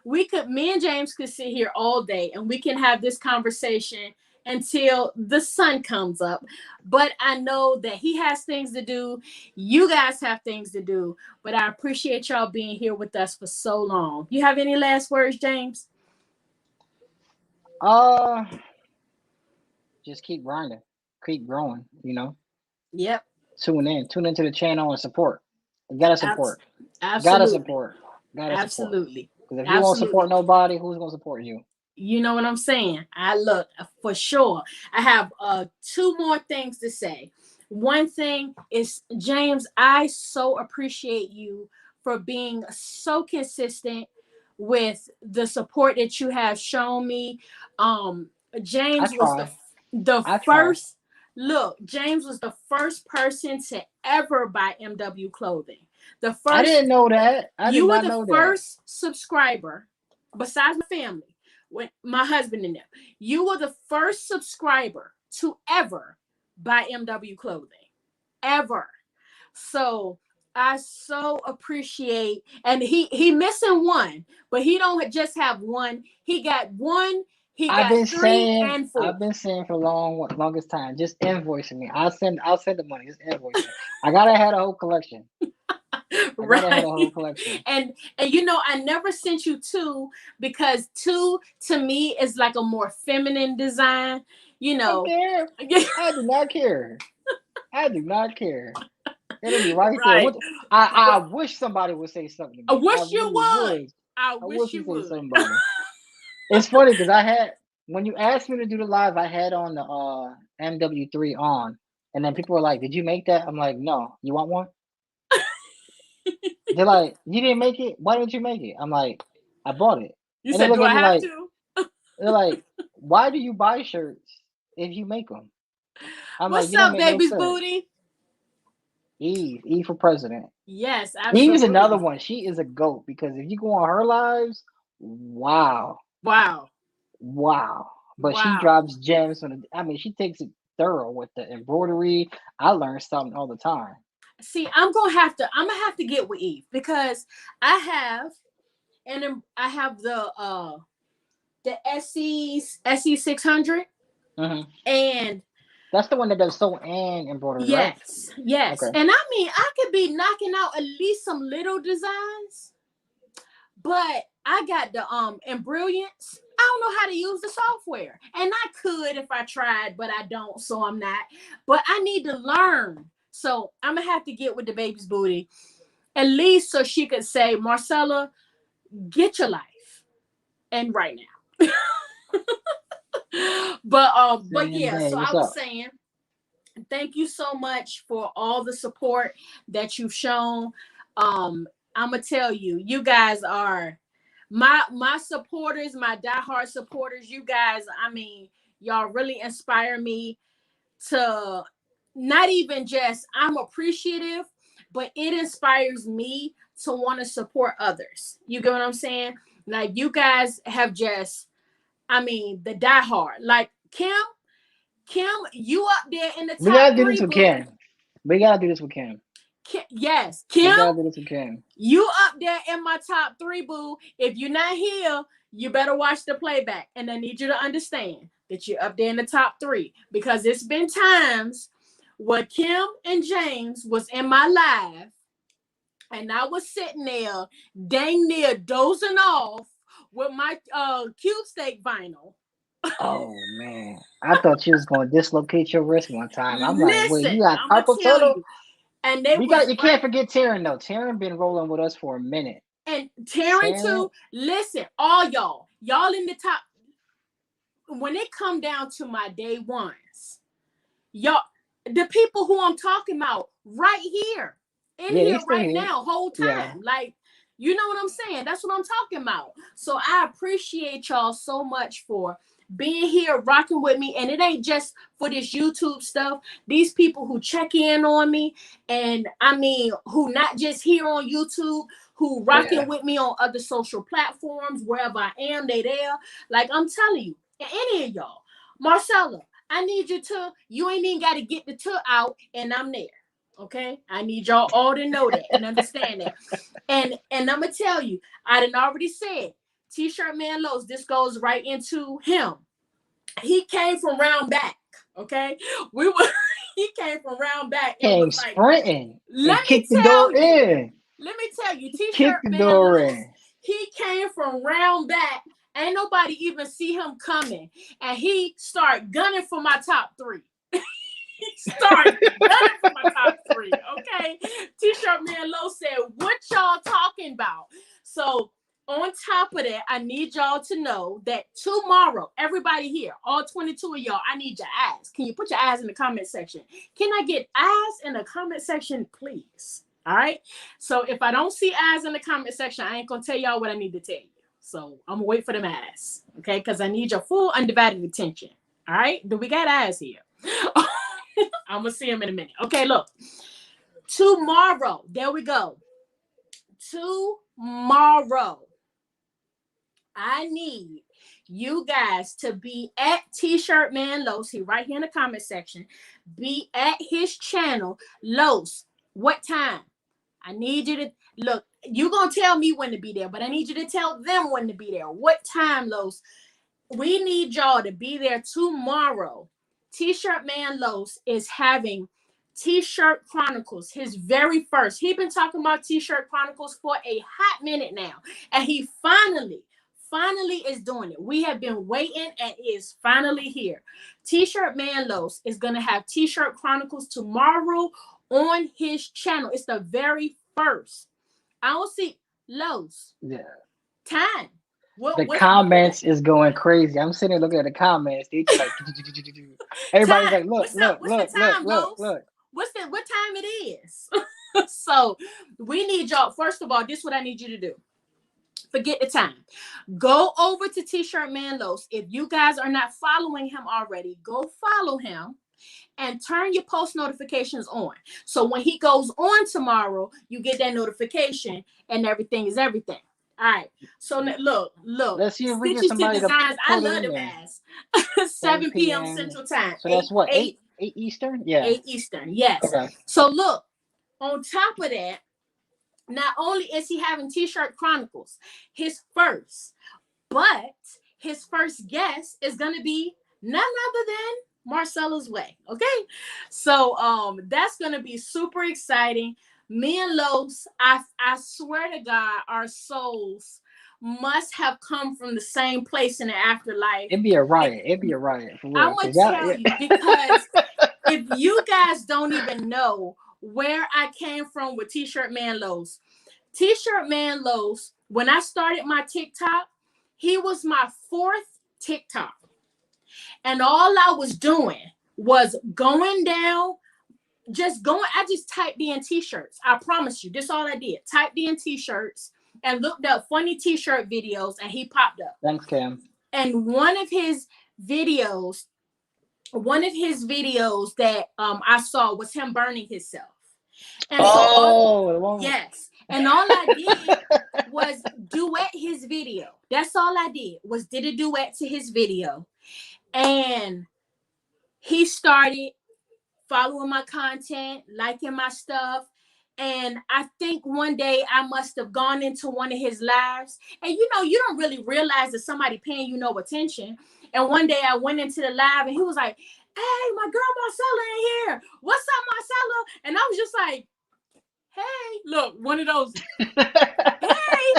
Speaker 1: me and James could sit here all day and we can have this conversation until the sun comes up. But I know that he has things to do. You guys have things to do. But I appreciate y'all being here with us for so long. You have any last words, James?
Speaker 2: Uh, just keep grinding, keep growing.
Speaker 1: Yep.
Speaker 2: Tune into the channel and support. You gotta
Speaker 1: Abs-
Speaker 2: support, gotta
Speaker 1: absolutely.
Speaker 2: support, gotta support.
Speaker 1: Absolutely.
Speaker 2: Because if you won't
Speaker 1: Absolutely.
Speaker 2: support nobody, who's gonna support you?
Speaker 1: You know what I'm saying? I look for sure. I have two more things to say. One thing is, James, I so appreciate you for being so consistent with the support that you have shown me.
Speaker 2: I
Speaker 1: James was
Speaker 2: try.
Speaker 1: the
Speaker 2: I try.
Speaker 1: first. Look, James was the first person to ever buy MW clothing. The
Speaker 2: I
Speaker 1: first
Speaker 2: didn't know that. I did
Speaker 1: You were
Speaker 2: not
Speaker 1: the
Speaker 2: know that.
Speaker 1: first subscriber, besides my family, when my husband and them. You were the first subscriber to ever buy MW clothing, ever. So I so appreciate, and he missing one, but he don't just have one. He got one He
Speaker 2: I've
Speaker 1: got
Speaker 2: been
Speaker 1: 3
Speaker 2: saying,
Speaker 1: and 4.
Speaker 2: I've been saying for longest time, just invoicing me. I'll send the money. Just invoice me. I gotta have a whole collection. I gotta have a whole collection.
Speaker 1: And you know, I never sent you 2 because 2 to me is like a more feminine design. You know,
Speaker 2: I do not care. I do not care. It'll be right there.
Speaker 1: right?
Speaker 2: I wish somebody would say something to
Speaker 1: I
Speaker 2: me. I
Speaker 1: wish you
Speaker 2: really
Speaker 1: would.
Speaker 2: would.
Speaker 1: I
Speaker 2: I
Speaker 1: wish
Speaker 2: wish you
Speaker 1: you
Speaker 2: say
Speaker 1: would.
Speaker 2: something about it. It's funny because when you asked me to do the live, I had on the MW3 on, and then people were like, "Did you make that?" I'm like, "No. You want one?" They're like, "You didn't make it? Why didn't you make it?" I'm like, "I bought it."
Speaker 1: You
Speaker 2: And they
Speaker 1: said,
Speaker 2: look
Speaker 1: "Do
Speaker 2: at
Speaker 1: I
Speaker 2: me
Speaker 1: have
Speaker 2: like,
Speaker 1: to?"
Speaker 2: they're like, "Why do you buy shirts if you make them?" I'm like,
Speaker 1: What's
Speaker 2: "You don't
Speaker 1: up,
Speaker 2: make no
Speaker 1: baby's
Speaker 2: sense."
Speaker 1: booty?
Speaker 2: E for president.
Speaker 1: Yes,
Speaker 2: Eve's another
Speaker 1: absolutely.
Speaker 2: one. She is a goat because if you go on her lives, wow,
Speaker 1: Wow.
Speaker 2: But she
Speaker 1: Wow.
Speaker 2: drops gems she takes it thorough with the embroidery. I learn something all the time.
Speaker 1: See, I'm gonna have to get with Eve because I have the SE 600
Speaker 2: Mm-hmm.
Speaker 1: and
Speaker 2: That's the one that does sew and embroidery, right?
Speaker 1: yes.
Speaker 2: Okay.
Speaker 1: And I mean, I could be knocking out at least some little designs, but I got the and brilliance. I don't know how to use the software, and I could if I tried, but I don't, so I'm not. But I need to learn, so I'm gonna have to get with the baby's booty at least so she could say, Marcella, get your life and right now. But
Speaker 2: Same
Speaker 1: yeah,
Speaker 2: day.
Speaker 1: so I
Speaker 2: What's
Speaker 1: was
Speaker 2: up?
Speaker 1: saying thank you so much for all the support that you've shown. I'm gonna tell you, you guys are my supporters, my diehard supporters. You guys, I mean, y'all really inspire me to not even just I'm appreciative, but it inspires me to want to support others. You get what I'm saying? Like you guys have just, I mean, the diehard. Like Kim, you up there in the
Speaker 2: We
Speaker 1: top
Speaker 2: gotta do this
Speaker 1: 3,
Speaker 2: with
Speaker 1: boo.
Speaker 2: Kim. We gotta do this with Kim.
Speaker 1: Yes,
Speaker 2: We
Speaker 1: Kim,
Speaker 2: gotta do this with Kim.
Speaker 1: you up there in my top 3, boo. If you're not here, you better watch the playback. And I need you to understand that you're up there in the top 3 because it's been times where Kim and James was in my live and I was sitting there dang near dozing off with my cube steak vinyl.
Speaker 2: Oh man. I thought you was gonna dislocate your wrist one time. I'm like, wait,
Speaker 1: Listen,
Speaker 2: you got
Speaker 1: I'm gonna
Speaker 2: carpal
Speaker 1: tell
Speaker 2: tunnel?
Speaker 1: you, and they was
Speaker 2: You can't
Speaker 1: right.
Speaker 2: forget Taryn though. Taryn been rolling with us for a minute.
Speaker 1: And Taryn
Speaker 2: Taryn,
Speaker 1: too. Listen, all y'all in the top. When it come down to my day ones, y'all, the people who I'm talking about right here, in
Speaker 2: yeah, they
Speaker 1: here
Speaker 2: still
Speaker 1: right
Speaker 2: here.
Speaker 1: now, whole
Speaker 2: Yeah.
Speaker 1: time, like. You know what I'm saying? That's what I'm talking about. So I appreciate y'all so much for being here, rocking with me. And it ain't just for this YouTube stuff. These people who check in on me, and I mean, who not just here on YouTube, who rocking
Speaker 2: Yeah.
Speaker 1: with me on other social platforms, wherever I am, they there. Like I'm telling you, and any of y'all, Marcella, I need you ain't even got to get the out, and I'm there. Okay, I need y'all all to know that and understand that. And I'm gonna tell you, I done already said, T-shirt man Lowe's. This goes right into him. He came from round back. Okay, we were. He came from round back and
Speaker 2: Came
Speaker 1: was like,
Speaker 2: sprinting and
Speaker 1: let me
Speaker 2: kicked the
Speaker 1: tell
Speaker 2: door
Speaker 1: you.
Speaker 2: in.
Speaker 1: Let me tell you,
Speaker 2: Kicked
Speaker 1: T-shirt
Speaker 2: the
Speaker 1: man
Speaker 2: door
Speaker 1: Lowe's.
Speaker 2: in.
Speaker 1: He came from round back. Ain't nobody even see him coming, and he started gunning for my top 3. Start gunning for my top 3. Okay. T-shirt man Low said, what y'all talking about? So on top of that, I need y'all to know that tomorrow, everybody here, all 22 of y'all, I need your eyes. Can you put your eyes in the comment section? Can I get eyes in the comment section, please? All right. So if I don't see eyes in the comment section, I ain't gonna tell y'all what I need to tell you. So I'm gonna wait for them eyes. Okay, because I need your full undivided attention. All right. Do we got eyes here? I'm gonna see him in a minute. Okay, look. Tomorrow, there we go. Tomorrow, I need you guys to be at T-shirt man Los. He right here in the comment section. Be at his channel, Los. What time? I need you to look. You're gonna tell me when to be there, but I need you to tell them when to be there. What time, Los? we need y'all to be there tomorrow. T-Shirt Man Los is having T-Shirt Chronicles, his very first. He's been talking about T-Shirt Chronicles for a hot minute now, and he finally is doing it. We have been waiting, and it is finally here. T-Shirt Man Los is going to have T-Shirt Chronicles tomorrow on his channel. It's the very first. I don't see Los.
Speaker 2: Yeah.
Speaker 1: Time.
Speaker 2: The comments is going crazy. I'm sitting there looking at the comments. They just like everybody's like, look.
Speaker 1: What time it is? So we need y'all. First of all, this is what I need you to do. Forget the time. Go over to T-Shirt Man Los. If you guys are not following him already, go follow him and turn your post notifications on. So when he goes on tomorrow, you get that notification and everything is everything. All right. So look.
Speaker 2: Let's see if we get somebody to
Speaker 1: designs. I love the ass. 7 p.m. Central Time.
Speaker 2: So that's what, 8 Eastern? Yeah.
Speaker 1: 8 Eastern. Yes. Okay. So look, on top of that, not only is he having T-Shirt Chronicles, his first guest is going to be none other than Marcella's Way. Okay. So that's going to be super exciting. Me and Los, I swear to God, our souls must have come from the same place in the afterlife.
Speaker 2: It'd be a riot. For real.
Speaker 1: I'm going to tell you, because if you guys don't even know where I came from with T-Shirt Man Los. T-Shirt Man Los, when I started my TikTok, he was my 4th TikTok. And all I was doing was going down, I just typed in T-shirts. I promise you, this is all I did. Typed in T-shirts and looked up funny T-shirt videos, and he popped up.
Speaker 2: Thanks, Cam. And
Speaker 1: one of his videos that I saw was him burning himself. And yes. And all I did was duet his video. That's all I did, was did a duet to his video. And he started following my content, liking my stuff. And I think one day I must have gone into one of his lives. And you don't really realize that somebody paying you no attention. And one day I went into the live and he was like, "Hey, my girl Marcella in here. What's up, Marcella?" And I was just like, "Hey," look, one of those, "Hey."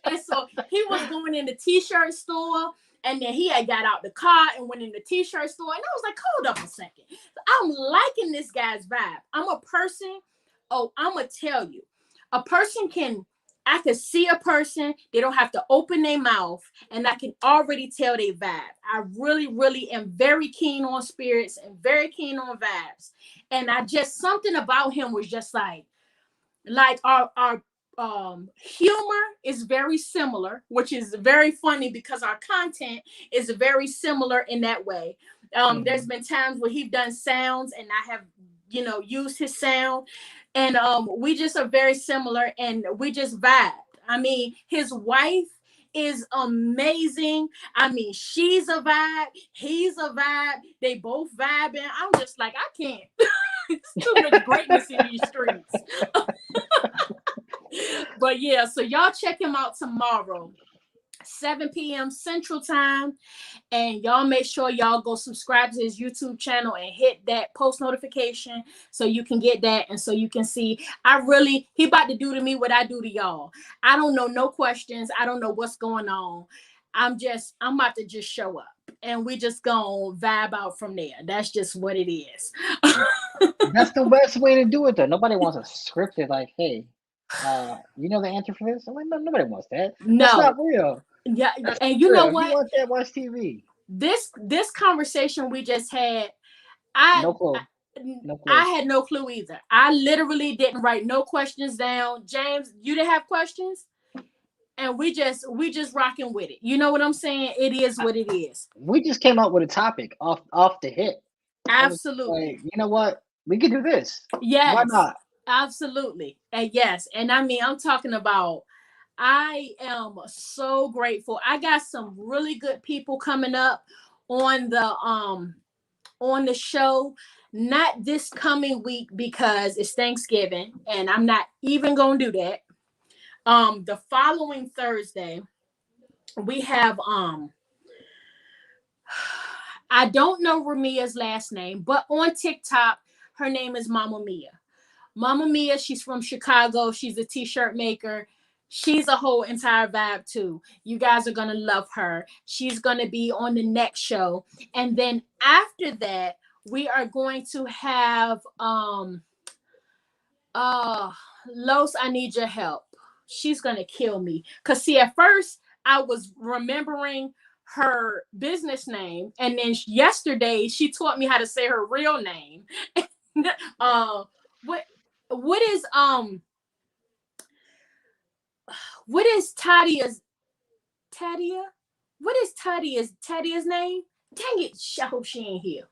Speaker 1: And so he was going in the T-shirt store, and then he had got out the car and went in the T-shirt store. And I was like, hold up a second. I'm liking this guy's vibe. I'm going to tell you, I can see a person, they don't have to open their mouth, and I can already tell their vibe. I really, really am very keen on spirits and very keen on vibes. And something about him was just like our humor is very similar, which is very funny because our content is very similar in that way. There's been times where he's done sounds and I have, used his sound, and we just are very similar and we just vibe. I mean, his wife is amazing. I mean, she's a vibe, he's a vibe, they both vibing. I'm just like, I can't. It's too much greatness in these streets. But yeah, so y'all check him out tomorrow, 7 p.m. Central Time. And y'all make sure y'all go subscribe to his YouTube channel and hit that post notification so you can get that and so you can see. He about to do to me what I do to y'all. I don't know no questions. I don't know what's going on. I'm about to just show up and we just gonna vibe out from there. That's just what it is.
Speaker 2: That's the best way to do it though. Nobody wants a scripted like, "Hey, you know the answer for this?" I'm like, no, nobody wants that.
Speaker 1: No,
Speaker 2: that's not real.
Speaker 1: Yeah,
Speaker 2: that's
Speaker 1: and you know what?
Speaker 2: You want that? Watch TV.
Speaker 1: This conversation we just had,
Speaker 2: no clue.
Speaker 1: I had no clue either. I literally didn't write no questions down. James, you didn't have questions, and we just rocking with it. You know what I'm saying? It is what it is.
Speaker 2: We just came up with a topic off the hit.
Speaker 1: Absolutely.
Speaker 2: Like, you know what? We could do this.
Speaker 1: Yes.
Speaker 2: Why not?
Speaker 1: Absolutely. And yes. And I mean, I'm talking about, I am so grateful. I got some really good people coming up on the show. Not this coming week because it's Thanksgiving and I'm not even gonna do that. The following Thursday, we have I don't know Ramia's last name, but on TikTok, her name is Mama Mia. Mama Mia, she's from Chicago. She's a t-shirt maker. She's a whole entire vibe too. You guys are gonna love her. She's gonna be on the next show. And then after that, we are going to have Los, I need your help. She's gonna kill me. Cause see, at first I was remembering her business name, and then yesterday she taught me how to say her real name. What is Tadia's Tadia? What is Tadia's name? Dang it! I hope she ain't here.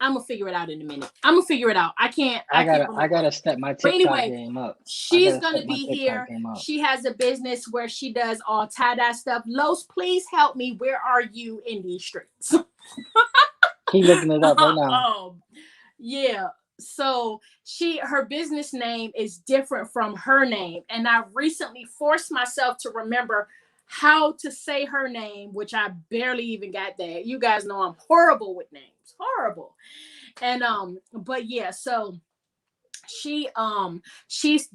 Speaker 1: I'm gonna figure it out in a minute. I'm gonna figure it out. I
Speaker 2: gotta step my TikTok game up.
Speaker 1: She's gonna be here. She has a business where she does all tie-dye stuff. Los, please help me. Where are you in these streets?
Speaker 2: Keep looking it up right now.
Speaker 1: Yeah. So her business name is different from her name, and I recently forced myself to remember how to say her name, which I barely even got that. You guys know I'm horrible with names. Horrible. And but yeah, so she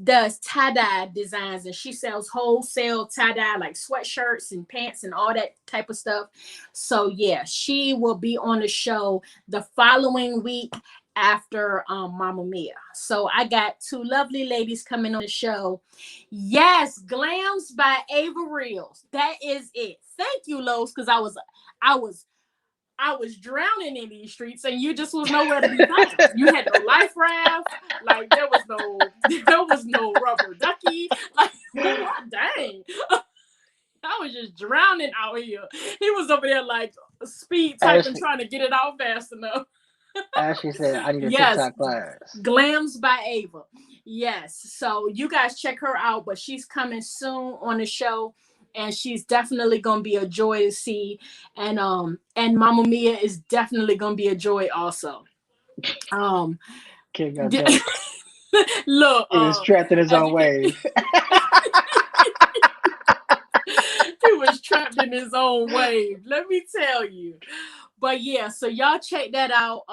Speaker 1: does tie-dye designs, and she sells wholesale tie-dye like sweatshirts and pants and all that type of stuff. So yeah, she will be on the show the following week after Mama Mia. So I got two lovely ladies coming on the show. Yes, Glams by Ava Reels. That is it. Thank you, Los, because I was drowning in these streets, and you just was nowhere to be found. You had no life raft, like there was no rubber ducky. Like, dang. I was just drowning out here. He was over there like speed typing, trying to get it out fast enough.
Speaker 2: Ashley said, I need a TikTok class.
Speaker 1: Glams by Ava. Yes. So you guys check her out, but she's coming soon on the show, and she's definitely gonna be a joy to see. And Mama Mia is definitely gonna be a joy also.
Speaker 2: Kid got
Speaker 1: look,
Speaker 2: he was trapped in his own wave.
Speaker 1: He was trapped in his own wave. Let me tell you. But yeah, so y'all check that out.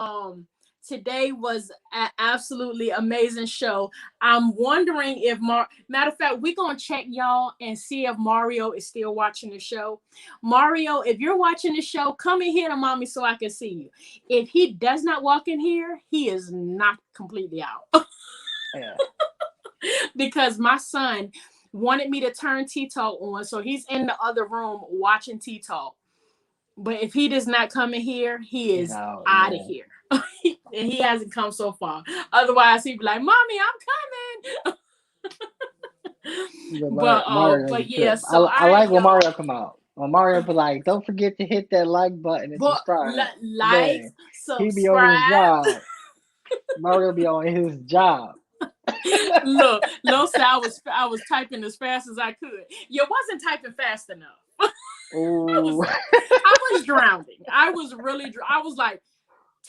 Speaker 1: Today was an absolutely amazing show. I'm wondering if matter of fact, we're gonna check y'all and see if Mario is still watching the show. Mario, if you're watching the show, come in here to mommy so I can see you. If he does not walk in here, he is not completely out.
Speaker 2: Yeah.
Speaker 1: Because my son wanted me to turn T-Talk on, so he's in the other room watching T-Talk. But if he does not come in here, he is out of here. And he hasn't come so far. Otherwise, he'd be like, "Mommy, I'm coming." But yeah, so
Speaker 2: I like when Mario come out. When Mario be like, "Don't forget to hit that like button and subscribe."
Speaker 1: Subscribe.
Speaker 2: He be on his job. Mario be on his job.
Speaker 1: Look, I was typing as fast as I could. You wasn't typing fast enough. I was drowning. I was really I was like,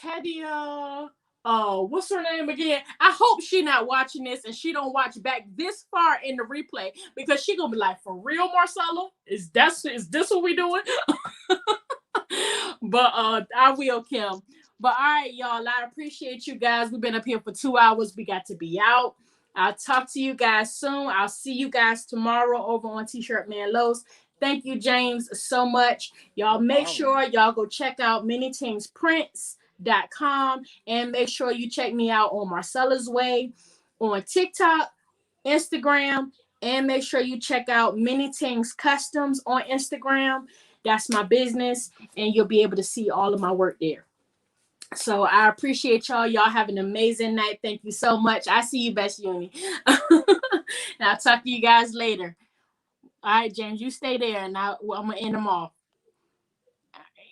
Speaker 1: Tadia, what's her name again? I hope she not watching this and she don't watch back this far in the replay, because she gonna be like, for real, Marcella? Is this what we doing? But I will, Kim. But all right, y'all, I appreciate you guys. We've been up here for 2 hours. We got to be out. I'll talk to you guys soon. I'll see you guys tomorrow over on T-Shirt Man Los. Thank you, James, so much. Y'all make sure y'all go check out minitingzprints.com, and make sure you check me out on Marcella's Way on TikTok, Instagram, and make sure you check out minitingzcustoms on Instagram. That's my business, and you'll be able to see all of my work there. So I appreciate y'all. Y'all have an amazing night. Thank you so much. I see you, Best Uni. And I'll talk to you guys later. All right, James, you stay there, and I'm going to end them off.